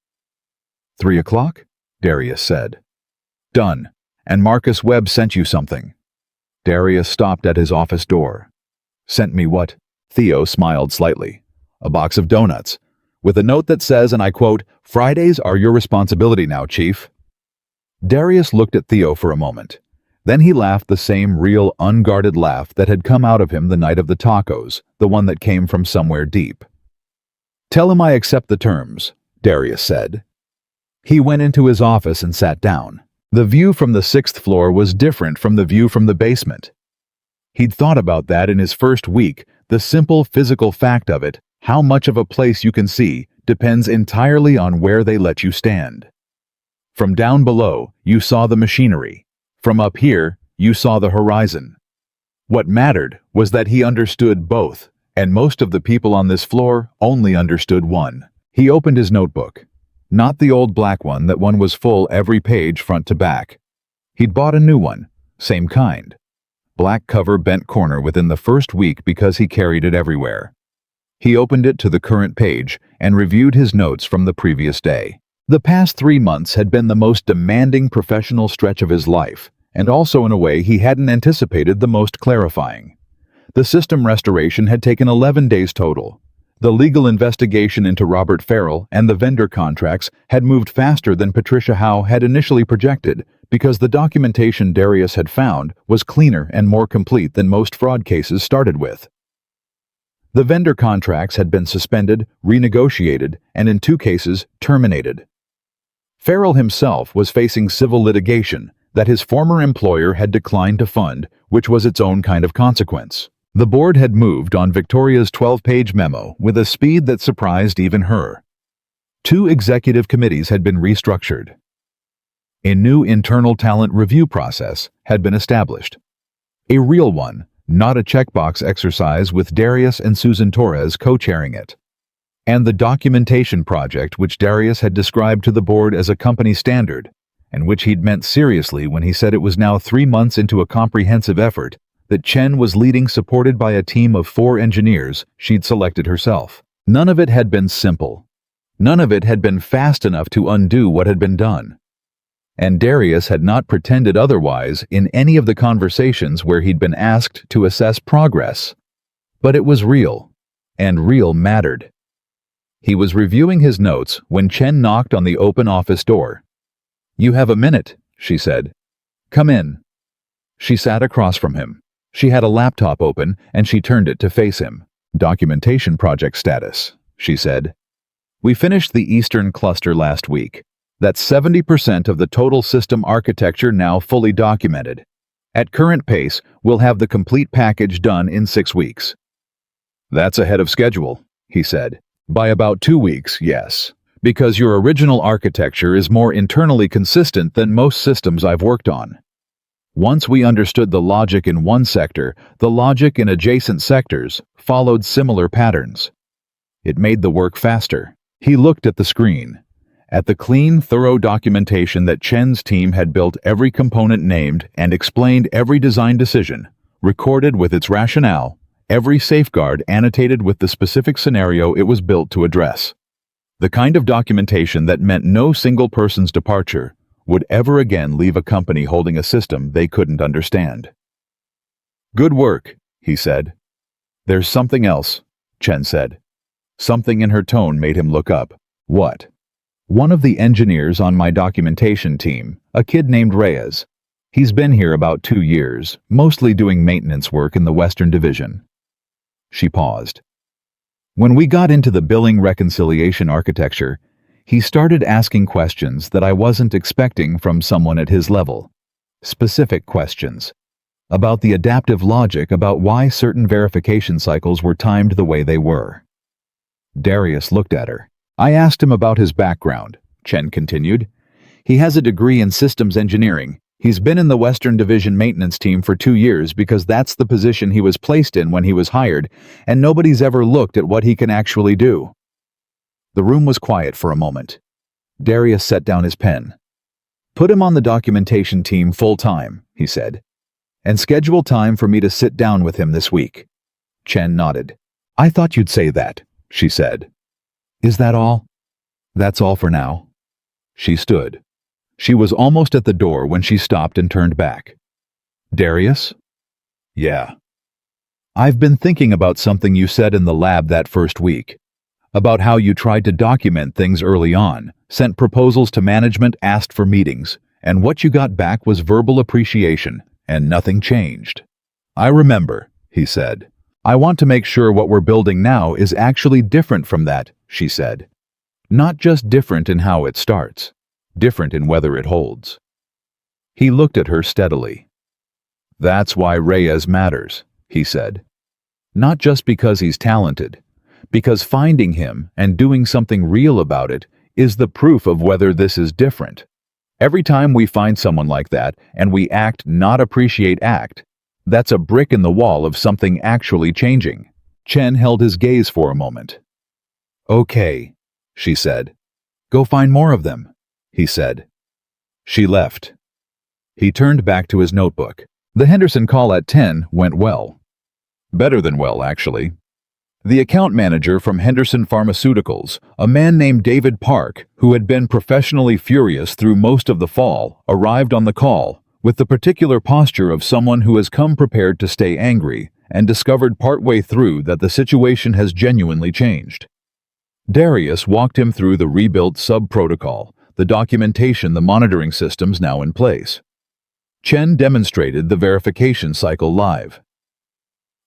3 o'clock? Darius said. "Done. And Marcus Webb sent you something." Darius stopped at his office door. "Sent me what?" Theo smiled slightly. "A box of donuts, with a note that says, and I quote, 'Fridays are your responsibility now, Chief.'" Darius looked at Theo for a moment. Then he laughed the same real, unguarded laugh that had come out of him the night of the tacos, the one that came from somewhere deep. "Tell him I accept the terms," Darius said. He went into his office and sat down. The view from the 6th floor was different from the view from the basement. He'd thought about that in his first week, the simple physical fact of it, how much of a place you can see, depends entirely on where they let you stand. From down below, you saw the machinery. From up here, you saw the horizon. What mattered was that he understood both, and most of the people on this floor only understood one. He opened his notebook. Not the old black one that one was full every page front to back. He'd bought a new one, same kind. Black cover bent corner within the first week because he carried it everywhere. He opened it to the current page and reviewed his notes from the previous day. The past 3 months had been the most demanding professional stretch of his life, and also in a way he hadn't anticipated the most clarifying. The system restoration had taken 11 days total. The legal investigation into Robert Farrell and the vendor contracts had moved faster than Patricia Howe had initially projected because the documentation Darius had found was cleaner and more complete than most fraud cases started with. The vendor contracts had been suspended, renegotiated, and in 2 cases, terminated. Farrell himself was facing civil litigation that his former employer had declined to fund, which was its own kind of consequence. The board had moved on Victoria's 12-page memo with a speed that surprised even her. 2 executive committees had been restructured. A new internal talent review process had been established. A real one, not a checkbox exercise with Darius and Susan Torres co-chairing it. And the documentation project which Darius had described to the board as a company standard, and which he'd meant seriously when he said it was now 3 months into a comprehensive effort that Chen was leading supported by a team of 4 engineers she'd selected herself. None of it had been simple. None of it had been fast enough to undo what had been done. And Darius had not pretended otherwise in any of the conversations where he'd been asked to assess progress. But it was real, and real mattered. He was reviewing his notes when Chen knocked on the open office door. "You have a minute," she said. "Come in." She sat across from him. She had a laptop open and she turned it to face him. "Documentation project status," she said. We finished the Eastern Cluster last week. That's 70% of the total system architecture now fully documented. At current pace, we'll have the complete package done in 6 weeks. That's ahead of schedule, he said. By about 2 weeks, yes. Because your original architecture is more internally consistent than most systems I've worked on. Once we understood the logic in one sector, the logic in adjacent sectors followed similar patterns. It made the work faster. He looked at the screen, at the clean, thorough documentation that Chen's team had built every component named and explained every design decision, recorded with its rationale, every safeguard annotated with the specific scenario it was built to address. The kind of documentation that meant no single person's departure would ever again leave a company holding a system they couldn't understand. Good work, he said. There's something else, Chen said. Something in her tone made him look up. What? One of the engineers on my documentation team, a kid named Reyes. He's been here about 2 years, mostly doing maintenance work in the Western Division. She paused. When we got into the billing reconciliation architecture, he started asking questions that I wasn't expecting from someone at his level. Specific questions. About the adaptive logic about why certain verification cycles were timed the way they were. Darius looked at her. I asked him about his background, Chen continued. He has a degree in systems engineering. He's been in the Western Division maintenance team for 2 years because that's the position he was placed in when he was hired, and nobody's ever looked at what he can actually do. The room was quiet for a moment. Darius set down his pen. Put him on the documentation team full-time, he said, and schedule time for me to sit down with him this week. Chen nodded. I thought you'd say that, she said. Is that all? That's all for now. She stood. She was almost at the door when she stopped and turned back. Darius? Yeah. I've been thinking about something you said in the lab that first week. About how you tried to document things early on, sent proposals to management, asked for meetings, and what you got back was verbal appreciation, and nothing changed. I remember, he said. I want to make sure what we're building now is actually different from that, she said. Not just different in how it starts, different in whether it holds. He looked at her steadily. That's why Reyes matters, he said. Not just because he's talented, because finding him and doing something real about it is the proof of whether this is different. Every time we find someone like that and we act, not appreciate act, that's a brick in the wall of something actually changing. Chen held his gaze for a moment. Okay, she said. Go find more of them, he said. She left. He turned back to his notebook. The Henderson call at 10 went well. Better than well, actually. The account manager from Henderson Pharmaceuticals, a man named David Park, who had been professionally furious through most of the fall, arrived on the call, with the particular posture of someone who has come prepared to stay angry and discovered partway through that the situation has genuinely changed. Darius walked him through the rebuilt sub-protocol, the documentation, the monitoring systems now in place. Chen demonstrated the verification cycle live.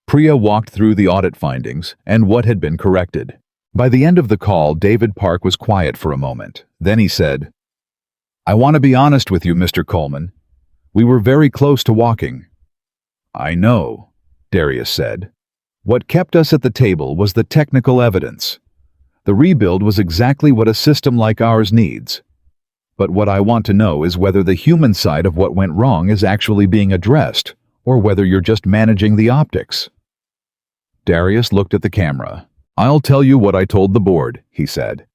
Priya walked through the audit findings and what had been corrected. By the end of the call, David Park was quiet for a moment. Then he said, I want to be honest with you, Mr. Coleman. We were very close to walking. I know, Darius said. What kept us at the table was the technical evidence. The rebuild was exactly what a system like ours needs. But what I want to know is whether the human side of what went wrong is actually being addressed, or whether you're just managing the optics. Darius looked at the camera. I'll tell you what I told the board, he said.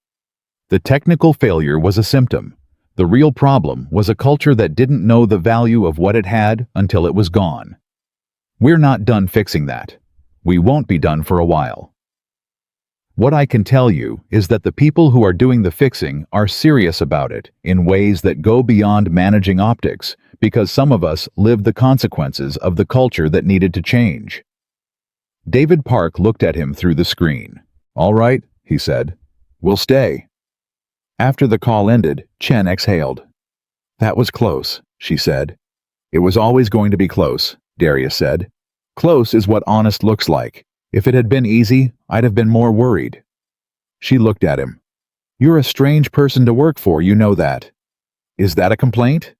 The technical failure was a symptom. The real problem was a culture that didn't know the value of what it had until it was gone. We're not done fixing that. We won't be done for a while. What I can tell you is that the people who are doing the fixing are serious about it in ways that go beyond managing optics, because some of us lived the consequences of the culture that needed to change. David Park looked at him through the screen. All right, he said. We'll stay. After the call ended, Chen exhaled. That was close, she said. It was always going to be close, Darius said. Close is what honest looks like. If it had been easy, I'd have been more worried. She looked at him. You're a strange person to work for, you know that. Is that a complaint?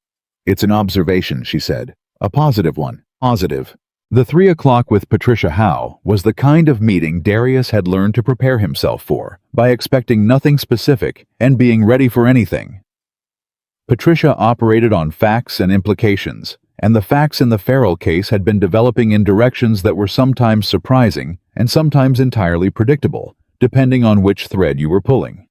It's an observation, she said. A positive one. Positive. The 3 o'clock with Patricia Howe was the kind of meeting Darius had learned to prepare himself for by expecting nothing specific and being ready for anything. Patricia operated on facts and implications, and the facts in the Farrell case had been developing in directions that were sometimes surprising and sometimes entirely predictable, depending on which thread you were pulling.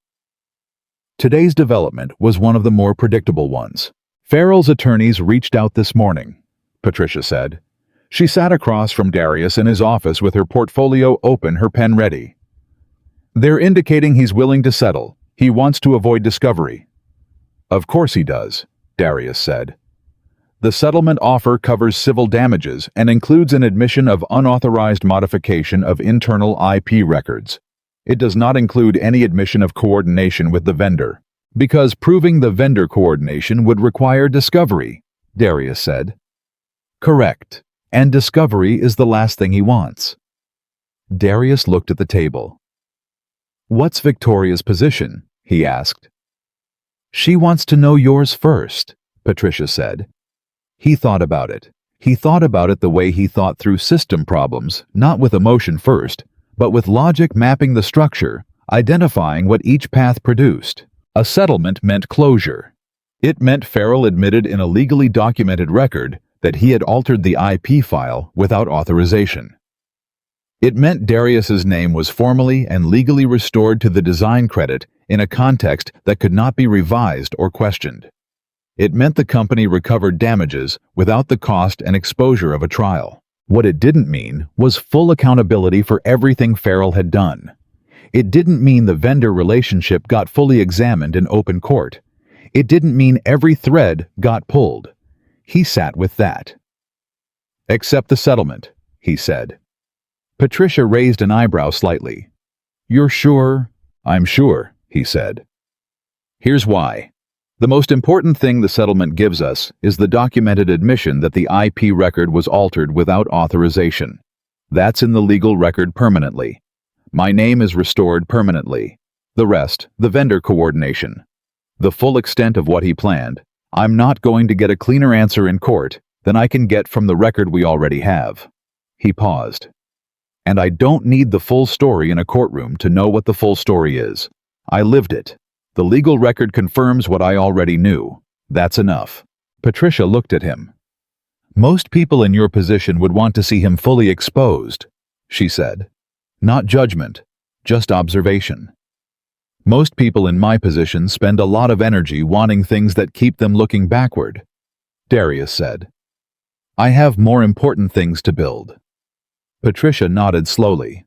Today's development was one of the more predictable ones. Farrell's attorneys reached out this morning, Patricia said. She sat across from Darius in his office with her portfolio open, her pen ready. They're indicating he's willing to settle. He wants to avoid discovery. Of course he does, Darius said. The settlement offer covers civil damages and includes an admission of unauthorized modification of internal IP records. It does not include any admission of coordination with the vendor, because proving the vendor coordination would require discovery, Darius said. Correct. And discovery is the last thing he wants. Darius looked at the table. What's Victoria's position? He asked. She wants to know yours first, Patricia said. He thought about it. He thought about it the way he thought through system problems, not with emotion first, but with logic mapping the structure, identifying what each path produced. A settlement meant closure. It meant Farrell admitted in a legally documented record that he had altered the IP file without authorization. It meant Darius's name was formally and legally restored to the design credit in a context that could not be revised or questioned. It meant the company recovered damages without the cost and exposure of a trial. What it didn't mean was full accountability for everything Farrell had done. It didn't mean the vendor relationship got fully examined in open court. It didn't mean every thread got pulled. He sat with that. Accept the settlement, he said. Patricia raised an eyebrow slightly. You're sure? I'm sure, he said. Here's why. The most important thing the settlement gives us is the documented admission that the IP record was altered without authorization. That's in the legal record permanently. My name is restored permanently. The rest, the vendor coordination. The full extent of what he planned. I'm not going to get a cleaner answer in court than I can get from the record we already have. He paused. And I don't need the full story in a courtroom to know what the full story is. I lived it. The legal record confirms what I already knew. That's enough. Patricia looked at him. Most people in your position would want to see him fully exposed, she said. Not judgment, just observation. Most people in my position spend a lot of energy wanting things that keep them looking backward, Darius said. I have more important things to build. Patricia nodded slowly.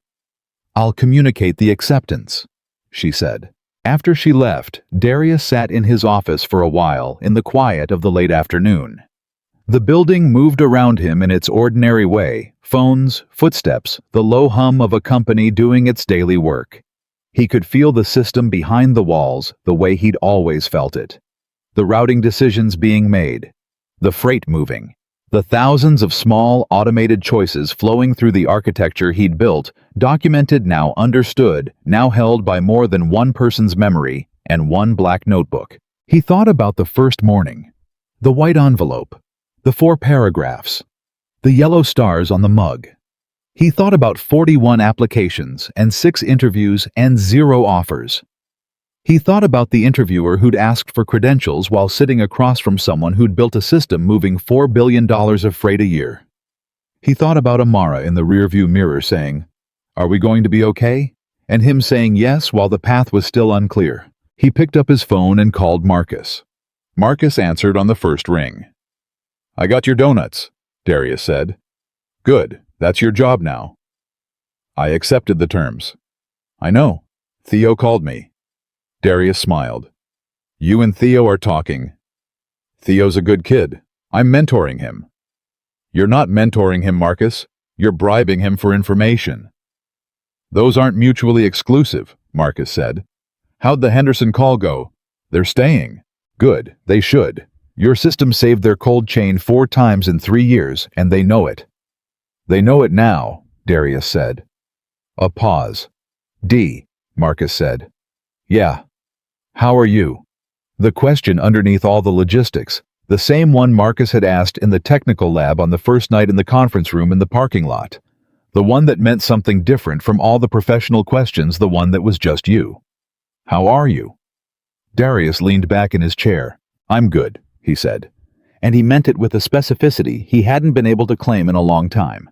I'll communicate the acceptance, she said. After she left, Darius sat in his office for a while in the quiet of the late afternoon. The building moved around him in its ordinary way, phones, footsteps, the low hum of a company doing its daily work. He could feel the system behind the walls the way he'd always felt it. The routing decisions being made, the freight moving, the thousands of small automated choices flowing through the architecture he'd built, documented now understood, now held by more than one person's memory and one black notebook. He thought about the first morning, the white envelope, the 4 paragraphs, the yellow stars on the mug. He thought about 41 applications and 6 interviews and 0 offers. He thought about the interviewer who'd asked for credentials while sitting across from someone who'd built a system moving $4 billion of freight a year. He thought about Amara in the rearview mirror saying, "Are we going to be okay?" and him saying yes while the path was still unclear. He picked up his phone and called Marcus. Marcus answered on the first ring. "I got your donuts," Darius said. "Good. That's your job now." "I accepted the terms." "I know. Theo called me." Darius smiled. "You and Theo are talking. Theo's a good kid. I'm mentoring him." "You're not mentoring him, Marcus. You're bribing him for information." "Those aren't mutually exclusive," Marcus said. "How'd the Henderson call go?" "They're staying." "Good. They should. Your system saved their cold chain 4 times in 3 years, and they know it." "They know it now," Darius said. A pause. "D," Marcus said. Yeah. How are you? The question underneath all the logistics, the same one Marcus had asked in the technical lab on the first night in the conference room in the parking lot. The one that meant something different from all the professional questions, the one that was just you. How are you? Darius leaned back in his chair. I'm good, he said. And he meant it with a specificity he hadn't been able to claim in a long time.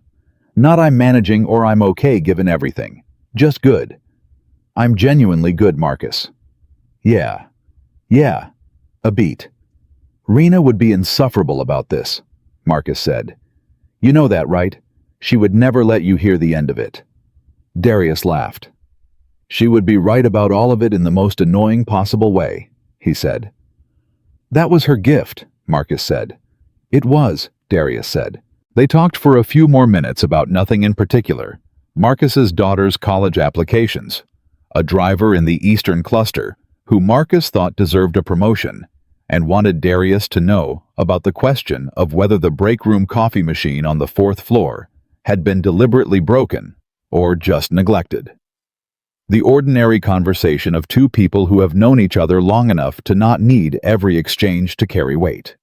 Not I'm managing or I'm okay given everything. Just good. I'm genuinely good, Marcus. Yeah. A beat. Rena would be insufferable about this, Marcus said. You know that, right? She would never let you hear the end of it. Darius laughed. She would be right about all of it in the most annoying possible way, he said. That was her gift, Marcus said. It was, Darius said. They talked for a few more minutes about nothing in particular. Marcus's daughter's college applications, a driver in the Eastern Cluster, who Marcus thought deserved a promotion, and wanted Darius to know about the question of whether the break room coffee machine on the 4th floor had been deliberately broken or just neglected. The ordinary conversation of two people who have known each other long enough to not need every exchange to carry weight.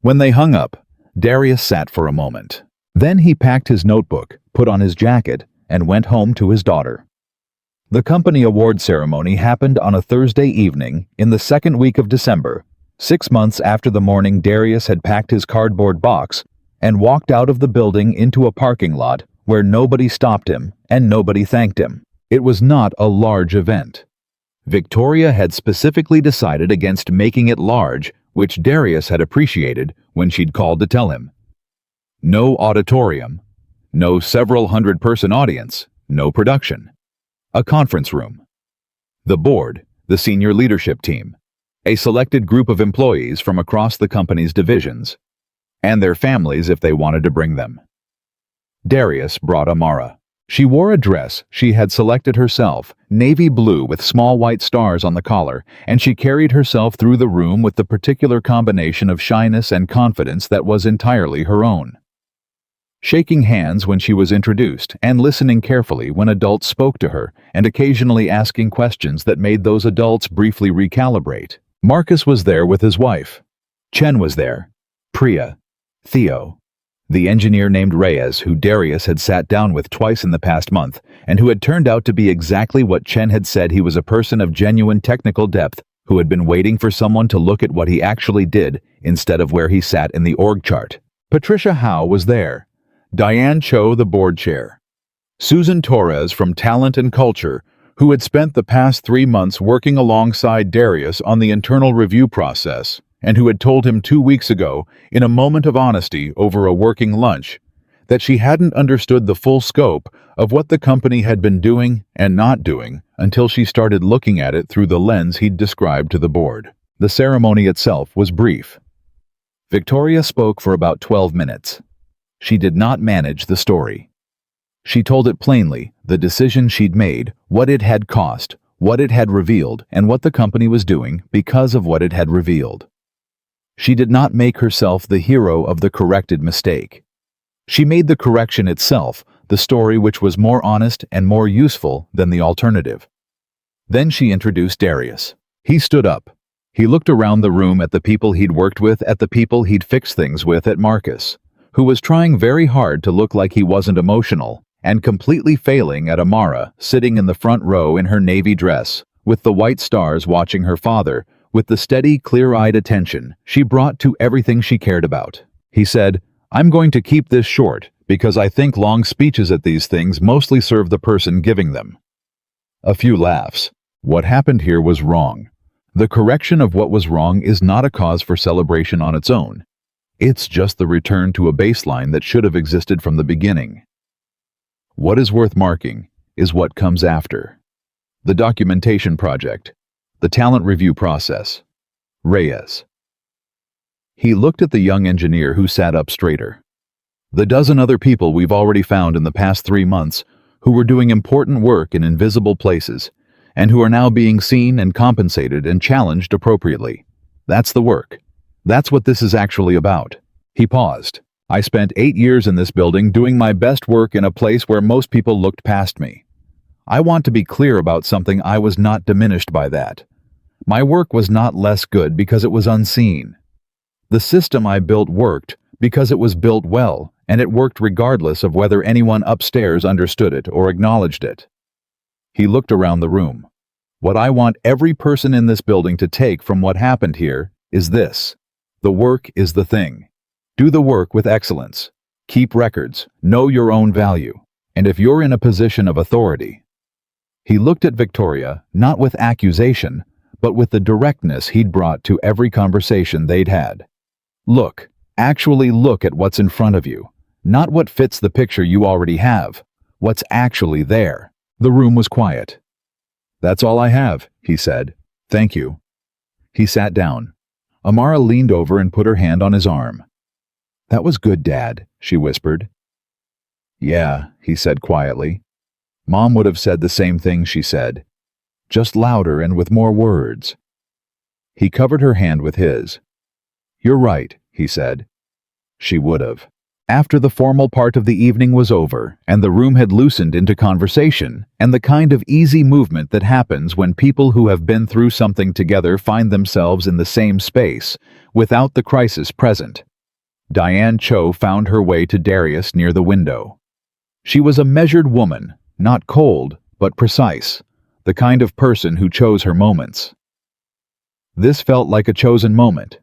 When they hung up, Darius sat for a moment. Then he packed his notebook, put on his jacket, and went home to his daughter. The company award ceremony happened on a Thursday evening in the second week of December, 6 months after the morning Darius had packed his cardboard box and walked out of the building into a parking lot where nobody stopped him and nobody thanked him. It was not a large event. Victoria had specifically decided against making it large, which Darius had appreciated when she'd called to tell him. No auditorium, no several hundred-person audience, no production. A conference room. The board, the senior leadership team, a selected group of employees from across the company's divisions, and their families if they wanted to bring them. Darius brought Amara. She wore a dress she had selected herself, navy blue with small white stars on the collar, and she carried herself through the room with the particular combination of shyness and confidence that was entirely her own. Shaking hands when she was introduced and listening carefully when adults spoke to her and occasionally asking questions that made those adults briefly recalibrate. Marcus was there with his wife. Chen was there. Priya. Theo. The engineer named Reyes, who Darius had sat down with twice in the past month, and who had turned out to be exactly what Chen had said. He was a person of genuine technical depth who had been waiting for someone to look at what he actually did instead of where he sat in the org chart. Patricia Howe was there. Diane Cho, the board chair. Susan Torres from Talent and Culture, who had spent the past 3 months working alongside Darius on the internal review process, and who had told him 2 weeks ago, in a moment of honesty over a working lunch, that she hadn't understood the full scope of what the company had been doing and not doing until she started looking at it through the lens he'd described to the board. The ceremony itself was brief. Victoria spoke for about 12 minutes. She did not manage the story. She told it plainly, the decision she'd made, what it had cost, what it had revealed, and what the company was doing because of what it had revealed. She did not make herself the hero of the corrected mistake. She made the correction itself, the story which was more honest and more useful than the alternative. Then she introduced Darius. He stood up. He looked around the room at the people he'd worked with, at the people he'd fixed things with, at Marcus, who was trying very hard to look like he wasn't emotional, and completely failing at Amara, sitting in the front row in her navy dress, with the white stars watching her father, with the steady, clear-eyed attention she brought to everything she cared about. He said, I'm going to keep this short, because I think long speeches at these things mostly serve the person giving them. A few laughs. What happened here was wrong. The correction of what was wrong is not a cause for celebration on its own. It's just the return to a baseline that should have existed from the beginning. What is worth marking is what comes after. The documentation project. The talent review process. Reyes. He looked at the young engineer who sat up straighter. The dozen other people we've already found in the past 3 months who were doing important work in invisible places and who are now being seen and compensated and challenged appropriately. That's the work. That's what this is actually about. He paused. I spent 8 years in this building doing my best work in a place where most people looked past me. I want to be clear about something. I was not diminished by that. My work was not less good because it was unseen. The system I built worked because it was built well, and it worked regardless of whether anyone upstairs understood it or acknowledged it. He looked around the room. What I want every person in this building to take from what happened here is this: the work is the thing. Do the work with excellence. Keep records. Know your own value. And if you're in a position of authority. He looked at Victoria, not with accusation, but with the directness he'd brought to every conversation they'd had. Look, actually look at what's in front of you, not what fits the picture you already have, what's actually there. The room was quiet. That's all I have, he said. Thank you. He sat down. Amara leaned over and put her hand on his arm. That was good, Dad, she whispered. Yeah, he said quietly. Mom would have said the same thing, she said, just louder and with more words. He covered her hand with his. You're right, he said. She would have. After the formal part of the evening was over, and the room had loosened into conversation, and the kind of easy movement that happens when people who have been through something together find themselves in the same space, without the crisis present, Diane Cho found her way to Darius near the window. She was a measured woman, not cold, but precise, the kind of person who chose her moments. This felt like a chosen moment.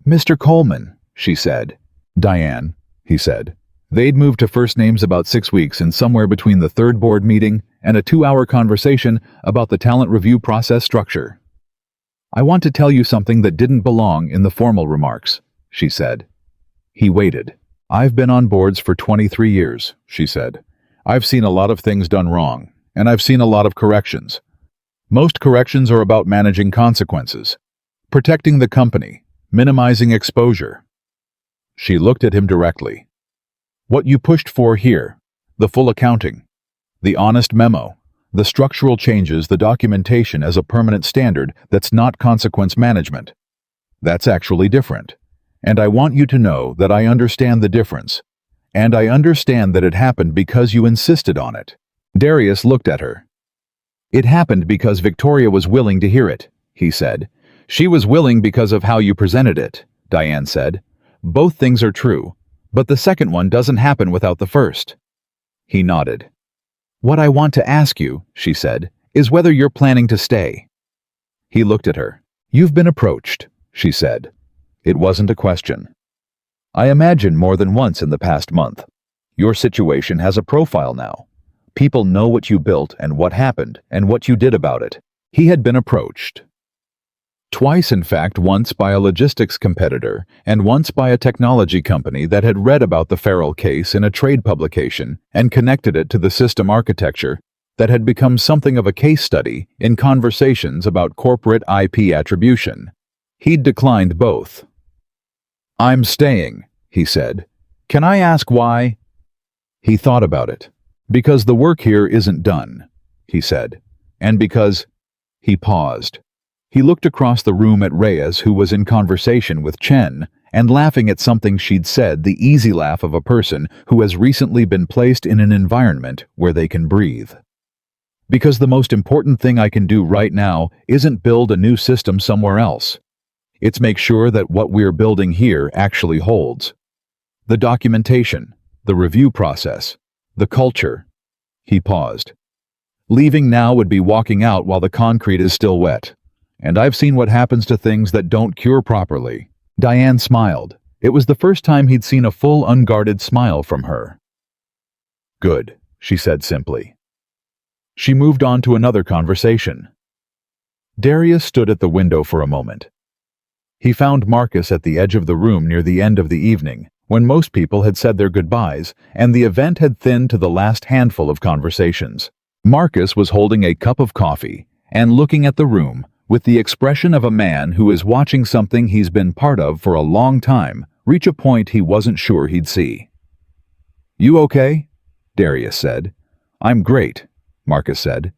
Mr. Coleman, she said. Diane, he said. They'd moved to first names about 6 weeks, and somewhere between the third board meeting and a 2-hour conversation about the talent review process structure. I want to tell you something that didn't belong in the formal remarks, she said. He waited. I've been on boards for 23 years, she said. I've seen a lot of things done wrong, and I've seen a lot of corrections. Most corrections are about managing consequences, protecting the company, minimizing exposure. She looked at him directly. What you pushed for here, the full accounting, the honest memo, the structural changes, the documentation as a permanent standard that's not consequence management. That's actually different. And I want you to know that I understand the difference. And I understand that it happened because you insisted on it. Darius looked at her. It happened because Victoria was willing to hear it, he said. She was willing because of how you presented it, Diane said. Both things are true, but the second one doesn't happen without the first. He nodded. What I want to ask you, she said, is whether you're planning to stay. He looked at her. You've been approached, she said. It wasn't a question. I imagine more than once in the past month. Your situation has a profile now. People know what you built and what happened and what you did about it. He had been approached. Twice, in fact, once by a logistics competitor and once by a technology company that had read about the Farrell case in a trade publication and connected it to the system architecture that had become something of a case study in conversations about corporate IP attribution. He'd declined both. I'm staying, he said. Can I ask why? He thought about it. Because the work here isn't done, he said. And because... He paused. He looked across the room at Reyes, who was in conversation with Chen and laughing at something she'd said, the easy laugh of a person who has recently been placed in an environment where they can breathe. Because the most important thing I can do right now isn't build a new system somewhere else. It's make sure that what we're building here actually holds. The documentation, the review process, the culture. He paused. Leaving now would be walking out while the concrete is still wet. And I've seen what happens to things that don't cure properly. Diane smiled. It was the first time he'd seen a full, unguarded smile from her. Good, she said simply. She moved on to another conversation. Darius stood at the window for a moment. He found Marcus at the edge of the room near the end of the evening, when most people had said their goodbyes and the event had thinned to the last handful of conversations. Marcus was holding a cup of coffee and looking at the room with the expression of a man who is watching something he's been part of for a long time reach a point he wasn't sure he'd see. You okay? Darius said. I'm great, Marcus said.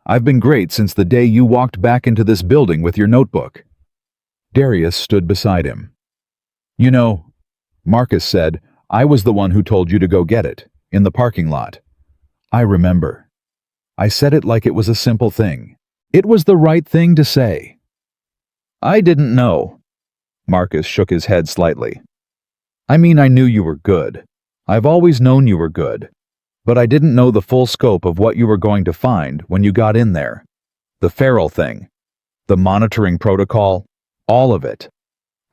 I've been great since the day you walked back into this building with your notebook. Darius stood beside him. You know, Marcus said, I was the one who told you to go get it, in the parking lot. I remember. I said it like it was a simple thing. It was the right thing to say. I didn't know. Marcus shook his head slightly. I mean, I knew you were good. I've always known you were good. But I didn't know the full scope of what you were going to find when you got in there. The feral thing. The monitoring protocol. All of it.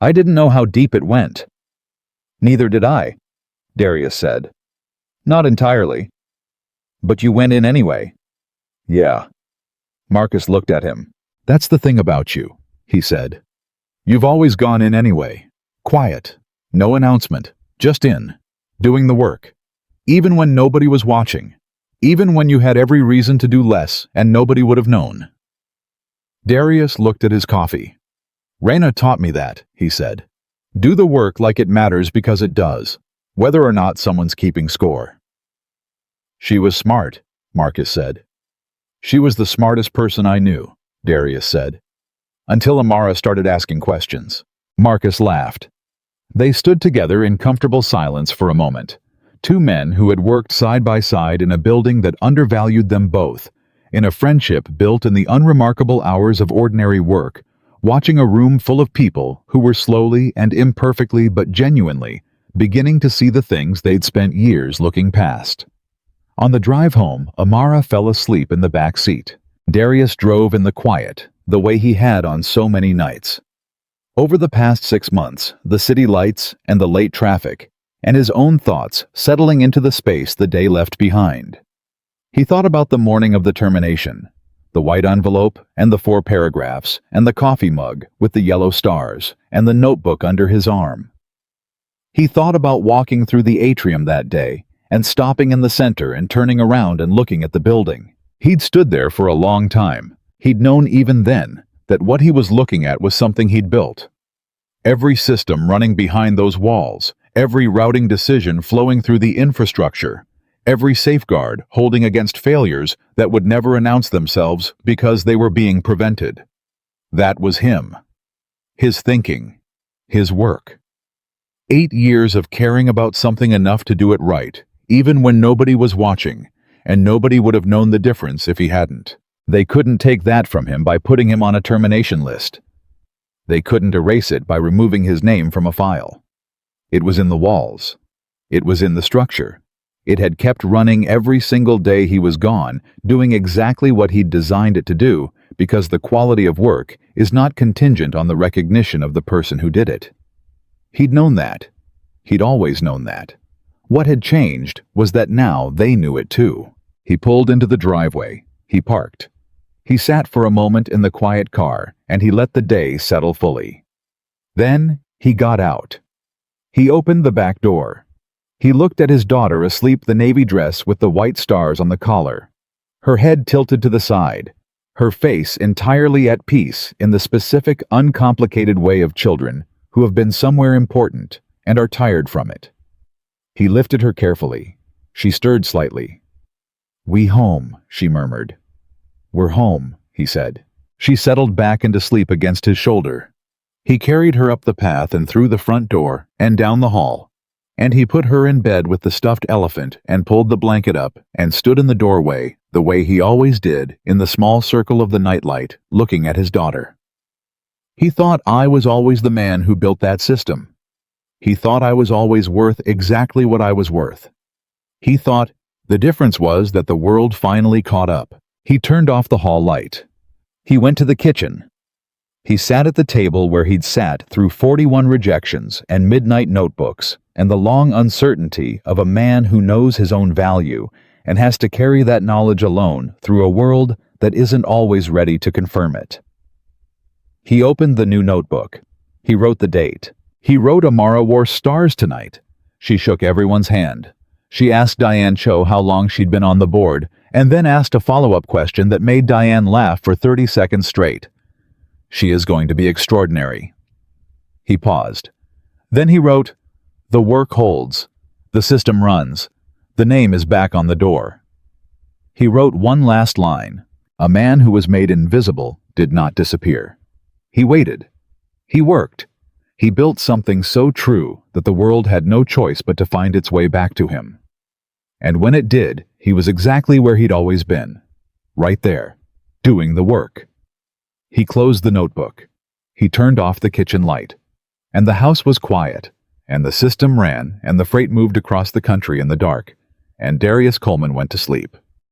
I didn't know how deep it went. Neither did I, Darius said. Not entirely. But you went in anyway. Yeah. Marcus looked at him. That's the thing about you, he said. You've always gone in anyway. Quiet. No announcement. Just in. Doing the work. Even when nobody was watching. Even when you had every reason to do less and nobody would have known. Darius looked at his coffee. Reyna taught me that, he said. Do the work like it matters because it does, whether or not someone's keeping score. She was smart, Marcus said. She was the smartest person I knew, Darius said. Until Amara started asking questions. Marcus laughed. They stood together in comfortable silence for a moment. Two men who had worked side by side in a building that undervalued them both, in a friendship built in the unremarkable hours of ordinary work, watching a room full of people who were slowly and imperfectly but genuinely beginning to see the things they'd spent years looking past. On the drive home, Amara fell asleep in the back seat. Darius drove in the quiet, the way he had on so many nights. Over the past 6 months, the city lights and the late traffic, and his own thoughts settling into the space the day left behind. He thought about the morning of the termination, the white envelope and the 4 paragraphs, and the coffee mug with the yellow stars, and the notebook under his arm. He thought about walking through the atrium that day, and stopping in the center and turning around and looking at the building. He'd stood there for a long time. He'd known even then that what he was looking at was something he'd built. Every system running behind those walls, every routing decision flowing through the infrastructure, every safeguard holding against failures that would never announce themselves because they were being prevented. That was him. His thinking. His work. 8 years of caring about something enough to do it right, even when nobody was watching, and nobody would have known the difference if he hadn't. They couldn't take that from him by putting him on a termination list. They couldn't erase it by removing his name from a file. It was in the walls. It was in the structure. It had kept running every single day he was gone, doing exactly what he'd designed it to do, because the quality of work is not contingent on the recognition of the person who did it. He'd known that. He'd always known that. What had changed was that now they knew it too. He pulled into the driveway. He parked. He sat for a moment in the quiet car, and he let the day settle fully. Then he got out. He opened the back door. He looked at his daughter asleep, the navy dress with the white stars on the collar. Her head tilted to the side, her face entirely at peace in the specific, uncomplicated way of children who have been somewhere important and are tired from it. He lifted her carefully. She stirred slightly. "We home," she murmured. "We're home," he said. She settled back into sleep against his shoulder. He carried her up the path and through the front door and down the hall, and he put her in bed with the stuffed elephant and pulled the blanket up and stood in the doorway the way he always did in the small circle of the nightlight, looking at his daughter. He thought I was always the man who built that system. He thought I was always worth exactly what I was worth. He thought the difference was that the world finally caught up. He turned off the hall light. He went to the kitchen. He sat at the table where he'd sat through 41 rejections and midnight notebooks and the long uncertainty of a man who knows his own value and has to carry that knowledge alone through a world that isn't always ready to confirm it. He opened the new notebook. He wrote the date. He wrote Amara wore stars tonight. She shook everyone's hand. She asked Diane Cho how long she'd been on the board, and then asked a follow-up question that made Diane laugh for 30 seconds straight. She is going to be extraordinary. He paused. Then he wrote, "The work holds. The system runs. The name is back on the door." He wrote one last line. A man who was made invisible did not disappear. He waited. He worked. He built something so true that the world had no choice but to find its way back to him. And when it did, he was exactly where he'd always been. right there, doing the work. He closed the notebook. He turned off the kitchen light. And the house was quiet, and the system ran, and the freight moved across the country in the dark, and Darius Coleman went to sleep.